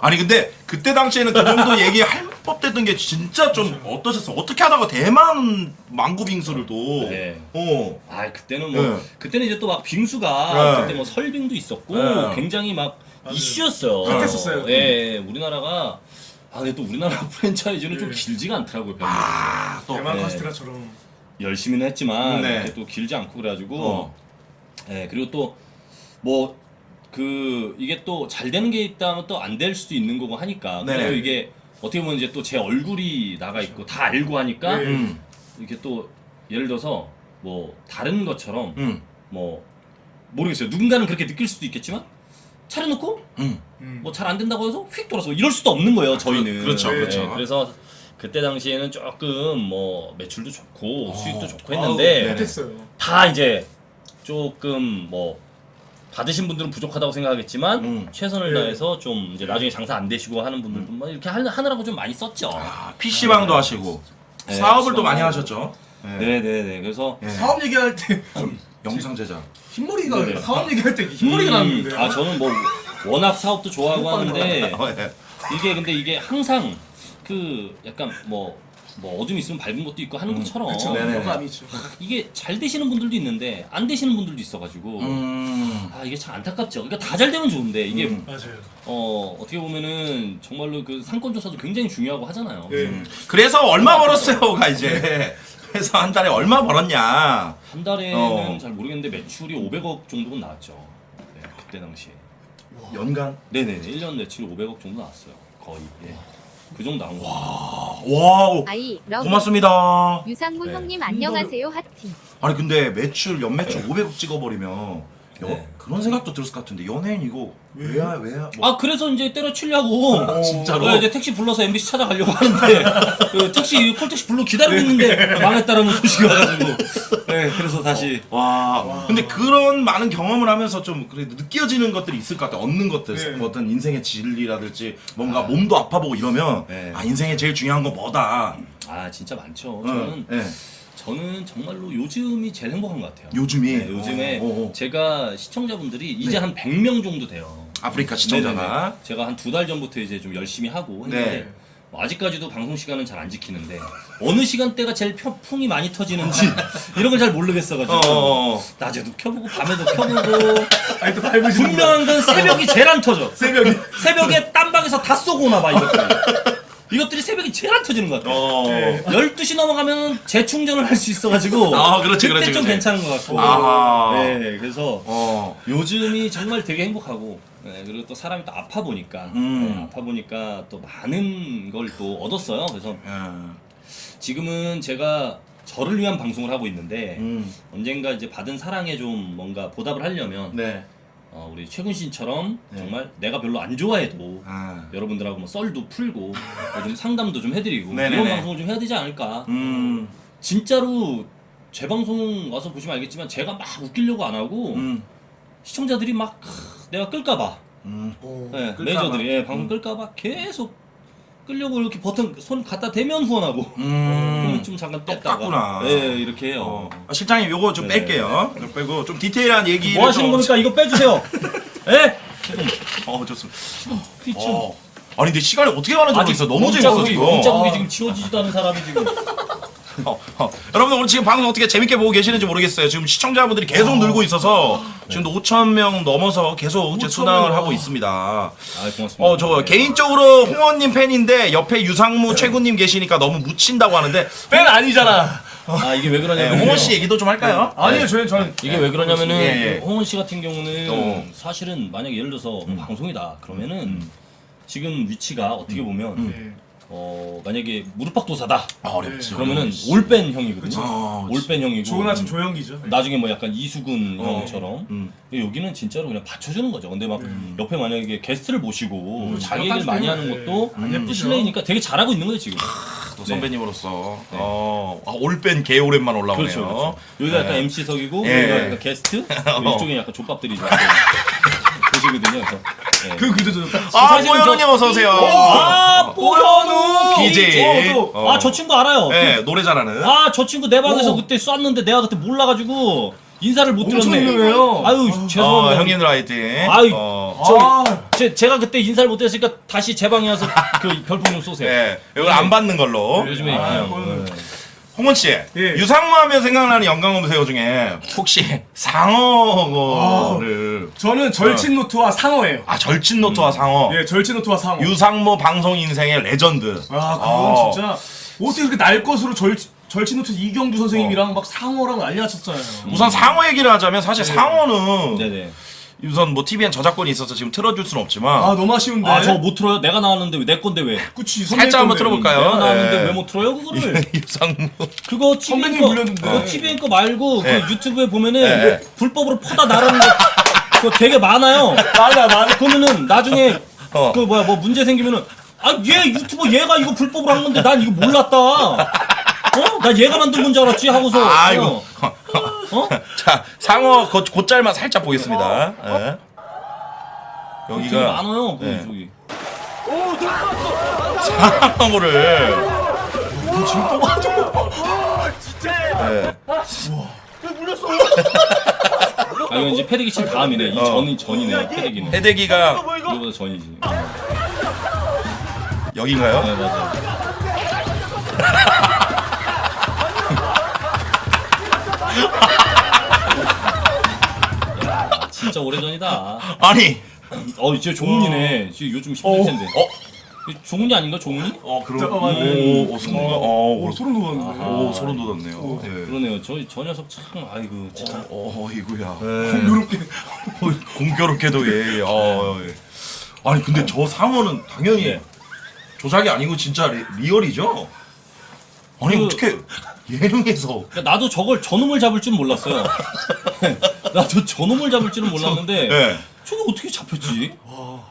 아니 근데 그때 당시에는 그 정도 얘기할 법됐던 게 진짜 좀 어떠셨어요? 어떻게 하다가 대만 망고 빙수를 또 네. 아 그때는 뭐 네. 그때는 이제 또 막 빙수가 네. 그때 뭐 설빙도 있었고 네. 굉장히 막 이슈였어요. 핫했었어요. 예, 우리나라가 근데 또 우리나라 프랜차이즈는 좀 길지가 않더라고요. 별로. 또 대만 네. 카스테라처럼. 열심히는 했지만 네. 이렇게 또 길지 않고 그래가지고 예, 그리고 또 뭐 그 이게 또 잘 되는 게 있다면 또 안 될 수도 있는 거고 하니까 네네. 그래도 이게 어떻게 보면 이제 또 제 얼굴이 나가 있고 다 알고 하니까 음. 이렇게 또 예를 들어서 뭐 다른 것처럼 뭐 모르겠어요. 누군가는 그렇게 느낄 수도 있겠지만 차려놓고 뭐 잘 안 된다고 해서 휙 돌아서 이럴 수도 없는 거예요. 저희는. 그렇죠, 그렇죠. 예, 그래서 그때 당시에는 조금 뭐 매출도 좋고 수익도 좋고 했는데 핫했어요. 다 이제 조금 뭐 받으신 분들은 부족하다고 생각하겠지만 최선을 다해서 좀 이제 나중에 장사 안 되시고 하는 분들도 막 이렇게 하느라고 좀 많이 썼죠. PC방도 하시고 네, 사업을 또 PC방. 많이 하셨죠. 네네네. 그래서 사업 얘기할 때 영상 제작. 흰머리가 네네. 사업 얘기할 때 흰머리가 나왔는데. 저는 뭐 워낙 사업도 좋아하고 하는데 이게 근데 이게 항상 그 약간 뭐 어둠이 있으면 밝은 것도 있고 하는 것처럼 네네. 영감이 있죠. 이게 잘 되시는 분들도 있는데 안 되시는 분들도 있어가지고 아 이게 참 안타깝죠. 그러니까 다 잘 되면 좋은데 이게 맞아요. 어떻게 보면은 정말로 그 상권 조사도 굉장히 중요하고 하잖아요. 그래서 얼마 벌었어요가 이제 그래서 한 달에 얼마 벌었냐. 한 달에는 잘 모르겠는데 매출이 500억 정도는 나왔죠. 네, 그때 당시에. 연간. 네네네 1년 매출 500억 정도 나왔어요. 거의. 예. 그 정도 나온 거. 와, 아이 러브 고맙습니다. 유상무 네. 형님 안녕하세요 하트. 아니 근데 매출 연매출 500억 찍어버리면 네. 그런 생각도 들었을 것 같은데 연예인 이거 왜야 뭐. 아 그래서 이제 때려치려고 진짜로? 이제 택시 불러서 MBC 찾아가려고 하는데 그 택시 콜택시 불러 기다리고 있는데 망했다라는 소식이 와가지고 네 그래서 다시 와. 근데 그런 많은 경험을 하면서 좀 그래도 느껴지는 것들이 있을 것 같아. 얻는 것들, 뭐 어떤 인생의 진리라든지 뭔가 몸도 아파보고 이러면 네. 아 인생에 제일 중요한 건 뭐다. 아 진짜 많죠. 응. 저는 정말로 요즘이 제일 행복한 것 같아요. 요즘이 네, 요즘에 어. 제가 시청자분들이 이제 한 100명 정도 돼요. 아프리카 시청자가. 네네네. 제가 한 2달 전부터 이제 좀 열심히 하고 했는데 네. 뭐 아직까지도 방송 시간은 잘 안 지키는데 어느 시간대가 제일 풍이 많이 터지는지 이런 걸 잘 모르겠어가지고 낮에도 켜보고 밤에도 켜보고 아니 또 닮으신 분명한 건 새벽이 제일 안 터져. 새벽에 딴방에서 다 쏘고 오나 봐 이것들이 새벽이 제일 안 터지는 것 같아요. 12시 넘어가면 재충전을 할 수 있어가지고 아, 그렇지, 그때 그렇지, 좀 그렇지. 괜찮은 것 같고 아하. 네 그래서 어. 요즘이 정말 되게 행복하고 네, 그리고 또 사람이 또 아파 보니까 네, 아파 보니까 또 많은 걸 또 얻었어요. 그래서 지금은 제가 저를 위한 방송을 하고 있는데 언젠가 이제 받은 사랑에 좀 뭔가 보답을 하려면 네. 우리 최군신처럼 정말 내가 별로 안 좋아해도 아. 여러분들하고 뭐 썰도 풀고 좀 상담도 좀 해드리고 네네네. 이런 방송을 좀 해야 되지 않을까. 진짜로 제 방송 와서 보시면 알겠지만 제가 막 웃기려고 안 하고 시청자들이 막 내가 끌까봐 네, 매니저들이 방송 끌까봐 계속 끌려고 이렇게 버튼 손 갖다 대면 후원하고 그러면 좀 잠깐 뗐다가 똑같구나. 네 이렇게 해요. 실장님 요거 좀 네. 뺄게요. 이거 빼고 좀 디테일한 얘기를 뭐 하시는 좀- 겁니까? 이거 빼주세요. 예? 좋습니다. 그쵸. 아니 근데 시간이 어떻게 가는지 모르겠어. 너무 재밌어 지금. 문자국이 지금 치워지지도 않은 사람이 지금. 여러분들 오늘 지금 방송 어떻게 재밌게 보고 계시는지 모르겠어요. 지금 시청자분들이 계속 늘고 있어서 지금도 5,000명 넘어서 계속 이제 순항을 하고 있습니다. 아 고맙습니다. 저 개인적으로 홍원님 팬인데 옆에 유상무 최군님 계시니까 너무 묻힌다고 하는데 팬 아니잖아. 아 이게 왜 네, 그러냐면 홍원 씨 얘기도 좀 할까요? 아니요 저는 이게 왜 그러냐면은 예, 예. 홍원 씨 같은 경우는 사실은 만약에 예를 들어서 방송이다 그러면은 지금 위치가 어떻게 보면 만약에 무릎팍도사다 어렵지. 그러면은 올뺀 형이거든요. 아, 올뺀 형이고 좋은 아침 조영기죠. 나중에 뭐 약간 이수근 형처럼 근데 여기는 진짜로 그냥 받쳐주는 거죠. 근데 막 옆에 만약에 게스트를 모시고 자기 얘기를 많이 하는 것도 실례니까 되게 잘하고 있는 거예요 지금. 또 선배님으로서 올뺀 개 오랜만 올라오네요. 그렇죠. 여기가 약간 MC석이고 예. 여기가 약간 게스트 이쪽에 약간 족밥들이 이제 보시거든요. 그래서 네. 그 그죠. 뽀현우님 어서 오세요. 뽀현우 BJ. 아 저 친구 알아요. 네, 노래 잘하는. 아 저 친구 내 방에서 그때 쐈는데 내가 그때 몰라가지고 인사를 못 드렸네. 유명해요. 아유 죄송합니다. 형님들 화이팅. 아유 제가 그때 인사를 못 드렸으니까 다시 제 방에 와서 그 별풍 좀 쏘세요. 네, 이걸 안 받는 걸로. 요즘에 그냥 홍원 씨, 유상무하면 생각나는 영광검색어 중에 혹시 상어를 저는 절친노트와 상어예요. 절친노트와 상어. 예, 절친노트와 상어. 유상무 방송 인생의 레전드. 그건 진짜 어떻게 그렇게 날 것으로 절친노트 이경주 선생님이랑 막 상어랑 난리 났었잖아요. 우선 상어 얘기를 하자면 사실 상어는 네네. 우선 뭐 TV엔 저작권이 있어서 지금 틀어줄 수는 없지만 너무 아쉬운데. 저 못 틀어요? 내가 나왔는데 왜 내 건데 왜? 그치, 살짝 한번 틀어볼까요? 내가 나왔는데 예. 왜 못 틀어요 그거를? 유상무. 그거 선배님 TVN 거 불렸는데. 그거 TVN 거 말고 예. 그 유튜브에 보면은 예. 불법으로 퍼다 나르는 거 그거 되게 많아요. 많아. 그러면은 나중에 어. 그 뭐야 뭐 문제 생기면은 얘 유튜버 얘가 이거 불법으로 한 건데 난 이거 몰랐다. 나 얘가 만든 건 줄 알았지 하고서. 아이고. 자, 상어 곧잘만 살짝 보겠습니다. 예. 되게 여기가 많아요. 그 예. 저기. 상어를 지금 또 봐도 아 이건 이제 패대기 칠 다음이네. 이 전이네. 패대기는. 해대기가 이거보다 전이지. 여긴가요? 네, 맞아요. 야, 진짜 오래전이다. 아니. 이제 종훈이네. 지금 요즘 힘들 텐데. 종훈이 아닌가, 종훈이? 잠깐만. 소름 돋았네. 오, 소름 돋았네요. 예. 그러네요. 저 녀석 참, 아이고, 진짜. 이구야. 공교롭게. 공교롭게도 예. 예. 아니 근데 저 상어는 당연히 네. 조작이 아니고 진짜 리얼이죠? 아니 그- 어떻게 예능에서 그러니까 나도 저놈을 잡을 줄 몰랐어요. 나도 저놈을 잡을 줄은 몰랐는데, 예. 저게 어떻게 잡혔지?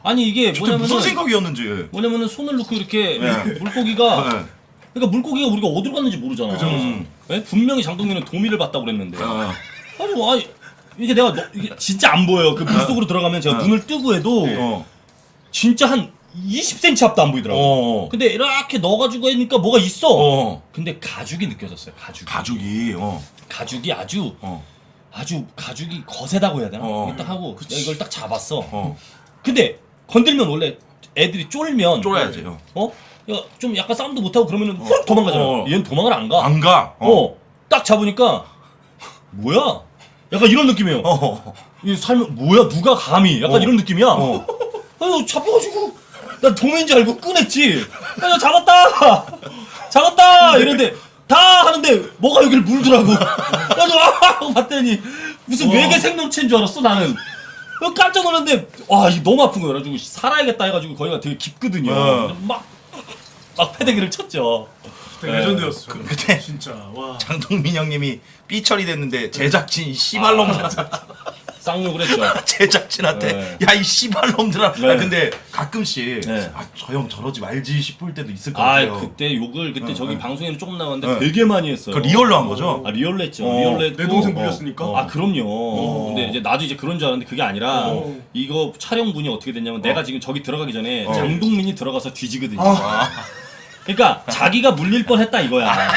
아니, 이게 그때 뭐냐면은, 무슨 생각이었는지. 예. 뭐냐면은 손을 넣고 이렇게 네. 물고기가, 네. 그러니까 물고기가 우리가 어디로 갔는지 모르잖아. 예? 분명히 장동민은 도미를 봤다고 그랬는데. 아니, 이게 내가 이게 진짜 안 보여요. 그 물속으로 들어가면 제가 눈을 뜨고 해도 어. 진짜 한 20cm 앞도 안 보이더라고. 근데 이렇게 넣어가지고 하니까 뭐가 있어. 근데 가죽이 느껴졌어요. 가죽이. 가죽이 아주 어. 아주 가죽이 거세다고 해야 되나? 어. 이렇게 딱 하고 내가 이걸 딱 잡았어. 어. 근데 건들면 원래 애들이 쫄면 쫄아야지. 야, 좀 약간 싸움도 못하고 그러면은 훅 도망가잖아. 얘는 도망을 안 가. 안 가. 딱 잡으니까 뭐야? 약간 이런 느낌이에요. 이 살면 뭐야? 누가 감히? 약간 이런 느낌이야. 아유, 잡혀가지고 난 도매인지 알고 꺼냈지. 야, 나 잡았다. 잡았다. 이런데 다 하는데 뭐가 여기를 물더라고. 그래서 하고 봤더니 무슨 외계 생명체인 줄 알았어 나는. 깜짝 놀랐는데 와 이거 너무 아픈 거야. 그래가지고 살아야겠다 해가지고 거기가 되게 깊거든요. 막 패대기를 쳤죠. 레전드였어. 그때 진짜 와. 장동민 형님이 삐처리 됐는데 제작진 씨발놈들 쌍욕을 했죠. 제작진한테 네. 야 이 씨발놈들아. 네. 근데 가끔씩 네. 저 형 저러지 말지 싶을 때도 있을 것 아 같아요. 그때 욕을 그때 저기 방송에는 조금 나왔는데 네. 되게 많이 했어요. 그 리얼로 한 거죠? 아 리얼로 했죠. 어. 리얼로 했고 내 동생 물렸으니까. 아 그럼요. 근데 이제 나도 이제 그런 줄 알았는데 그게 아니라 이거 촬영분이 어떻게 됐냐면 내가 지금 저기 들어가기 전에 장동민이 들어가서 뒤지거든요. 그러니까 자기가 물릴 뻔했다 이거야.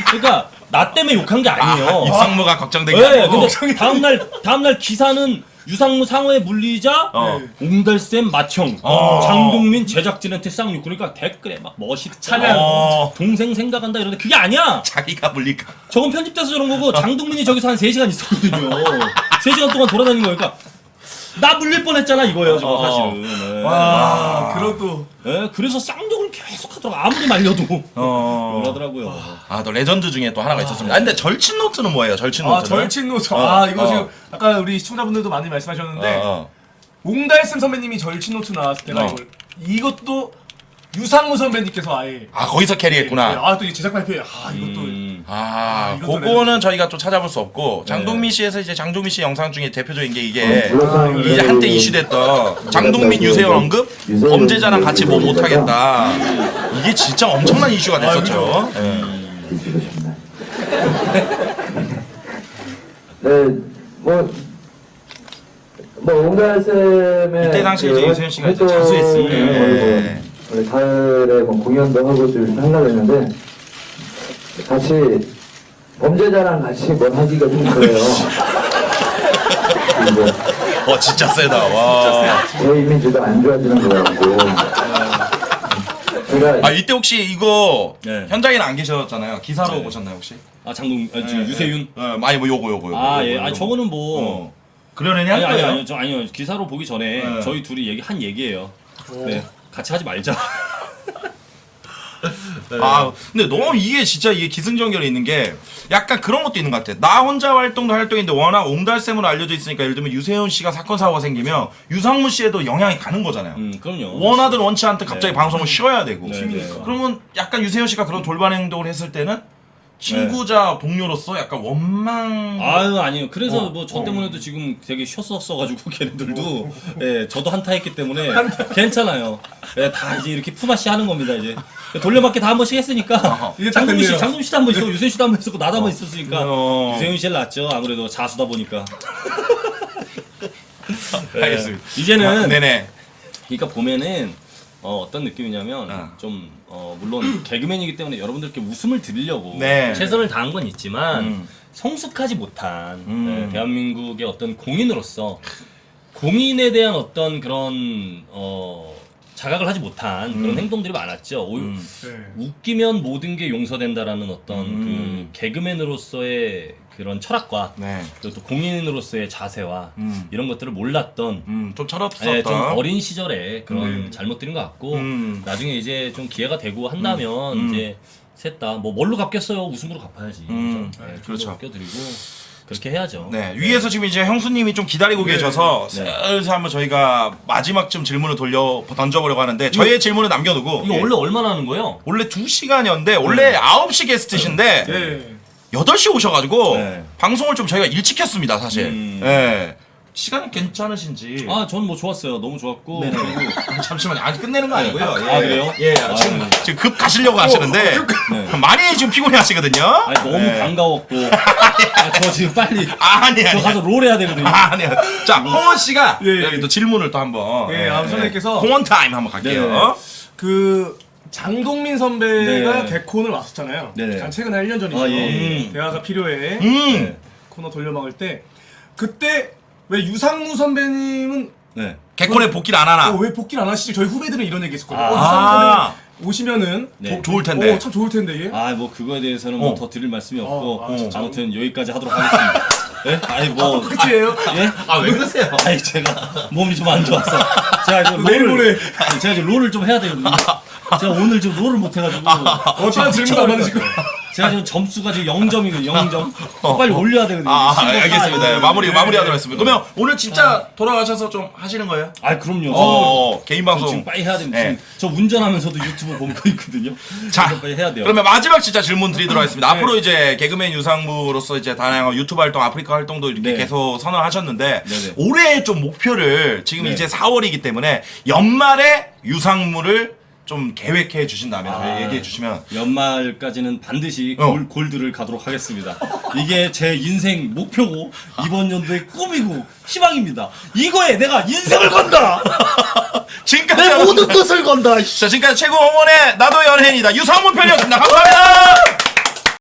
그러니까 나 때문에 욕한 게 아니에요. 입상무가 걱정된 게 네, 아니고. 근데 다음날 기사는 유상무 상어에 물리자 옹달샘 맏형 장동민 제작진한테 쌍욕. 그러니까 댓글에 막 멋있다 동생 생각한다 이러는데 그게 아니야. 자기가 물릴까. 저건 편집돼서 저런 거고 장동민이 저기서 한 3시간 있었거든요. 3시간 동안 돌아다닌 거니까 나 물릴 뻔했잖아 이거예요 저거 사실은. 네. 와, 그것도 네, 그래서 쌍욕을 계속 하더라고. 아무리 말려도 그러더라고요. 아, 또 레전드 중에 또 하나가 있었습니다. 아, 근데 절친 노트는 뭐예요? 절친 노트는? 절친 노트. 이거 지금 아까 우리 시청자분들도 많이 말씀하셨는데 옹달샘 선배님이 절친 노트 나왔을 때가 이것도 유상무 선배님께서 아예 거기서 캐리했구나. 또 이 제작 발표에 이것도 이것도 그거는 저희가 또 찾아볼 수 없고 장동민 씨에서 이제 장동민 씨 영상 중에 대표적인 게 이게 네. 이제 한때 이슈됐던 장동민 유세현 언급 범죄자랑 같이 뭐 못하겠다. 이게 진짜 엄청난 이슈가 됐었죠. 뒤지고 싶네. 네, 옹달샘의 이때 당시 이제 유세현 씨가 이제 자수했으니까. 원래 가을에 공연도 하고 좀 하려고 했는데 같이 범죄자랑 같이 뭘 하기가 좀 그래요. 이제 진짜 세다. 와. 제 이미지가 안 좋아지는 것 같고 제가 이때 혹시 이거 네. 현장에는 안 계셨잖아요. 기사로 네. 보셨나요 혹시? 지금 유세윤. 아니 뭐 요거. 예. 저거는 뭐 그러려니 할 거예요. 아니요. 기사로 보기 전에 저희 둘이 한 얘기예요. 네. 같이 하지 말자. 근데 너무 이게 진짜 이게 기승전결이 있는 게 약간 그런 것도 있는 것 같아. 나 혼자 활동인데 워낙 옹달샘으로 알려져 있으니까 예를 들면 유세윤 씨가 사건 사고가 생기면 유상무 씨에도 영향이 가는 거잖아요. 그럼요. 원하든 원치 않든 갑자기 네. 방송을 쉬어야 되고. 팀이니까. 그러면 약간 유세윤 씨가 그런 돌발 행동을 했을 때는 친구자 동료로서 약간 원망. 아니요. 그래서 뭐 저 때문에도 지금 되게 쉬었었어가지고 걔네들도 예, 저도 한타 했기 때문에 괜찮아요. 예, 다 이제 이렇게 품앗이 하는 겁니다 이제. 돌려받기 다 한 번씩 했으니까 이게 딱 장동민 됐네요. 씨도 한 번 있었고 유세윤 씨도 한 번 있었고 나도 한 번 있었으니까 어. 유세윤 씨를 낫죠. 아무래도 자수다 보니까. 알겠습니다. 이제는 네네. 그러니까 보면은 어떤 느낌이냐면 좀 물론 개그맨이기 때문에 여러분들께 웃음을 드리려고 네. 최선을 다한 건 있지만 성숙하지 못한 대한민국의 어떤 공인으로서 공인에 대한 어떤 그런 자각을 하지 못한 그런 행동들이 많았죠. 네. 웃기면 모든 게 용서된다라는 어떤 그 개그맨으로서의 그런 철학과 네. 그리고 또 공인으로서의 자세와 이런 것들을 몰랐던 좀 철없었던. 좀 어린 시절에 그런 잘못들인 것 같고 나중에 이제 좀 기회가 되고 한다면 이제 셋 다 뭐 뭘로 갚겠어요? 웃음으로 갚아야지. 그렇죠. 갚겨드리고 그렇게 해야죠. 네, 위에서 지금 이제 형수님이 좀 기다리고 계셔서 슬슬 한번 저희가 마지막쯤 질문을 던져보려고 하는데 저희의 질문을 남겨두고 이거 원래 얼마나 하는 거예요? 원래 2시간이었는데 원래 9시 게스트신데 네. 8시 오셔가지고 네. 방송을 좀 저희가 일찍 했습니다 사실. 네. 시간은 괜찮으신지. 아, 전 뭐 좋았어요. 너무 좋았고. 그리고 잠시만요. 아직 끝내는 거 아니고요. 아, 그래요? 예, 지금 급 가시려고 하시는데 많이 지금 피곤해 하시거든요. 아니, 너무 반가웠고. 아, 저 지금 빨리. 아니. 저 가서 롤 해야 되거든요. 아니야. 자, 홍원 씨가 예. 여기 또 질문을 또 한번. 예, 선생님께서 홍원 타임 한번 갈게요. 네네. 그 장동민 선배가 네. 개콘을 왔었잖아요. 네네. 한 최근 한 1년 전이죠. 아, 예. 대화가 필요해. 네. 코너 돌려막을 때 그때 왜 유상무 선배님은 네. 개콘에 복귀를 안 하나? 왜 복귀를 안 하시지? 저희 후배들은 이런 얘기 했었거든요. 아. 유상무 선배님 오시면은 네. 좋을 텐데. 참 좋을 텐데 이게. 아, 뭐 그거에 대해서는 뭐 더 드릴 말씀이 없고 진짜로? 아무튼 여기까지 하도록 하겠습니다. 네? 아니 뭐 끝이에요? 예? 아, 왜 그러세요? 아니 제가 몸이 좀 안 좋아서 제가 지금 내일 모레. 아니, 제가 지금 롤을 좀 해야 되거든요. 제가 오늘 좀 롤을 못 해가지고 어떤 질문도 안 받으시고. 제가 지금 점수가 지금 0점이거든요. 0점. 빨리 올려야 되거든요. 알겠습니다. 마무리하도록 하겠습니다. 그러면 오늘 진짜 돌아가셔서 좀 하시는 거예요? 아, 그럼요. 개인 저 방송. 지금 빨리 해야 됩니다. 네. 지금 저 운전하면서도 유튜브 보고 있거든요. 자, 그래서 빨리 해야 돼요. 그러면 마지막 진짜 질문 드리도록 하겠습니다. 앞으로 이제 개그맨 유상무로서 이제 다양한 유튜브 활동, 아프리카 활동도 이렇게 네. 계속 선언하셨는데 네네. 올해 좀 목표를 지금 네. 이제 4월이기 때문에 연말에 유상무를 좀 계획해 주신다면 저희 얘기해 주시면 연말까지는 반드시 골드를 가도록 하겠습니다. 이게 제 인생 목표고 이번 연도의 꿈이고 희망입니다. 이거에 내가 인생을 건다. 지금까지 내 모든 것을 건다. 자, 지금까지 최고 응원의 나도 연예인이다 유상무 편이었습니다. 감사합니다.